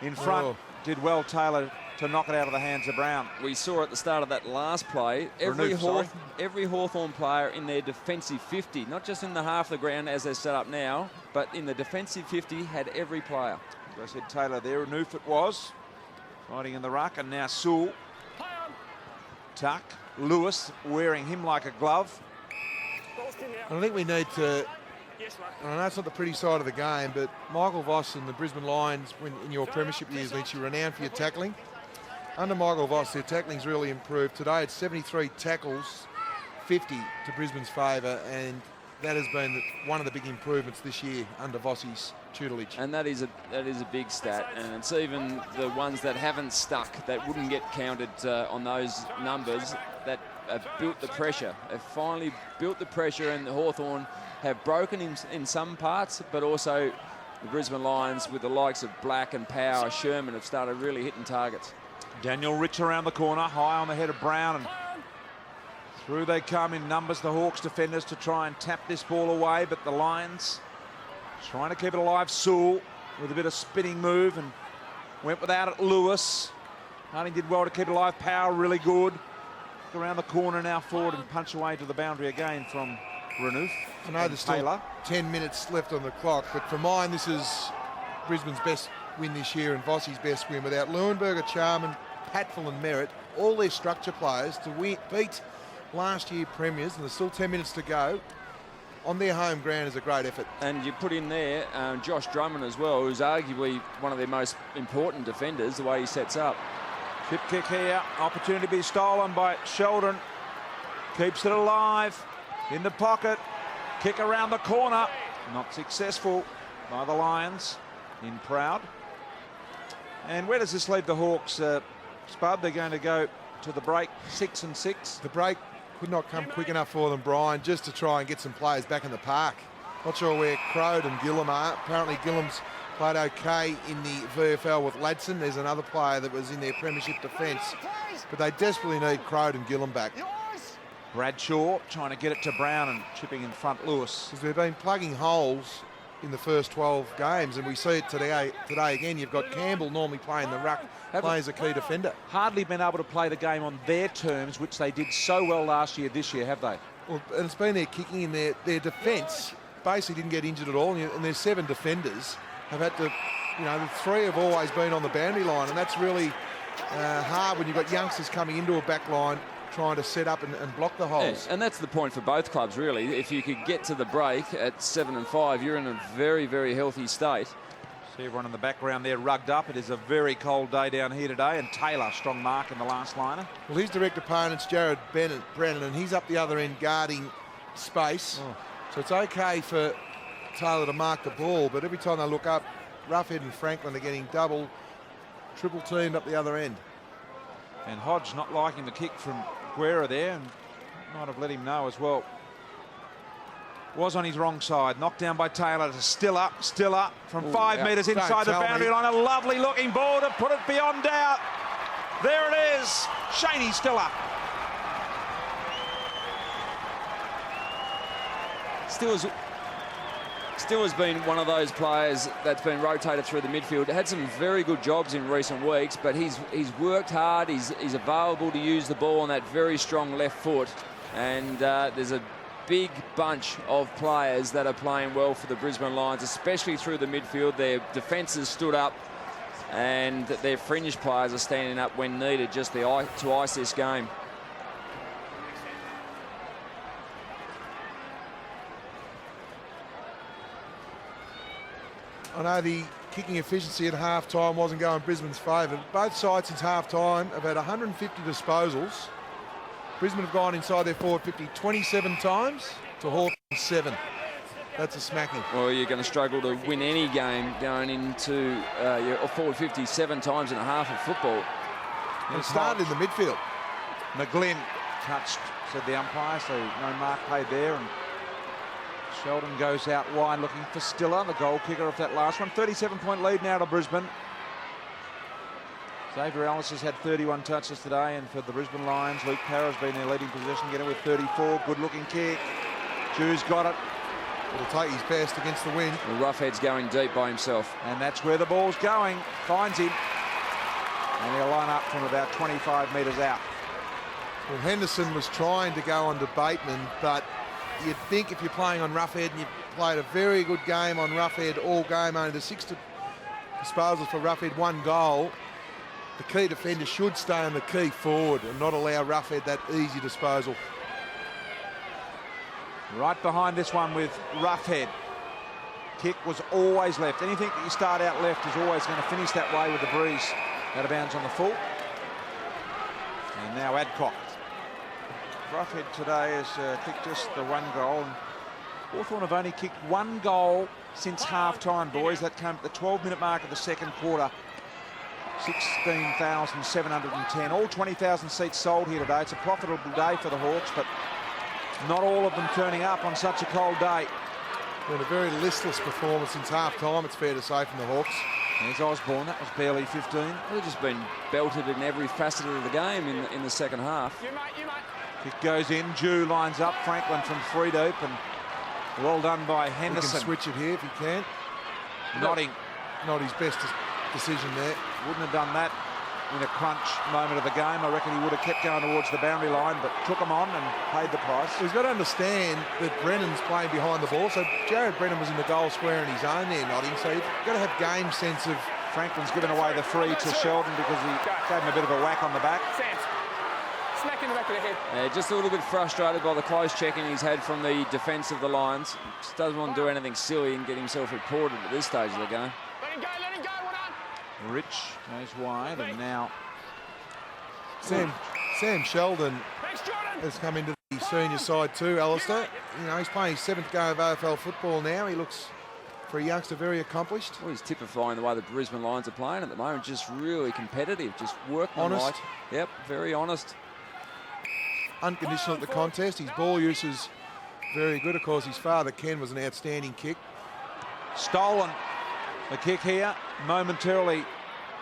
in front. Did well, Taylor, to knock it out of the hands of Brown. We saw at the start of that last play, every Hawthorn player in their defensive 50, not just in the half of the ground as they're set up now, but in the defensive 50 had every player. As I said, Taylor there, Noof it was, fighting in the ruck, and now Sewell. Tuck, Lewis wearing him like a glove. And I think we need to, I know it's not the pretty side of the game, but Michael Voss and the Brisbane Lions, when in your premiership years, Lynch, you're renowned for your tackling. Under Michael Voss, their tackling's really improved. Today it's 73 tackles, 50 to Brisbane's favour, and that has been one of the big improvements this year under Vossi's tutelage. And that is a big stat, and it's even the ones that haven't stuck that wouldn't get counted on those numbers that have built the pressure. They've finally built the pressure, and the Hawthorn have broken in some parts, but also the Brisbane Lions with the likes of Black and Power, Sherman have started really hitting targets. Daniel Rich around the corner, high on the head of Brown, and through they come in numbers, the Hawks defenders, to try and tap this ball away, but the Lions trying to keep it alive. Sewell with a bit of spinning move and went without it. Lewis, Harding did well to keep it alive. Power really good. Around the corner now forward and punch away to the boundary again from Renouf. I know there's still 10 minutes left on the clock, but for mine, this is Brisbane's best win this year and Vossi's best win without Leuenberger, Charman, Patful and Merritt, all their structure players to beat last year premiers, and there's still 10 minutes to go. On their home ground is a great effort. And you put in there Josh Drummond as well, who's arguably one of their most important defenders, the way he sets up. Chip kick here, opportunity to be stolen by Sheldon. Keeps it alive, in the pocket, kick around the corner. Not successful by the Lions in Proud. And where does this leave the Hawks, Spud? They're going to go to the break 6-6. The break could not come quick enough for them, Brian, just to try and get some players back in the park. Not sure where Crode and Gillam are. Apparently Gillam's played okay in the VFL with Ladson. There's another player that was in their premiership defence. But they desperately need Crode and Gillam back. Bradshaw trying to get it to Brown and chipping in front Lewis. Because they've been plugging holes in the first 12 games, and we see it today again. You've got Campbell normally playing the ruck, playing as a key defender. Hardly been able to play the game on their terms, which they did so well last year, this year, have they? Well, and it's been their kicking in their defence basically didn't get injured at all, and their 7 defenders have had to, the 3 have always been on the boundary line, and that's really hard when you've got youngsters coming into a back line trying to set up and block the holes. Yeah, and that's the point for both clubs, really. If you could get to the break at 7 and 5, you're in a very, very healthy state. See everyone in the background there rugged up. It is a very cold day down here today, and Taylor, strong mark in the last liner. Well, his direct opponent's Jared Brennan, and he's up the other end guarding space. Oh. So it's okay for Taylor to mark the ball, but every time they look up, Roughhead and Franklin are getting double, triple teamed up the other end. And Hodge not liking the kick from Guerra there, and might have let him know as well. Was on his wrong side, knocked down by Taylor to still up from 5 metres inside the boundary line. A lovely looking ball to put it beyond doubt. There it is, Shaney Stiller. Still has been one of those players that's been rotated through the midfield. Had some very good jobs in recent weeks, but he's worked hard. He's available to use the ball on that very strong left foot, and there's a big bunch of players that are playing well for the Brisbane Lions, especially through the midfield. Their defences stood up, and their fringe players are standing up when needed just to ice this game. I know the kicking efficiency at half-time wasn't going Brisbane's favour. Both sides since half-time have had 150 disposals. Brisbane have gone inside their forward 50 27 times to Hawthorn 7. That's a smacking. Well, you're going to struggle to win any game going into your forward 50 7 times and a half of football. And started in the midfield. McGlynn touched, said the umpire, so no mark paid there. And Sheldon goes out wide looking for Stiller, the goal kicker of that last one. 37-point lead now to Brisbane. Xavier Ellis has had 31 touches today, and for the Brisbane Lions, Luke Parra's been in their leading position, getting with 34. Good-looking kick. Drew's got it. It'll take his best against the wind. The Roughhead's going deep by himself. And that's where the ball's going. Finds him. And he'll line up from about 25 metres out. Well, Henderson was trying to go onto Bateman, but you'd think if you're playing on Roughhead and you've played a very good game on Roughhead all game, only the 6 disposals for Roughhead, 1 goal, the key defender should stay on the key forward and not allow Roughhead that easy disposal. Right behind this one with Roughhead. Kick was always left. Anything that you start out left is always going to finish that way with the breeze. Out of bounds on the full. And now Adcock. Roughhead today has kicked just the 1 goal. And Hawthorn have only kicked 1 goal since half-time, boys. That came at the 12-minute mark of the second quarter. 16,710. All 20,000 seats sold here today. It's a profitable day for the Hawks, but not all of them turning up on such a cold day. Been a very listless performance since half-time, it's fair to say, from the Hawks. There's Osborne, that was barely 15. They've just been belted in every facet of the game in the second half. You mate. Kick goes in, Jew lines up, Franklin from 3 deep, and well done by He Henderson. can switch it here if he can. Nodding. Not his best decision there. Wouldn't have done that in a crunch moment of the game. I reckon he would have kept going towards the boundary line, but took him on and paid the price. He's got to understand that Brennan's playing behind the ball, so Jared Brennan was in the goal square in his own there, nodding, so you've got to have game sense of... Franklin's given away the free to Sheldon because he gave him a bit of a whack on the back. Sam, smack in the back of the head. Just a little bit frustrated by the close checking he's had from the defence of the Lions. Just doesn't want to do anything silly and get himself reported at this stage of the game. Let him go, well done. Rich goes wide, and now Sam Sheldon Thanks, Jordan. has come into the senior side too, Alistair. You know, he's playing his 7th go of AFL football now. He looks, for a youngster, very accomplished. Well, he's typifying the way the Brisbane Lions are playing at the moment. Just really competitive, just workmanlike. Honest. Yep, very honest. Unconditional at the contest. His ball use is very good. Of course, his father, Ken, was an outstanding kick. stolen the kick here momentarily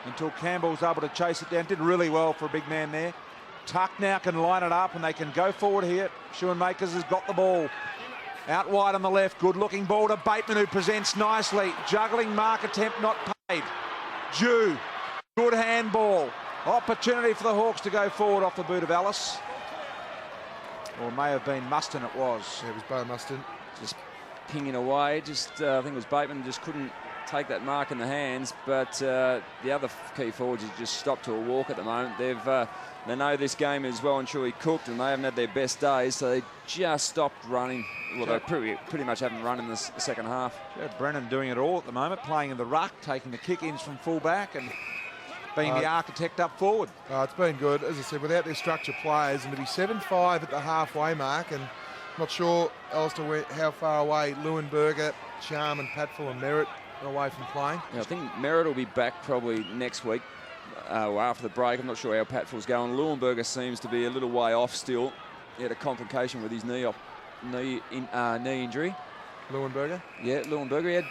until Campbell's able to chase it down. Did really well for a big man there. Tuck now can line it up and they can go forward here. Schoenmakers has got the ball. Out wide on the left, good looking ball to Bateman, who presents nicely. Juggling mark attempt not paid. Jew, good handball. Opportunity for the Hawks to go forward off the boot of Ellis. Or may have been Muston it was. Yeah, it was Bo Muston. Just pinging away. Just I think it was Bateman just couldn't take that mark in the hands. But the other key forwards have just stopped to a walk at the moment. They know this game is well and truly cooked, and they haven't had their best days, so they just stopped running. Well, they pretty much haven't run in the second half. Jared Brennan doing it all at the moment, playing in the ruck, taking the kick-ins from full-back and being the architect up forward. It's been good, as I said, without their structure players, and to be 7-5 at the halfway mark, and not sure, Alistair, how far away Leuenberger, Charm and Patfull and Merritt are away from playing. Yeah, I think Merritt will be back probably next week. After the break. I'm not sure how Patfull's going. Leuenberger seems to be a little way off still. He had a complication with his knee injury. Leuenberger? Yeah, Leuenberger.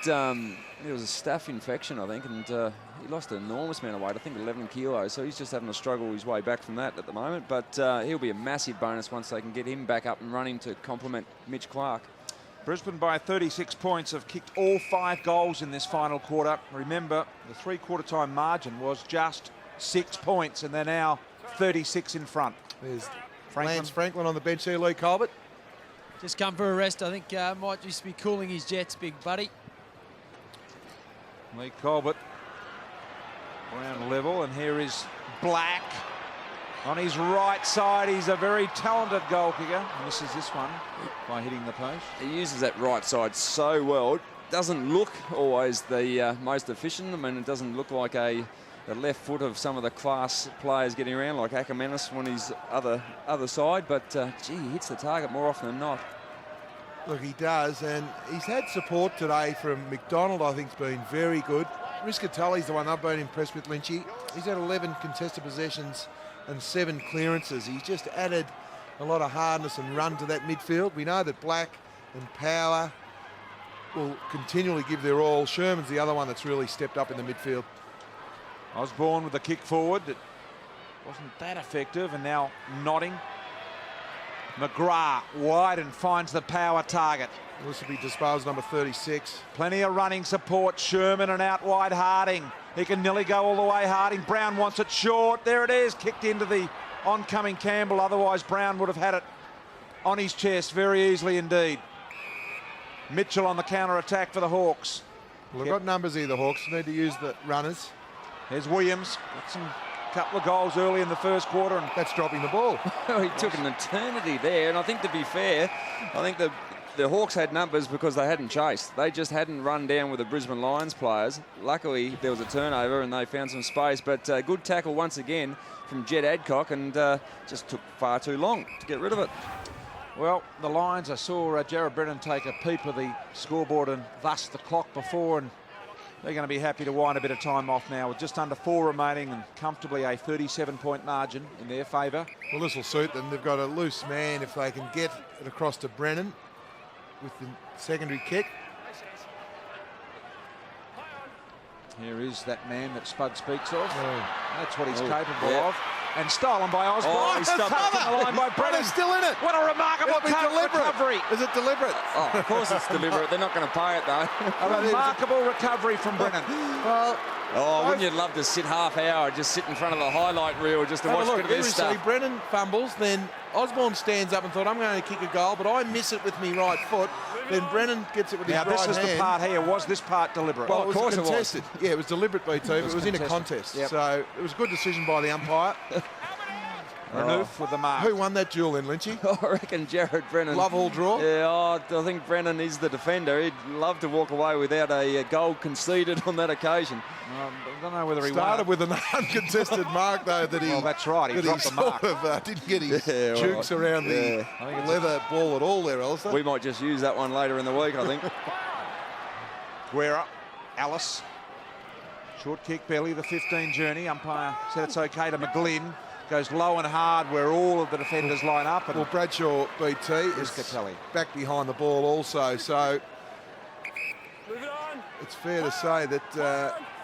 It was a staph infection, I think, and he lost an enormous amount of weight, I think 11 kilos, so he's just having to struggle his way back from that at the moment, but he'll be a massive bonus once they can get him back up and running to complement Mitch Clark. Brisbane by 36 points have kicked all 5 goals in this final quarter. Remember, the 3-quarter time margin was just 6 points, and they're now 36 in front. There's Lance Franklin on the bench there, Lee Colbert. Just come for a rest. I think might just be cooling his jets, big buddy. Lee Colbert ground level, and here is Black on his right side. He's a very talented goal kicker. Misses this one by hitting the post. He uses that right side so well. It doesn't look always the most efficient. I mean, it doesn't look like the left foot of some of the class players getting around, like Ackermanis on his other side, but gee, he hits the target more often than not. Look, he does, and he's had support today from McDonald. I think has been very good. Riscatelli's the one I've been impressed with, Lynchy. He's had 11 contested possessions and 7 clearances. He's just added a lot of hardness and run to that midfield. We know that Black and Power will continually give their all. Sherman's the other one that's really stepped up in the midfield. Osborne with the kick forward. It wasn't that effective, and now Notting. McGrath wide and finds the Power target. This will be disposed number 36. Plenty of running support. Sherman and out wide Harding. He can nearly go all the way. Harding. Brown wants it short. There it is. Kicked into the oncoming Campbell. Otherwise, Brown would have had it on his chest very easily indeed. Mitchell on the counter-attack for the Hawks. Well, they've got numbers here, the Hawks. Need to use the runners. There's Williams. Got some couple of goals early in the first quarter, and that's dropping the ball. He took an eternity there, and I think, to be fair, I think the Hawks had numbers because they hadn't chased. They just hadn't run down with the Brisbane Lions players. Luckily, there was a turnover and they found some space, but good tackle once again from Jed Adcock, and just took far too long to get rid of it. Well, the Lions, I saw Jared Brennan take a peep of the scoreboard and thus the clock before, and they're going to be happy to wind a bit of time off now with just under 4 remaining and comfortably a 37-point margin in their favour. Well, this will suit them. They've got a loose man if they can get it across to Brennan with the secondary kick. Here is that man that Spud speaks of. Oh. That's what he's capable of. And stolen by Osborne. Oh, he stopped on the line by Brennan. Still in it. What a remarkable recovery. Is it deliberate? Oh, of course it's deliberate. They're not going to pay it, though. A remarkable recovery from Brennan. Well, wouldn't you love to sit half hour, just sit in front of the highlight reel just to watch a bit of this stuff? Brennan fumbles, then Osborne stands up and thought, I'm going to kick a goal, but I miss it with me right foot. Then Brennan gets it with his right hand. Now, this is the part here. Was this part deliberate? Well, of course it was contested. Yeah, it was deliberate, BT, but it was in a contest. Yep. So it was a good decision by the umpire. Renouf with the mark. Who won that duel then, Lynchy? I reckon Jared Brennan. Love all draw? Yeah, I think Brennan is the defender. He'd love to walk away without a goal conceded on that occasion. I don't know whether he started with an uncontested mark, though, that he... Well, that's right. He dropped the mark. Didn't get his jukes around the leather ball at all there, Alistair. We might just use that one later in the week, I think. Guerra, Alice. Short kick, barely the 15 journey. Umpire said it's okay to McGlynn. Goes low and hard where all of the defenders line up. And well, Bradshaw, BT, is back behind the ball also. So it's fair to say that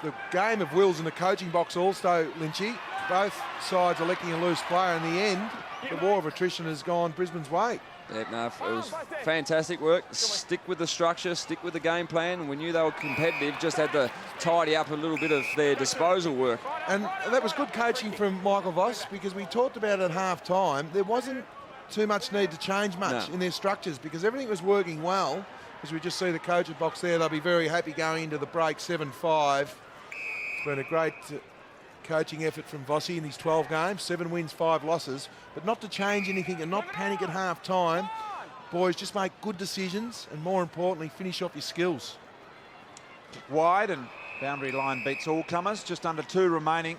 the game of wills in the coaching box also, Lynchy. Both sides electing a loose player. In the end, the war of attrition has gone Brisbane's way. Yeah, no, it was fantastic work. Stick with the structure, stick with the game plan. We knew they were competitive, just had to tidy up a little bit of their disposal work. And that was good coaching from Michael Voss, because we talked about at half-time, there wasn't too much need to change much in their structures because everything was working well. As we just see the coach's box there, they'll be very happy going into the break 7-5. It's been a great coaching effort from Vossi in these 12 games, 7 wins, 5 losses, but not to change anything and not panic at half time. Boys, just make good decisions and more importantly, finish off your skills. Wide and boundary line beats all comers, just under 2 remaining.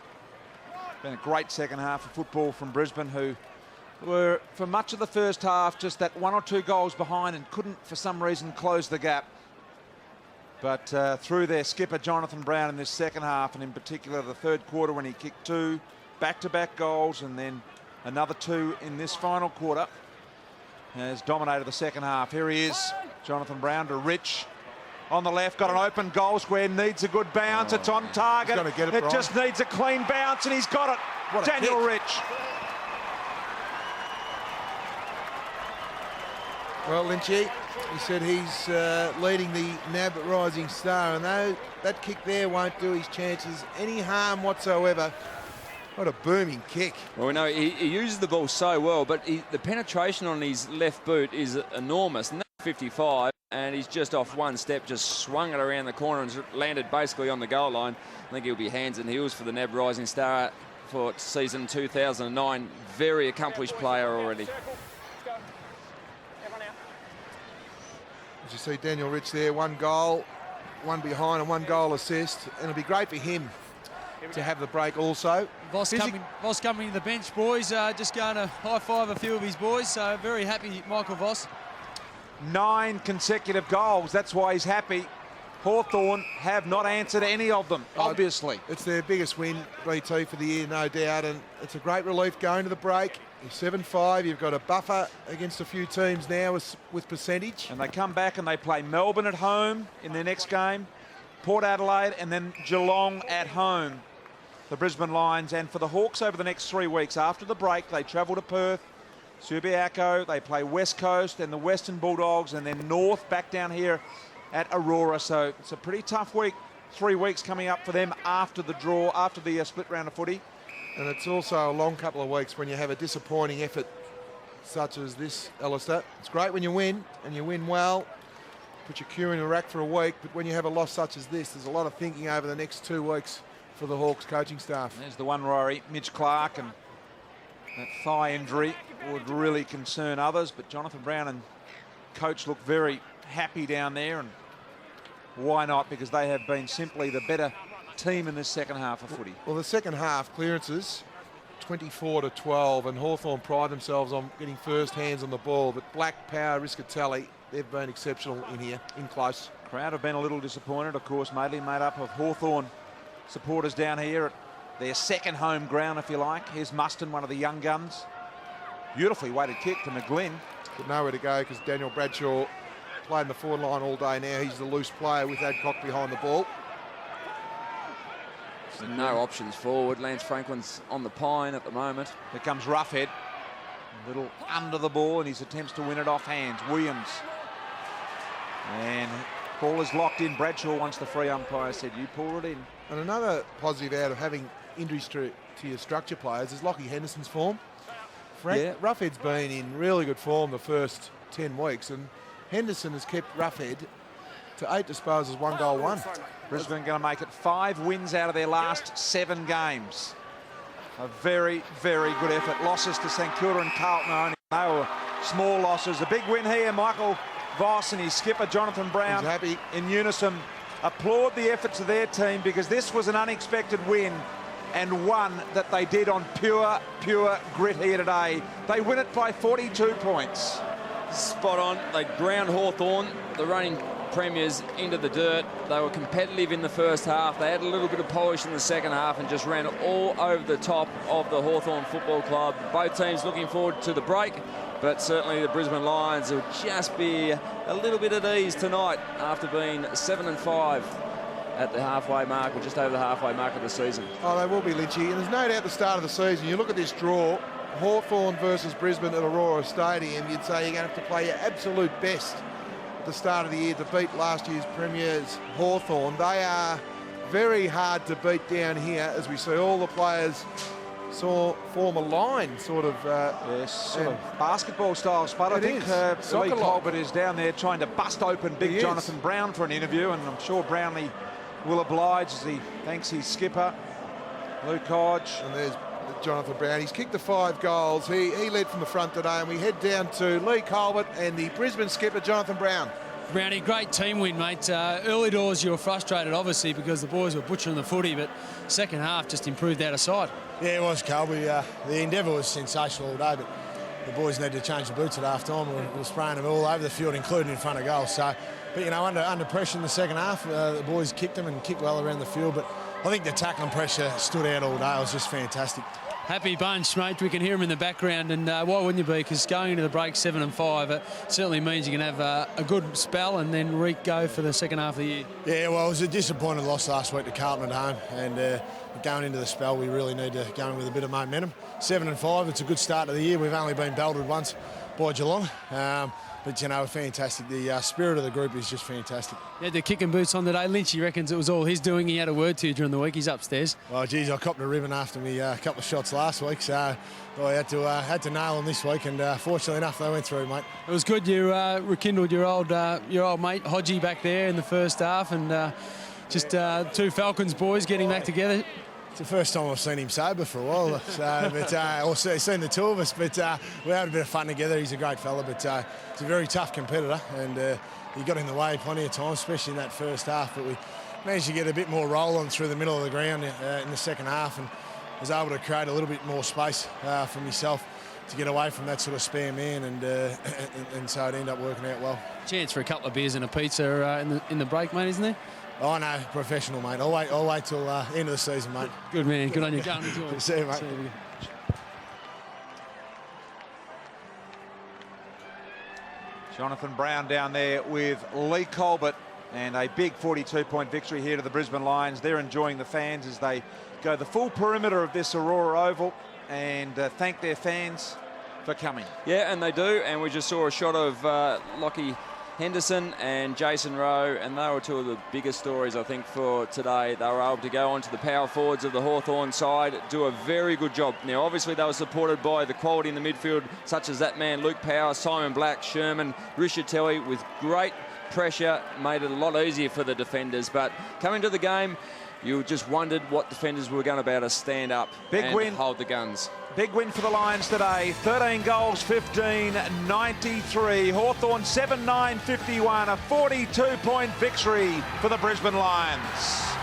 Been a great second half of football from Brisbane, who were for much of the first half just that 1 or 2 goals behind and couldn't for some reason close the gap. But through their skipper Jonathan Brown in this second half, and in particular the third quarter when he kicked 2 back-to-back goals and then another 2 in this final quarter, has dominated the second half. Here he is, Jonathan Brown to Rich on the left, got an open goal square, needs a good bounce, it's on target, it just needs a clean bounce and he's got it. Daniel Rich. Well, Lynchy, he said he's leading the NAB Rising Star, and that kick there won't do his chances any harm whatsoever. What a booming kick. Well, we know he uses the ball so well, but the penetration on his left boot is enormous. And that's 55, and he's just off one step, just swung it around the corner and landed basically on the goal line. I think he'll be hands and heels for the NAB Rising Star for season 2009. Very accomplished player already. As you see Daniel Rich there, 1 goal, 1 behind and 1 goal assist. And it'll be great for him to have the break also. Voss coming to the bench, boys. Just going to high-five a few of his boys. So very happy, Michael Voss. 9 consecutive goals. That's why he's happy. Hawthorn have not answered any of them, obviously. It's their biggest win, BT, for the year, no doubt. And it's a great relief going to the break. 7-5, you've got a buffer against a few teams now with percentage. And they come back and they play Melbourne at home in their next game, Port Adelaide, and then Geelong at home, the Brisbane Lions. And for the Hawks over the next 3 weeks, after the break, they travel to Perth, Subiaco, they play West Coast and the Western Bulldogs, and then North back down here at Aurora. So it's a pretty tough week, 3 weeks coming up for them after the draw, after the split round of footy. And it's also a long couple of weeks when you have a disappointing effort such as this, Alistair. It's great when you win, and you win well, put your cue in the rack for a week, but when you have a loss such as this, there's a lot of thinking over the next 2 weeks for the Hawks coaching staff. There's the one worry, Mitch Clark, and that thigh injury would really concern others, but Jonathan Brown and coach look very happy down there, and why not? Because they have been simply the better team in this second half of footy. Well, the second half clearances 24-12, and Hawthorn pride themselves on getting first hands on the ball, but Black, Power, Riscatelli, they've been exceptional in here, in close. Crowd have been a little disappointed, of course, mainly made up of Hawthorn supporters down here at their second home ground, if you like. Here's Muston, one of the young guns. Beautifully weighted kick to McGlynn. But nowhere to go because Daniel Bradshaw played in the forward line all day now. He's the loose player with Adcock behind the ball. No options forward. Lance Franklin's on the pine at the moment. Here comes Roughhead. A little under the ball in his attempts to win it off hands. Williams. And ball is locked in. Bradshaw wants the free umpire said, you pull it in. And another positive out of having injuries to your structure players is Lockie Henderson's form. Roughhead's been in really good form the first 10 weeks, and Henderson has kept Roughhead to 8 disposals, 1 goal, 1. Brisbane going to make it 5 wins out of their last 7 games. A very, very good effort. Losses to St Kilda and Carlton only. They were small losses. A big win here. Michael Voss and his skipper Jonathan Brown He's happy. In unison applaud the efforts of their team, because this was an unexpected win and one that they did on pure grit here today. They win it by 42 points. Spot on. They ground Hawthorn, the reigning premiers, into the dirt. They were competitive in the first half. They had a little bit of polish in the second half and just ran all over the top of the Hawthorn Football Club. Both teams looking forward to the break, but certainly the Brisbane Lions will just be a little bit at ease tonight after being 7-5 at the halfway mark, or just over the halfway mark of the season. Oh, they will be, Lynchy. And there's no doubt the start of the season, you look at this draw, Hawthorn versus Brisbane at Aurora Stadium, you'd say you're going to have to play your absolute best at the start of the year to beat last year's premiers Hawthorn. They are very hard to beat down here, as we see all the players form a line, sort of. Yes, sort of basketball style spot. I think Lee Colbert is down there trying to bust open big Jonathan Brown for an interview, and I'm sure Brownlee will oblige as he thanks his skipper, Luke Hodge. And there's Jonathan Brown. He's kicked the 5 goals. He led from the front today, and we head down to Lee Colbert and the Brisbane skipper, Jonathan Brown. Brownie, great team win, mate. Early doors, you were frustrated, obviously, because the boys were butchering the footy, but second half just improved out of sight. Yeah, it was, Carl. The endeavour was sensational all day, but the boys needed to change the boots at half-time. We were spraying them all over the field, including in front of goal. So, but, you know, under pressure in the second half, the boys kicked them and kicked well around the field, but I think the tackling pressure stood out all day. It was just fantastic. Happy bunch, mate. We can hear them in the background, and why wouldn't you be? Because going into the break 7-5, it certainly means you can have a good spell and then go for the second half of the year. Yeah, well, it was a disappointing loss last week to Carlton at home, and going into the spell, we really need to go in with a bit of momentum. 7-5, it's a good start to the year. We've only been belted once by Geelong. But, you know, fantastic. The spirit of the group is just fantastic. Yeah, the kicking boots on today. Lynchy reckons it was all his doing. He had a word to you during the week. He's upstairs. Well, geez, I copped a ribbon after me a couple of shots last week, so I had to nail them this week, and fortunately enough, they went through, mate. It was good. You rekindled your old mate Hodgie back there in the first half, and just 2 Falcons boys getting back together. It's the first time I've seen him sober for a while, or seen the two of us, but we had a bit of fun together. He's a great fella, but he's a very tough competitor, and he got in the way plenty of times, especially in that first half, but we managed to get a bit more roll on through the middle of the ground in the second half, and was able to create a little bit more space for myself to get away from that sort of spare man, and so it ended up working out well. Chance for a couple of beers and a pizza in the break, mate, isn't there? Oh no, professional, mate. I'll wait till end of the season, mate. Good man, good on you. Go and enjoy it. See you, mate. See you. Jonathan Brown down there with Lee Colbert, and a big 42-point victory here to the Brisbane Lions. They're enjoying the fans as they go the full perimeter of this Aurora Oval and thank their fans for coming. Yeah, and they do, and we just saw a shot of Lockie Henderson and Jason Rowe, and they were 2 of the biggest stories, I think, for today. They were able to go on to the power forwards of the Hawthorn side, do a very good job. Now, obviously, they were supported by the quality in the midfield, such as that man, Luke Power, Simon Black, Sherman, Rishatelli, with great pressure, made it a lot easier for the defenders. But coming to the game, you just wondered what defenders were going to be able to stand up and hold the guns. Big win for the Lions today. 13 goals, 15-93. Hawthorn 7-9-51. A 42-point victory for the Brisbane Lions.